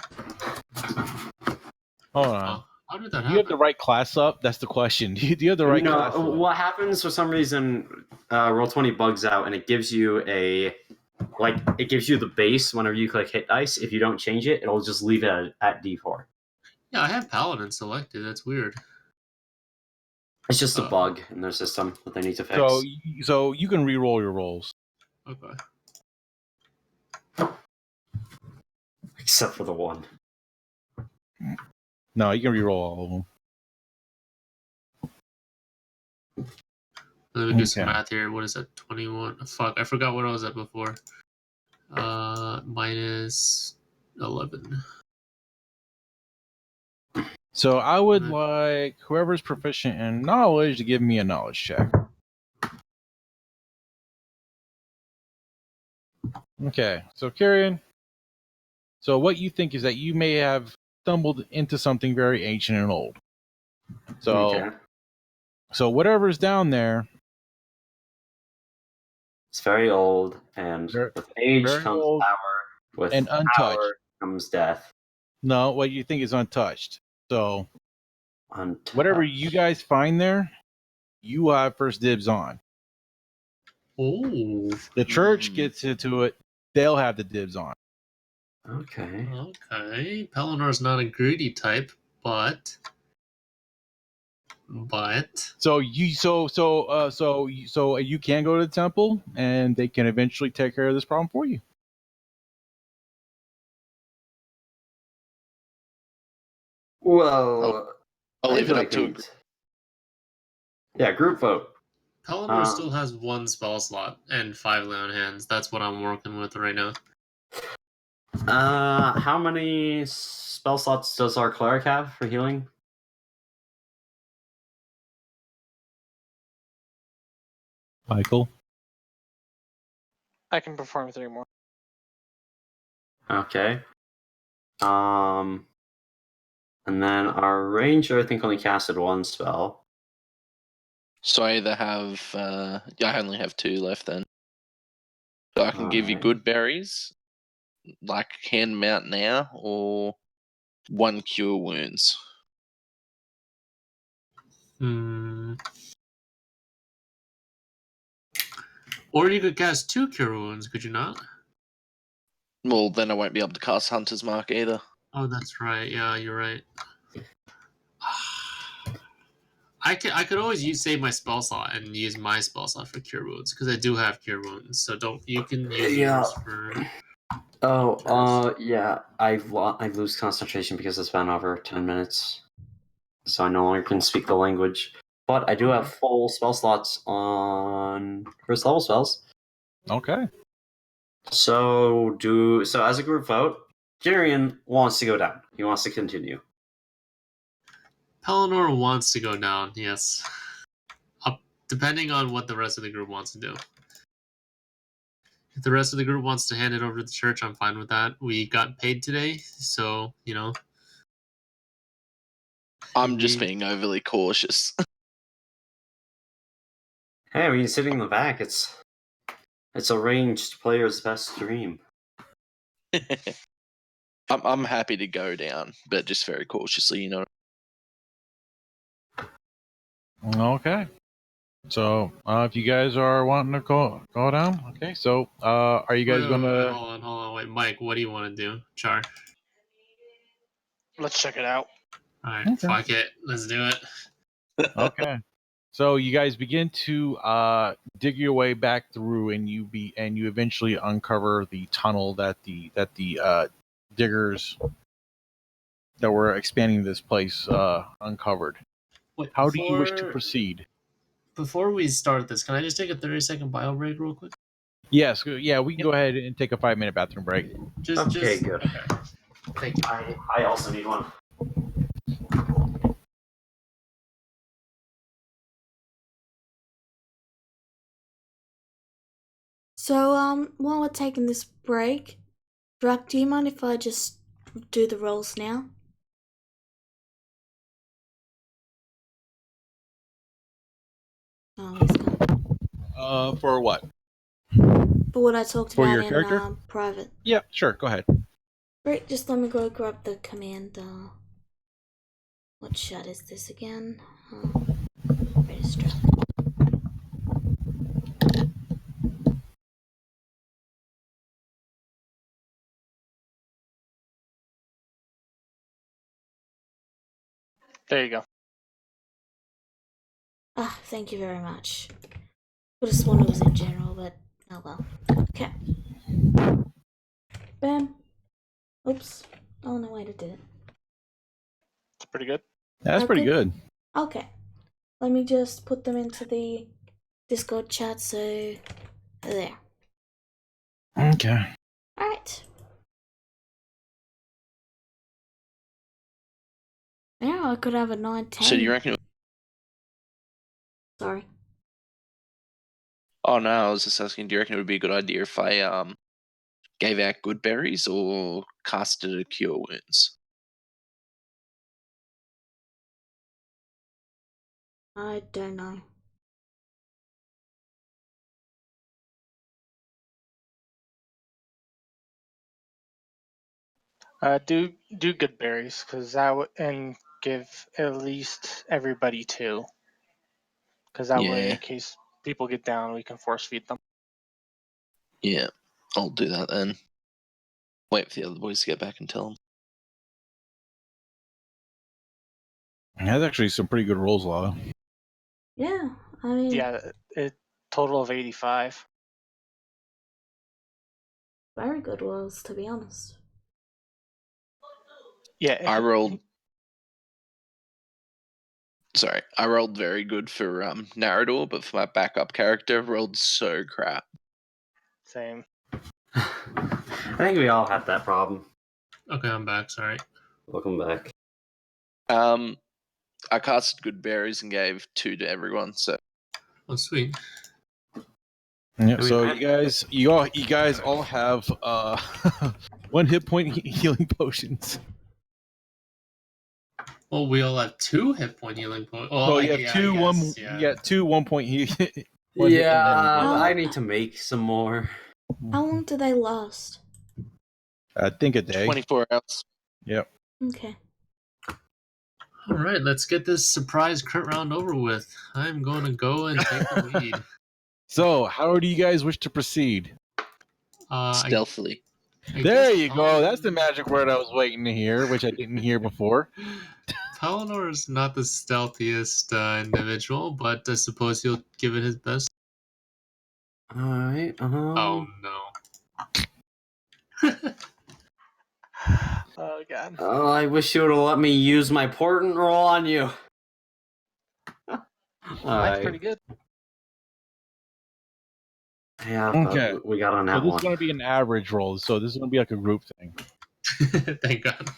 Hold on. Oh, how did that Do you have the happen? right class up? That's the question. Do you have the right No, class up? what happens for some reason, Roll20 bugs out and it gives you it gives you the base whenever you click hit dice. If you don't change it, it'll just leave it at D4. Yeah, I have Paladin selected. That's weird. It's just a Oh. bug in their system that they need to fix. So you can re-roll your rolls. Okay. Except for the one. No, you can re-roll all of them. Let me do some Okay. math here. What is that? 21. Fuck, I forgot what I was at before. Minus 11. So I would like whoever's proficient in knowledge to give me a knowledge check. Okay, so Kyrian. So what you think is that you may have stumbled into something very ancient and old. Okay. So whatever's down there, It's very old, and with age very comes old power. With and untouched. power comes death. No, what you think is untouched. So Untouched. whatever you guys find there, you will have first dibs on. Oh. The church gets into it, they'll have the dibs on. Okay. Okay. Pelinor's not a greedy type, but So you can go to the temple and they can eventually take care of this problem for you. Well, I'll I leave feel it like up to we need- Yeah, group vote. Pelinor still has 1 spell slot and 5 lay on hands. That's what I'm working with right now. How many spell slots does our cleric have for healing? Michael. I can perform 3 more. Okay. And then our ranger, I think, only casted 1 spell. So I either have, I only have 2 left then. So I can give you Alright. good berries, like hand them out now, or 1 cure wounds. Or you could cast 2 cure wounds, could you not? Well, then I won't be able to cast Hunter's Mark either. Oh, that's right. Yeah, you're right. I could always save my spell slot and use my spell slot for cure wounds because I do have cure wounds. So you can use Yeah. yours for. Yeah. I lose concentration because it's been over 10 minutes, so I no longer can speak the language. But I do have full spell slots on first level spells. Okay. So as a group vote, Jarian wants to go down. He wants to continue. Pelennor wants to go down. Yes. Depending on what the rest of the group wants to do. If the rest of the group wants to hand it over to the church, I'm fine with that. We got paid today, so I'm just being overly cautious. Hey, when you're sitting in the back, it's a ranged player's best dream. I'm happy to go down, but just very cautiously, you know. Okay. So, if you guys are wanting to go down, okay. So, are you guys Wait, gonna? hold on. Wait, Mike, what do you want to do? Char. Let's check it out. All right, Okay. fuck it. Let's do it. Okay. So you guys begin to dig your way back through, and you eventually uncover the tunnel that the diggers that were expanding this place uncovered. Wait, How do you wish to proceed? Before we start this, can I just take a 30-second bio break real quick? Yes, yeah, we can go ahead and take a 5-minute bathroom break. Good. Okay. Thank you. I also need one. So, while we're taking this break, Druck, do you mind if I just do the rolls now? Oh, he's gone. For what? For what I talked For about your in character? private. Yeah, sure, go ahead. Great, just let me go grab the command. What chat is this again? Register. There you go. Ah, thank you very much. Could have sworn it was in general, but oh well. Okay. Bam. Oops. Oh no, wait, it did it. It's pretty good. That's pretty good. Okay. Let me just put them into the Discord chat, so there. Okay. Alright. Yeah, I could have a 9-10. So do you reckon? Sorry. Oh no, I was just asking. Do you reckon it would be a good idea if I gave out good berries or casted a cure wounds? I don't know. Do good berries, because that would, and give at least everybody 2, because that way, Yeah. in case people get down, we can force feed them. Yeah, I'll do that then. Wait for the other boys to get back and tell them. That's actually some pretty good rolls, Lala. Yeah, I mean. Yeah, a total of 85. Very good rolls, to be honest. Yeah, I rolled very good for Narador, but for my backup character, rolled so crap. Same. I think we all have that problem. Okay, I'm back. Sorry. Welcome back. I casted good berries and gave 2 to everyone. So. Oh, sweet. Yeah, so you guys all have 1 hit point healing potions. Well, we all have 2 hit point healing points. So you have two, you got 2 1-point I need to make some more. How long do they last? I think a day. 24 hours. Yep. Okay. All right, let's get this surprise crit round over with. I'm going to go and take the lead. So, how do you guys wish to proceed? Stealthily. There you go. That's the magic word I was waiting to hear, which I didn't hear before. Palinor is not the stealthiest individual, but I suppose he'll give it his best. Alright, Oh no. Oh god. Oh, I wish you would have let me use my portent roll on you. Mine's pretty good. Yeah, Okay. but we got on So that this is one. going to be an average roll. So this is going to be like a group thing. Thank God.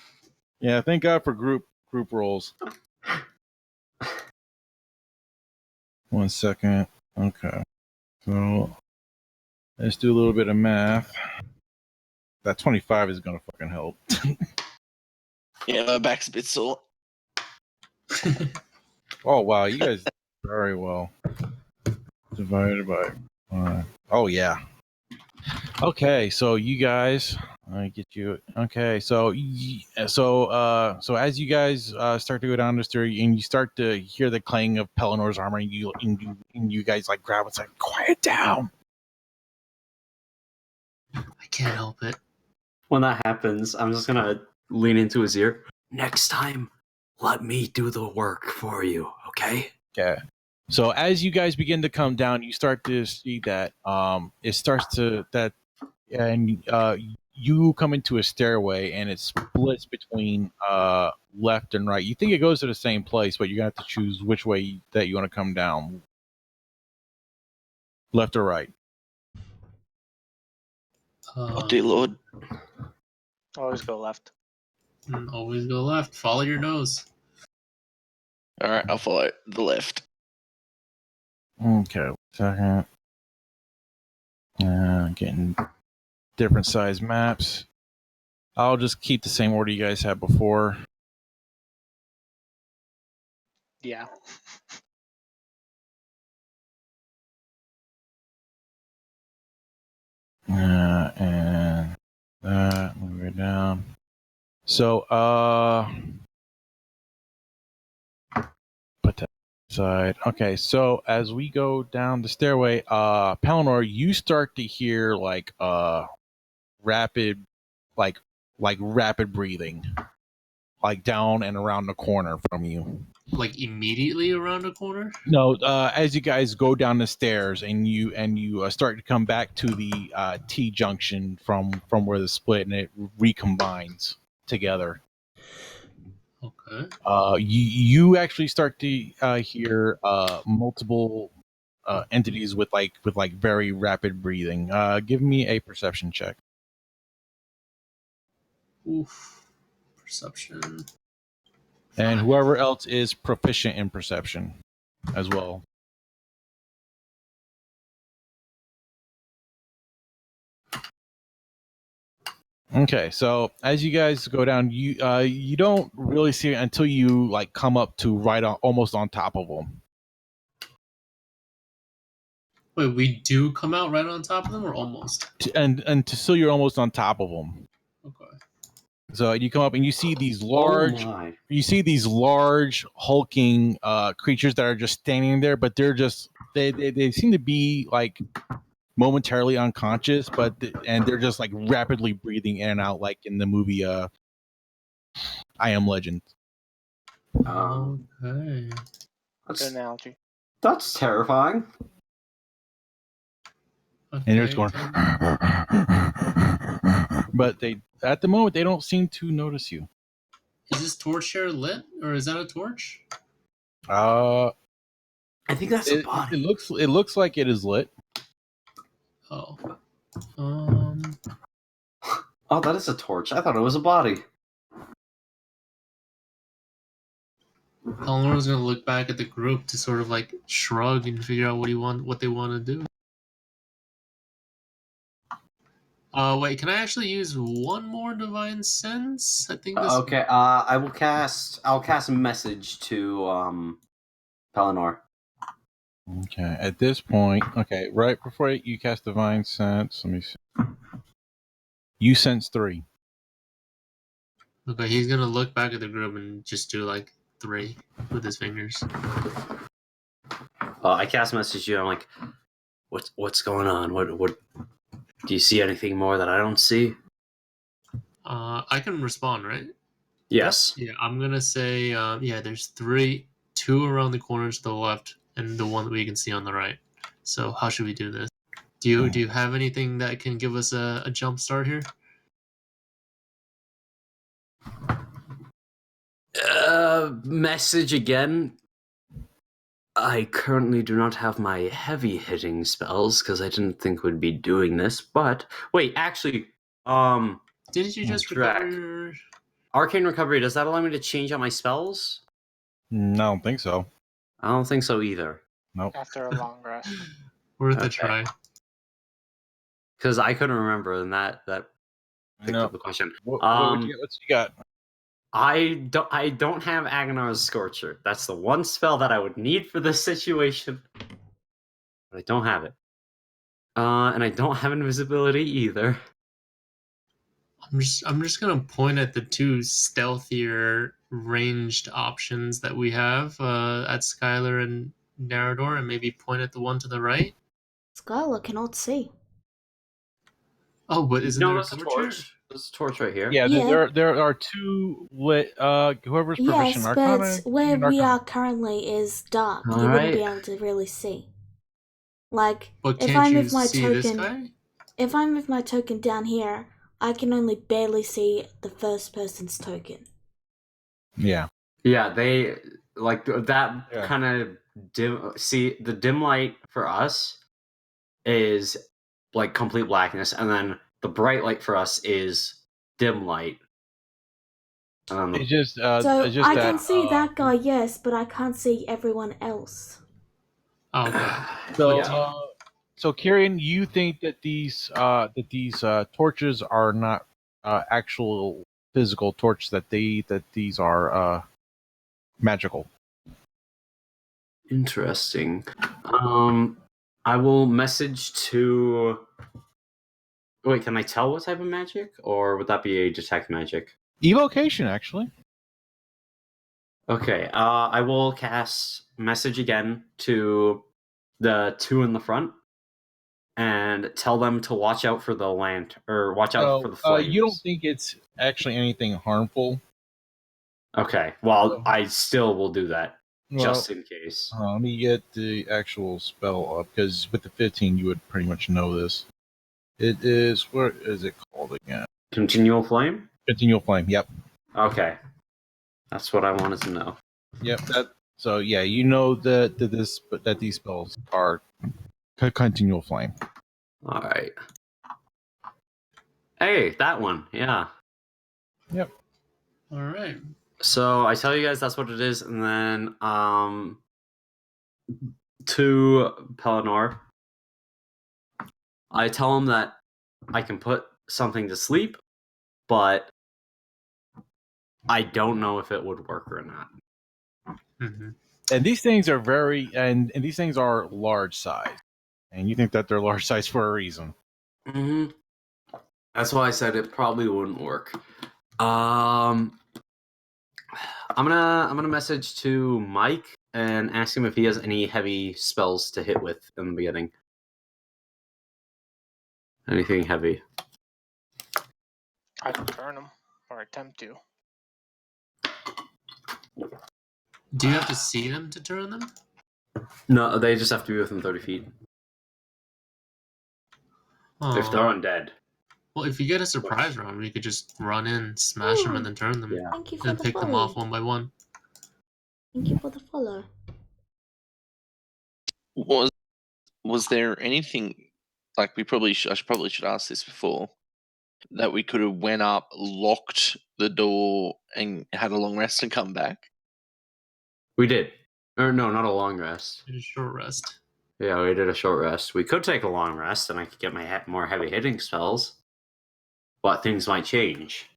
Yeah, thank God for group rolls. 1 second. Okay. So let's do a little bit of math. That 25 is going to fucking help. Yeah, my back's a bit sore. Oh, wow. You guys did very well. Divided by 5. Oh, yeah. Okay, so you guys, I get you. Okay, so so as you guys start to go down the street and you start to hear the clang of Pelinor's armor, and you guys like grab and say, "Quiet down." I can't help it. When that happens, I'm just gonna lean into his ear. Next time, let me do the work for you, okay? Okay. So as you guys begin to come down, you start to see that it starts to that and you come into a stairway and it splits between left and right. You think it goes to the same place, but you're gonna have to choose which way that you want to come down, left or right. Oh dear Lord. Always go left. Always go left. Follow your nose. All right, I'll follow the left. Okay, 1 second. Getting different size maps. I'll just keep the same order you guys had before. Yeah. And that move it down. So put that aside. Okay, so as we go down the stairway, Palinor, you start to hear like rapid rapid breathing, like down and around the corner from you. Like immediately around the corner? No, as you guys go down the stairs and you start to come back to the T junction from where the split and it recombines together. Okay. You actually start to hear multiple entities with very rapid breathing. Give me a perception check. Oof. Perception. And whoever else is proficient in perception as well. Okay, so as you guys go down, you don't really see it until you like come up to almost on top of them. Wait, we do come out right on top of them, or almost? Until you're almost on top of them. Okay. So you come up and you see these large, Oh my. hulking creatures that are just standing there, but they seem to be like momentarily unconscious, and they're just like rapidly breathing in and out, like in the movie I Am Legend. Okay. Good analogy. That's terrifying. Okay. And they're just going, but at the moment they don't seem to notice you. Is this torch here lit, or is that a torch? I think that's a It body. looks like it is lit. Oh. Oh, that is a torch. I thought it was a body. Pelinor's gonna look back at the group to sort of like shrug and figure out what they want to do. Wait, can I actually use one more divine sense? I think this. Okay, I'll cast a message to Palinor. Okay, at this point, okay, right before you cast Divine Sense, let me see. You sense 3. Okay, he's gonna look back at the group and just do like 3 with his fingers. I cast a message to you. I'm like, what's going on? What do you see anything more that I don't see? I can respond, right? Yes. Yeah, I'm gonna say, there's 3, 2 around the corner to the left, and the one that we can see on the right. So how should we do this? Do you have anything that can give us a jump start here? Message again. I currently do not have my heavy hitting spells because I didn't think we'd be doing this. But wait, actually, Didn't you just Drac. recover your? Arcane Recovery, does that allow me to change out my spells? I don't think so. I don't think so either. Nope. After a long rest. Worth Okay. a try. Because I couldn't remember, and that picked No. up the question. What's you got? I don't have Agonar's Scorcher. That's the one spell that I would need for this situation. But I don't have it. And I don't have invisibility either. I'm just gonna point at the 2 stealthier ranged options that we have at Skylar and Narador, and maybe point at the one to the right. Skylar cannot see. Oh, but isn't there a there's a torch here? torch. There's a torch right here. Yeah, Yeah. there are 2 lit. Whoever's proficient Yes, Arcana. but where we Arcana. are currently is dark. You Alright. wouldn't be able to really see. Like, But if can't I you move my see this token, guy? if I move my token down here, I can only barely see the first person's token. Yeah. Yeah, they like that Yeah. kind of dim. See, the dim light for us is like complete blackness, and then the bright light for us is dim light. It's just. So it's just I that, can see that guy, yes, but I can't see everyone else. Oh, okay. So, Yeah. so Kieran, you think that these torches are not actual physical torches? That these are magical. Interesting. I will message to. Wait, can I tell what type of magic, or would that be a detect magic? Evocation, actually. Okay. I will cast message again to the 2 in the front, and tell them to watch out for the or watch out for the flames. You don't think it's actually anything harmful? Okay. Well, I still will do that just Well, in case. let me get the actual spell up, because with the 15, you would pretty much know this. It is, what is it called again? Continual flame. Continual flame. Yep. Okay. That's what I wanted to know. Yep. So yeah, you know that these spells are continual flame. All right. Hey, that one. Yeah. Yep. All right. So I tell you guys that's what it is, and then to Pelennor, I tell him that I can put something to sleep, but I don't know if it would work or not. Mm-hmm. And these things are and these things are large size, and you think that they're large size for a reason. Mm-hmm. That's why I said it probably wouldn't work. I'm gonna message to Mike and ask him if he has any heavy spells to hit with in the beginning. Anything heavy? I can turn them, or attempt to. Do you have to see them to turn them? No, they just have to be within 30 feet. Oh. If they're undead. Well, if you get a surprise round, we could just run in, smash them, and then turn them. Yeah. Thank you for And the pick follow. them off one by one. Thank you for the follow. Was there anything like I probably should ask this before, that we could have went up, locked the door, and had a long rest and come back? We did. Or no, not a long rest. Did a short rest. Yeah, we did a short rest. We could take a long rest, and I could get my more heavy hitting spells. But things might change.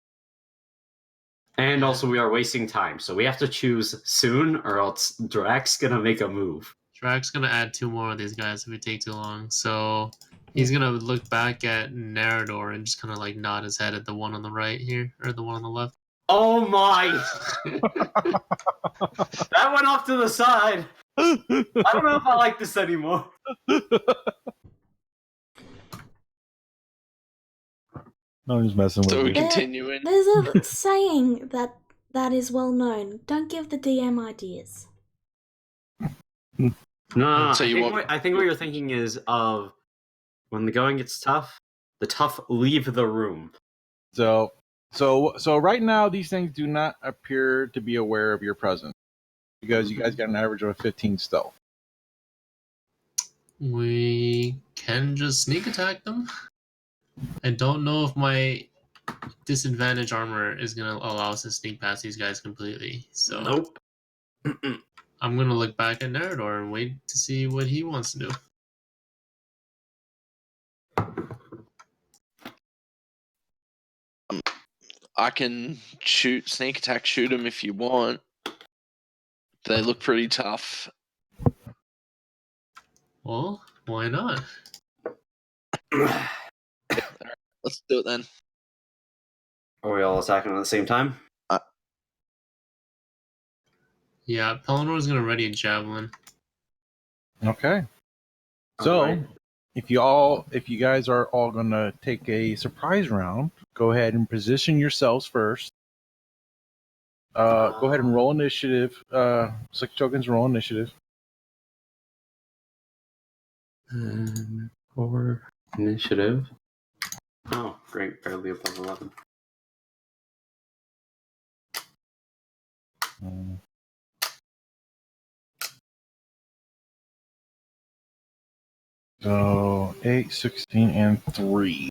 And also, we are wasting time, so we have to choose soon, or else Drac's gonna make a move. Drac's gonna add 2 more of these guys if we take too long. So he's gonna look back at Narador and just kind of like nod his head at the one on the right here, or the one on the left. Oh my! That went off to the side. I don't know if I like this anymore. No, I'm just messing with So we're you. continuing. There's a saying that is well known. Don't give the DM ideas. No, So you I think what you're thinking is of when the going gets tough, the tough leave the room. So right now, these things do not appear to be aware of your presence because you guys got an average of a 15 stealth. We can just sneak attack them. I don't know if my disadvantage armor is gonna allow us to sneak past these guys completely. So Nope. I'm gonna look back at Nerador and wait to see what he wants to do. I can sneak attack, shoot them if you want. They look pretty tough. Well, why not? Let's do it then. Are we all attacking at the same time? Yeah, Pelinor's gonna ready a javelin. Okay. So, Alright. if you guys are all gonna take a surprise round, go ahead and position yourselves first. Go ahead and roll initiative. Slick tokens, roll initiative. For initiative. Oh, great. Barely above 11. So 8, 16, and 3.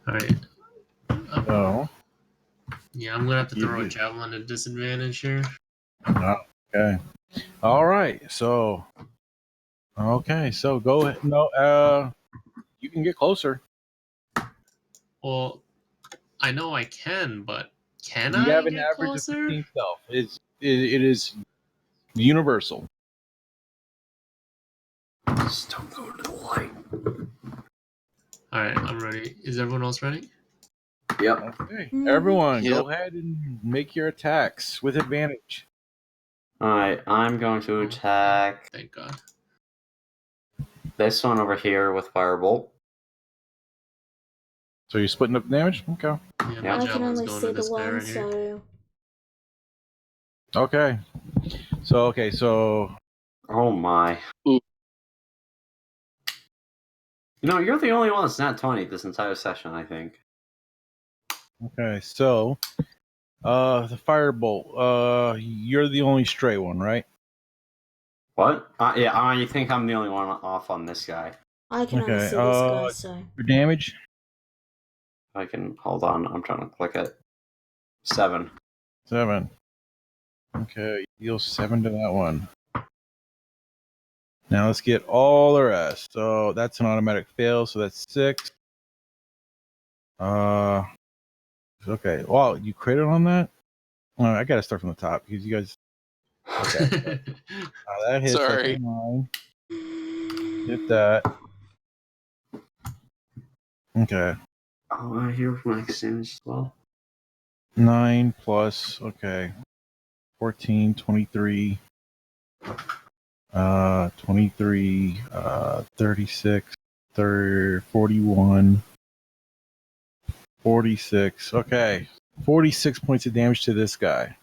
Alright. So, Yeah, I'm gonna have to throw a javelin at disadvantage here. okay. All right. So, okay. So go ahead. No, you can get closer. Well, I know I can, but can You I have an get average closer? of 15 stealth. It is universal. Just don't go to the light. Alright, I'm ready. Is everyone else ready? Yep. Okay. Mhm. Everyone, Yep. go ahead and make your attacks with advantage. Alright, I'm going to attack Thank God. this one over here with Firebolt. So you're splitting up the damage? Okay. Yeah, my Yeah. I can javelin's only going see to the this guy one, right here. so Okay. So Oh my. Ooh. You know, you're the only one that's not 20 this entire session, I think. okay. So the firebolt. You're the only stray one, right? What? Yeah, I think I'm the only one off on this guy. I can only Okay. see this guy, so Your damage. I can hold on. I'm trying to click it. 7. 7. Okay, deal 7 to that one. Now let's get all the rest. So that's an automatic fail, so that's 6. Okay. Wow, you critted on that? I gotta start from the top because you guys. Okay. That hits. Sorry. That's a 9. Hit that. Okay. Oh, I hear from max damage as well. 9 plus. Okay. 14, 23. 23, 36, 30, 41, 46. Okay. 46 points of damage to this guy.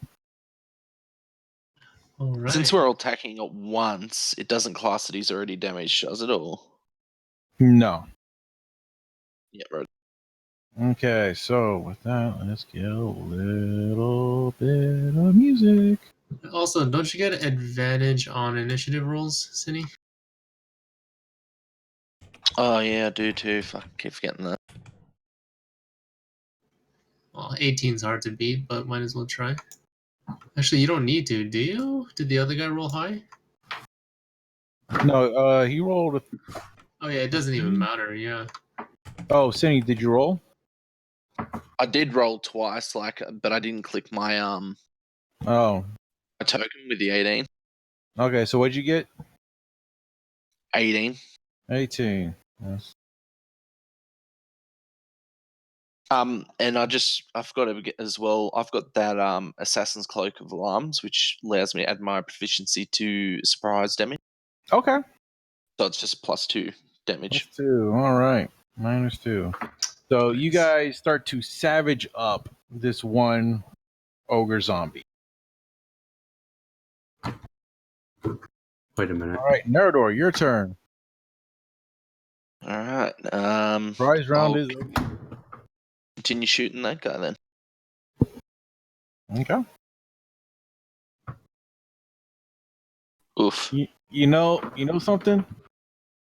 Alright. Since we're all attacking at once, it doesn't class that he's already damaged, does it all? No. Yeah, right. Okay, so with that, let's get a little bit of music. Also, don't you get advantage on initiative rolls, Cindy? Oh yeah, I do too. Fuck, keep forgetting that. Well, 18's hard to beat, but might as well try. Actually, you don't need to, do you? Did the other guy roll high? No, he rolled a. Oh yeah, it doesn't even matter, yeah. Oh, Cindy, did you roll? I did roll twice, but I didn't click my Oh, my token with the 18. okay. So what'd you get? 18. 18. Yes. And I forgot to get as well. I've got that Assassin's Cloak of Alarms, which allows me to add my proficiency to surprise damage. Okay. So it's just +2 damage. +2. All right. -2. So you guys start to savage up this one ogre zombie. Wait a minute. All right, Nerador, your turn. All right. Prize round I'll is continue shooting that guy then. okay. Oof. You know something?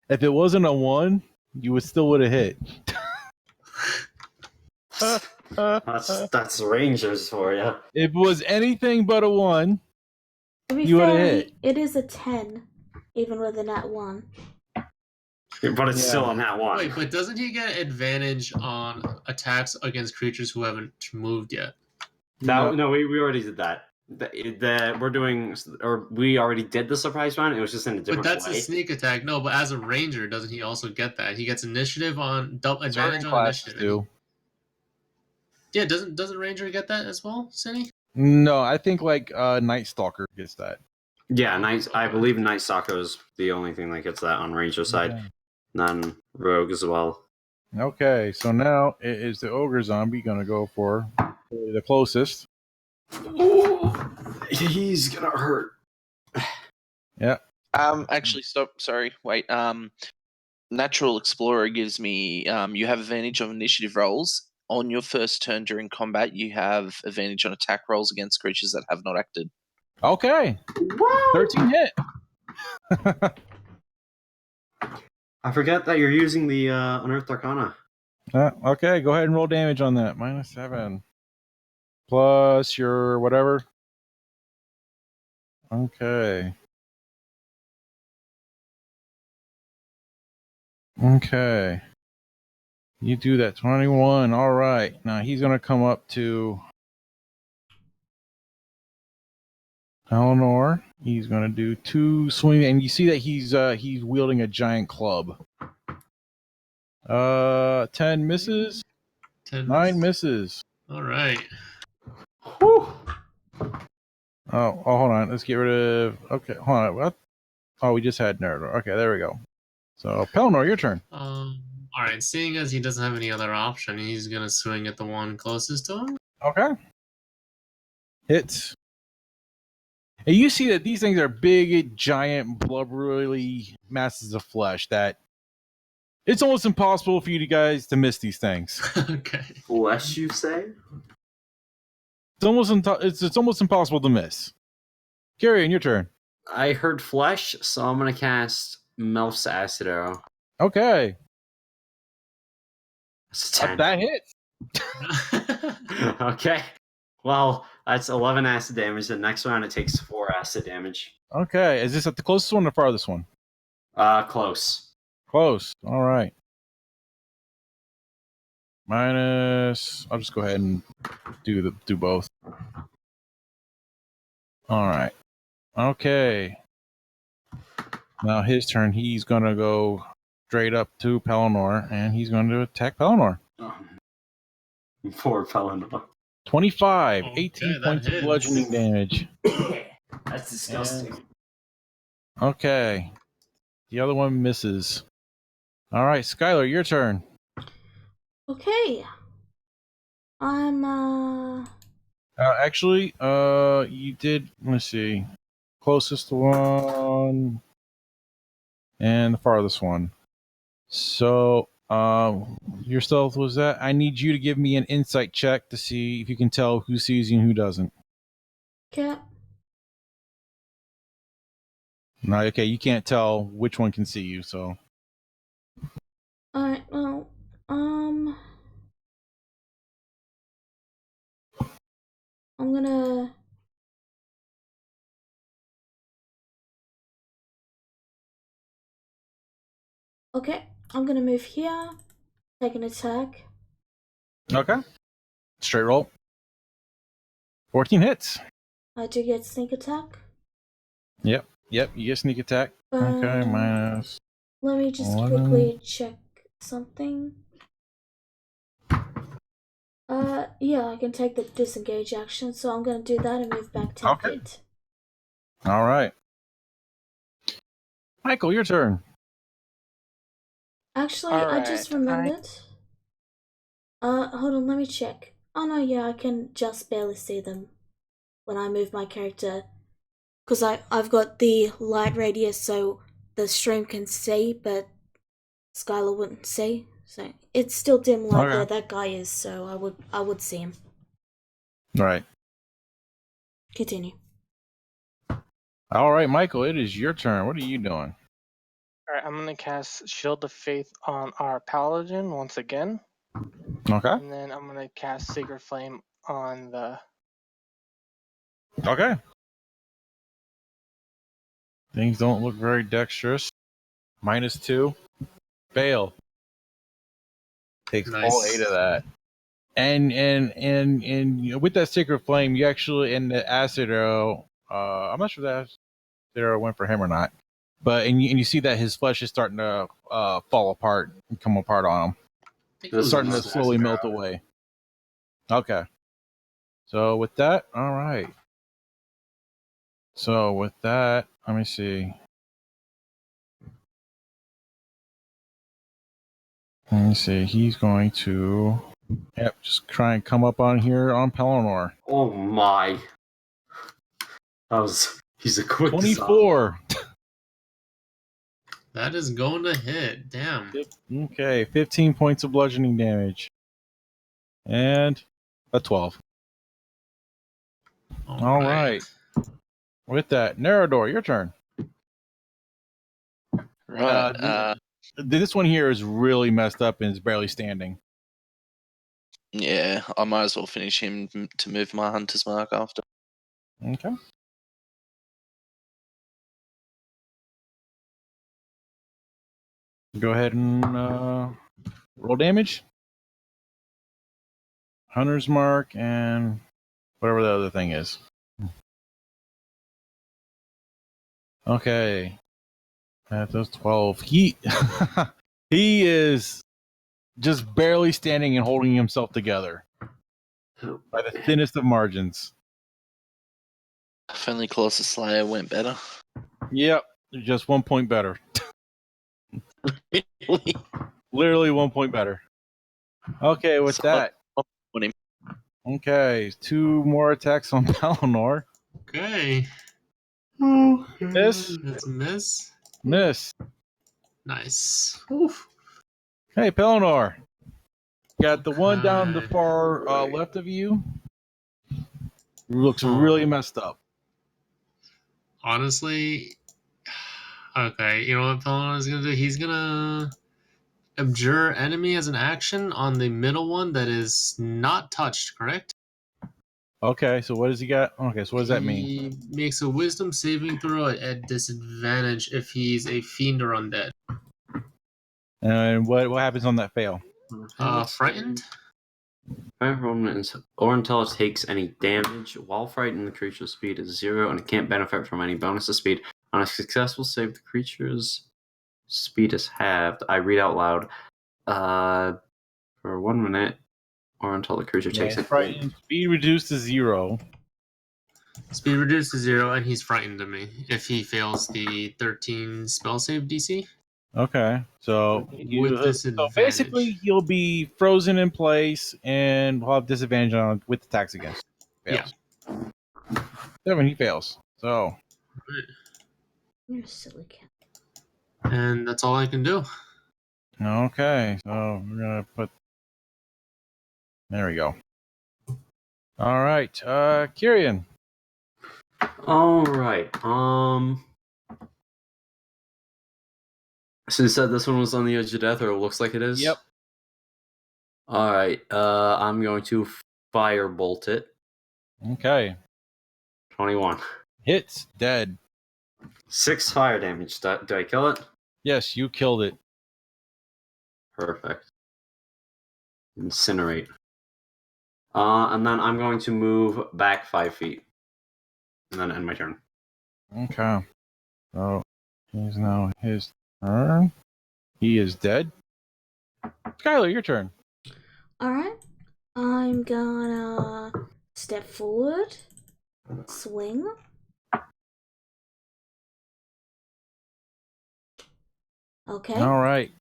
If it wasn't a 1, you would still would have hit. That's Rangers for you. If it was anything but a 1, To be you would have fair, hit. it is a 10, even with a nat 1. But it's Yeah. still on that one. Wait, but doesn't he get advantage on attacks against creatures who haven't moved yet? No, we already did that. We already did the surprise round. It was just in a different But that's way. a sneak attack. No, but as a ranger, doesn't he also get that? He gets initiative on advantage Certain on classes initiative. do. Yeah, doesn't ranger get that as well, Cindy? No, I think like Night Stalker gets that. Yeah, I believe Night Stalker is the only thing that gets that on Ranger side. Okay. Non Rogue as well. Okay, so now it is the ogre zombie gonna go for the closest. Ooh, he's gonna hurt. Yeah. Actually, stop. Sorry. Wait. Natural Explorer gives me. You have advantage on initiative rolls on your first turn during combat. You have advantage on attack rolls against creatures that have not acted. Okay. Wow. 13 hit. I forget that you're using the Unearthed Arcana. Okay, go ahead and roll damage on that. -7. Plus your whatever. Okay. Okay. You do that. 21. All right. Now he's going to come up to Eleanor. He's going to do 2 swing, and you see that he's wielding a giant club. 10 misses. 9 misses. All right. Whew. Oh, hold on. Let's get rid of. Okay, hold on. What? Oh, we just had Nerador. Okay, there we go. So, Pelnor, your turn. All right. Seeing as he doesn't have any other option, he's gonna swing at the one closest to him. Okay. Hits. And you see that these things are big, giant, blubbery masses of flesh that it's almost impossible for you guys to miss these things. Okay. Flesh, you say? It's almost impossible to miss. Carrion, your turn. I heard flesh, so I'm gonna cast Melf's Acid Arrow. Okay. That's a 10. That hits. Okay. Well, that's 11 acid damage. The next round it takes 4 acid damage. Okay. Is this at the closest one or farthest one? Close. Close. All right. Minus. I'll just go ahead and do both. All right. Okay. Now his turn. He's gonna go straight up to Pelennor, and he's going to attack Pelennor. Poor Pelennor. 25, Okay, 18 that points of hits. bludgeoning damage. That's disgusting. Okay. The other one misses. All right, Skylar, your turn. Okay. I'm, Actually, you did, let's see, closest one and the farthest one. So, your stealth was that? I need you to give me an insight check to see if you can tell who sees you and who doesn't. okay. No, okay, you can't tell which one can see you, so. Alright, well, I'm gonna... Okay, I'm gonna move here, take an attack. Okay. Straight roll. 14 hits. I do get sneak attack. Yep, you get sneak attack. Okay, minus. Let me just 11. quickly check something. Yeah, I can take the disengage action, so I'm gonna do that and move back 10 Okay. feet. All right. Michael, your turn. Actually, I just remembered. Hold on, let me check. Oh no, yeah, I can just barely see them when I move my character. Because I've got the light radius so the stream can see, but Skylar wouldn't see. So it's still dim light Okay. there, that guy is, so I would see him. All right. Continue. All right, Michael, it is your turn. What are you doing? Alright, I'm gonna cast Shield of Faith on our Paladin once again. Okay. And then I'm gonna cast Sacred Flame on the. Okay. Things don't look very dexterous. -2. Fail. Takes all 8 of that. And with that Sacred Flame, you actually in the acid arrow. I'm not sure if that acid arrow went for him or not, but and you see that his flesh is starting to fall apart and come apart on him. It's starting to slowly melt away. Okay. So with that, all right. So with that, let me see. Let me see. He's going to, just try and come up on here on Pelennor. Oh my. He's a quick 24. That is going to hit. Damn. Okay, 15 points of bludgeoning damage. And a 12. All right. With that, Nerador, your turn. Right. This one here is really messed up and is barely standing. Yeah, I might as well finish him to move my hunter's mark after. Okay. Go ahead and roll damage. Hunter's mark and whatever the other thing is. Okay. That does 12. He he is just barely standing and holding himself together by the thinnest of margins. If only Colossus Slayer went better. Yep, just 1 point better. Literally 1 point better. Okay, with that. Okay, 2 more attacks on Pelennor. Okay. Miss. That's a miss. Miss. Nice. Oof. Hey, Pelennor. Got the one down the Okay. far left of you. Looks really messed up. Honestly, okay. You know what Pelon is gonna do? He's gonna abjure enemy as an action on the middle one that is not touched. Correct? Okay, so what does he got? Okay, so what does that mean? He makes a Wisdom saving throw at disadvantage if he's a fiend or undead. And what happens on that fail? Frightened. Or until it takes any damage. While frightened, the creature's speed is 0 and it can't benefit from any bonus to speed. On a successful save, the creature's speed is halved. I read out loud. For 1 minute, or until the creature takes it. Frightened. Speed reduced to 0. Speed reduced to 0, and he's frightened of me if he fails the 13 spell save DC. Okay, so With disadvantage. So basically, he'll be frozen in place and will have disadvantage on with attacks against. Fails. Yeah. 7, he fails. So. You're a silly cat. And that's all I can do. Okay, so we're gonna put. There we go. All right, Kyrian. All right. So you said this one was on the edge of death, or it looks like it is? Yep. All right. I'm going to firebolt it. Okay. 21. Hits. Dead. 6 fire damage. Do I kill it? Yes, you killed it. Perfect. Incinerate. And then I'm going to move back 5 feet. And then end my turn. Okay. So he's now his turn. He is dead. Skylar, your turn. Alright. I'm gonna step forward, swing. Okay. All right.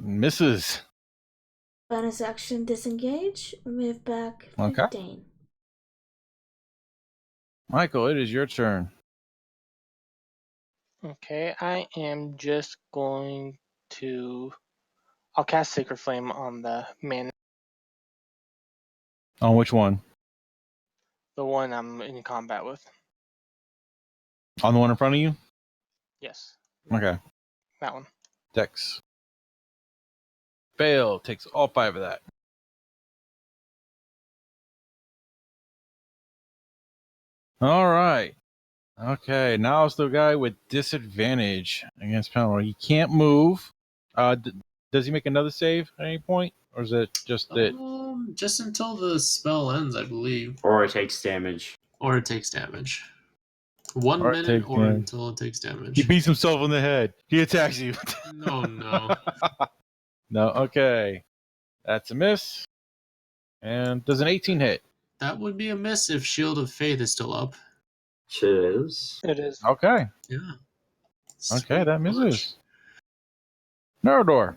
Misses. Bonus action disengage, move back Okay. 15. Michael, it is your turn. Okay, I am just going to. I'll cast Sacred Flame on the man, On which one? the one I'm in combat with. On the one in front of you? Yes, Okay. that one. Dex. Fail. Takes all 5 of that. All right. Okay. Now it's the guy with disadvantage against penalty. He can't move. Does he make another save at any point? Or is it just it? Just until the spell ends, I believe. Or it takes damage. Or it takes damage. 1 Or it minute takes or damage. until it takes damage. He beats himself in the head. He attacks you. No, no. No. Okay. That's a miss. And does an 18 hit? That would be a miss if Shield of Faith is still up. Chiz. It is. Okay. Yeah. Okay, Sweet that punch. misses. Nerodor.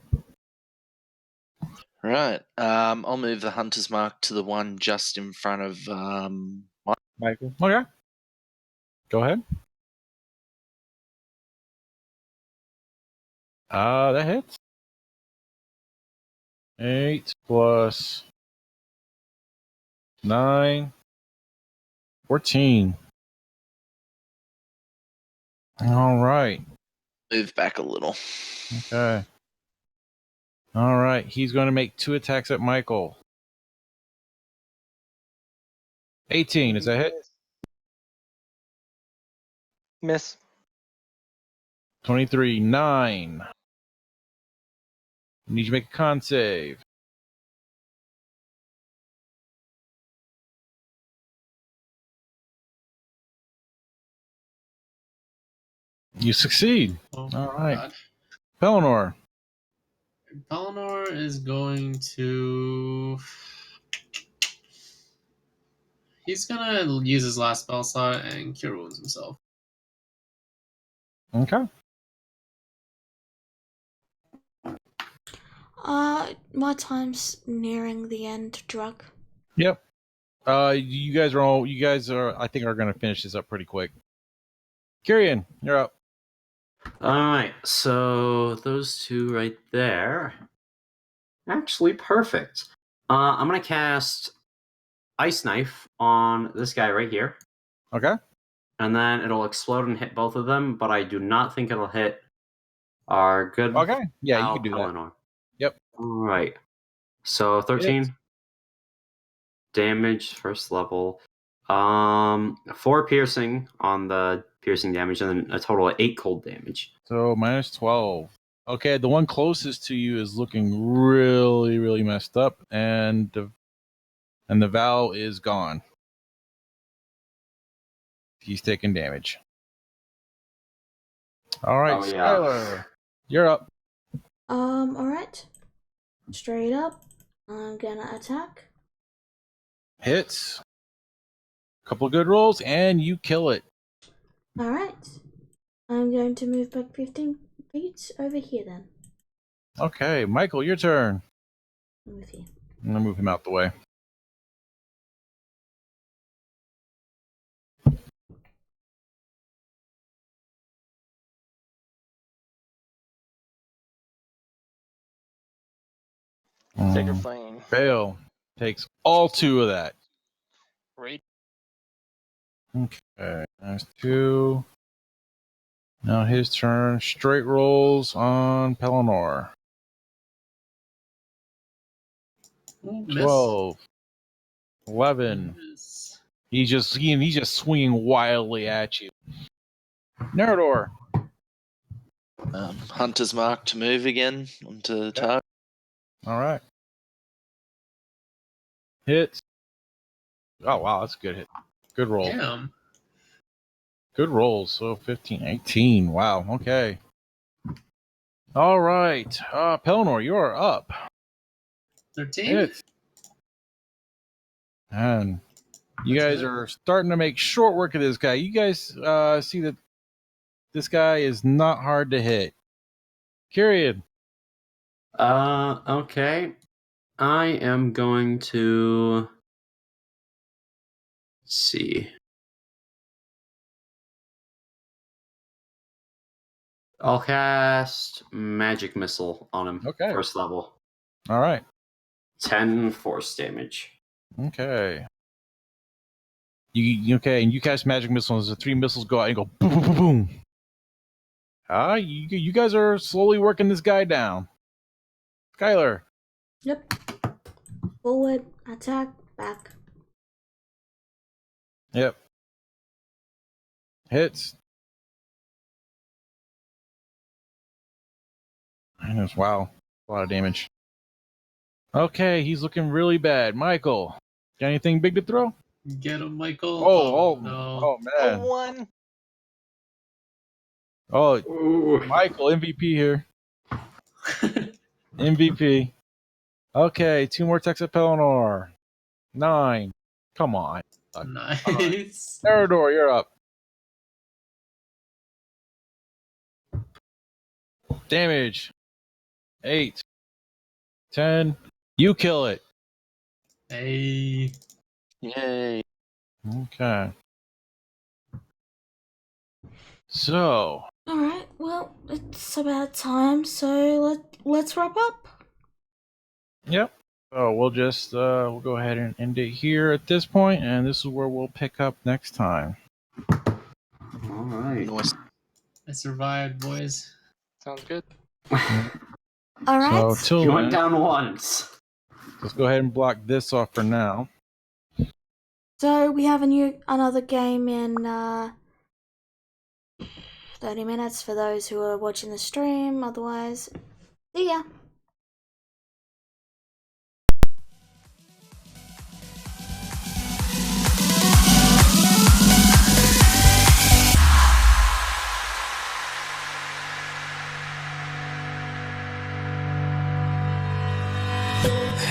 Right. I'll move the hunter's mark to the one just in front of Michael. Okay. Go ahead. That hits. 8 plus 9. 14. All right. move back a little. Okay. All right. He's going to make 2 attacks at Michael. 18. Is that hit? Miss. 23. 9. Need you to make a con save. You succeed. Oh, All right. God. Pelennor. Pelennor is going to. He's gonna use his last spell slot and cure wounds himself. Okay. My time's nearing the end, Drug. Yep. You guys are I think are going to finish this up pretty quick. Kyrian, you're up. Alright, so those two right there. Actually, perfect. I'm gonna cast Ice Knife on this guy right here. Okay. And then it'll explode and hit both of them, but I do not think it'll hit our good Okay. Yeah, you pal can do that. Pelennor. Yep. Alright. So 13 Hits. damage, first level. 4 piercing on the piercing damage, and then a total of 8 cold damage. So minus 12. Okay, the one closest to you is looking really, really messed up, and the Val is gone. He's taking damage. All right, Oh, yeah. Skylar, you're up. Alright. Straight up, I'm gonna attack. Hits. Couple good rolls, and you kill it. Alright. I'm going to move back 15 feet over here then. Okay, Michael, your turn. I'm with you. I'm gonna move him out the way. Sacred Flame. Fail. Takes all 2 of that. Right. Okay, that's 2. Now his turn. Straight rolls on Pelennor. Ooh, miss. 12. 11. Miss. He's just swinging wildly at you. Nerodor. Hunter's mark to move again onto target. All right. Hits. Oh, wow. That's a good hit. Good roll. Damn. Good rolls. So 15, 18. Wow. Okay. All right. Pelnor, you are up. 13? Hit. And you guys are starting to make short work of this guy. You guys see that this guy is not hard to hit. Kyrian. Okay. I am going to see. I'll cast Magic Missile on him. Okay. First level. All right. 10 force damage. Okay. And you cast magic missiles. The 3 missiles go out and go boom, boom, boom, boom. You guys are slowly working this guy down. Skylar. Yep. Forward, attack, back. Yep. Hits. Wow. A lot of damage. Okay, he's looking really bad. Michael, got anything big to throw? Get him, Michael. No. Oh, man. 1. Oh, Ooh. Michael, MVP here. MVP. Okay, 2 more attacks at Pelennor. 9. Come on. Nice. Eridor, you're up. Damage. 8. 10. You kill it. Hey. Yay. Okay. So. All right. Well, it's about time. So let's wrap up. Yep. So we'll just we'll go ahead and end it here at this point, and this is where we'll pick up next time. All right. Nice. I survived, boys. Sounds good. All right. So till You went then, down once. let's go ahead and block this off for now. So we have another game in 30 minutes for those who are watching the stream. Otherwise, see ya.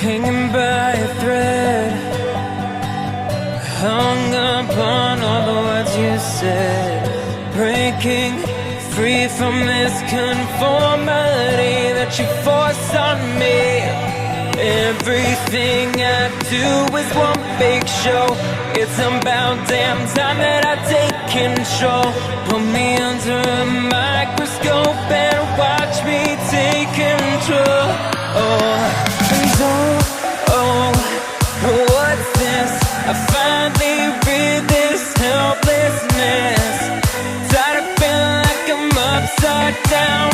Hanging by a thread, hung up on all the words you said, breaking free from this conformity that you force on me. Everything I do is one big show. It's about damn time that I take control. Put me under a microscope and watch me take control. What's this? I finally read this helplessness. Tired of feeling like I'm upside down.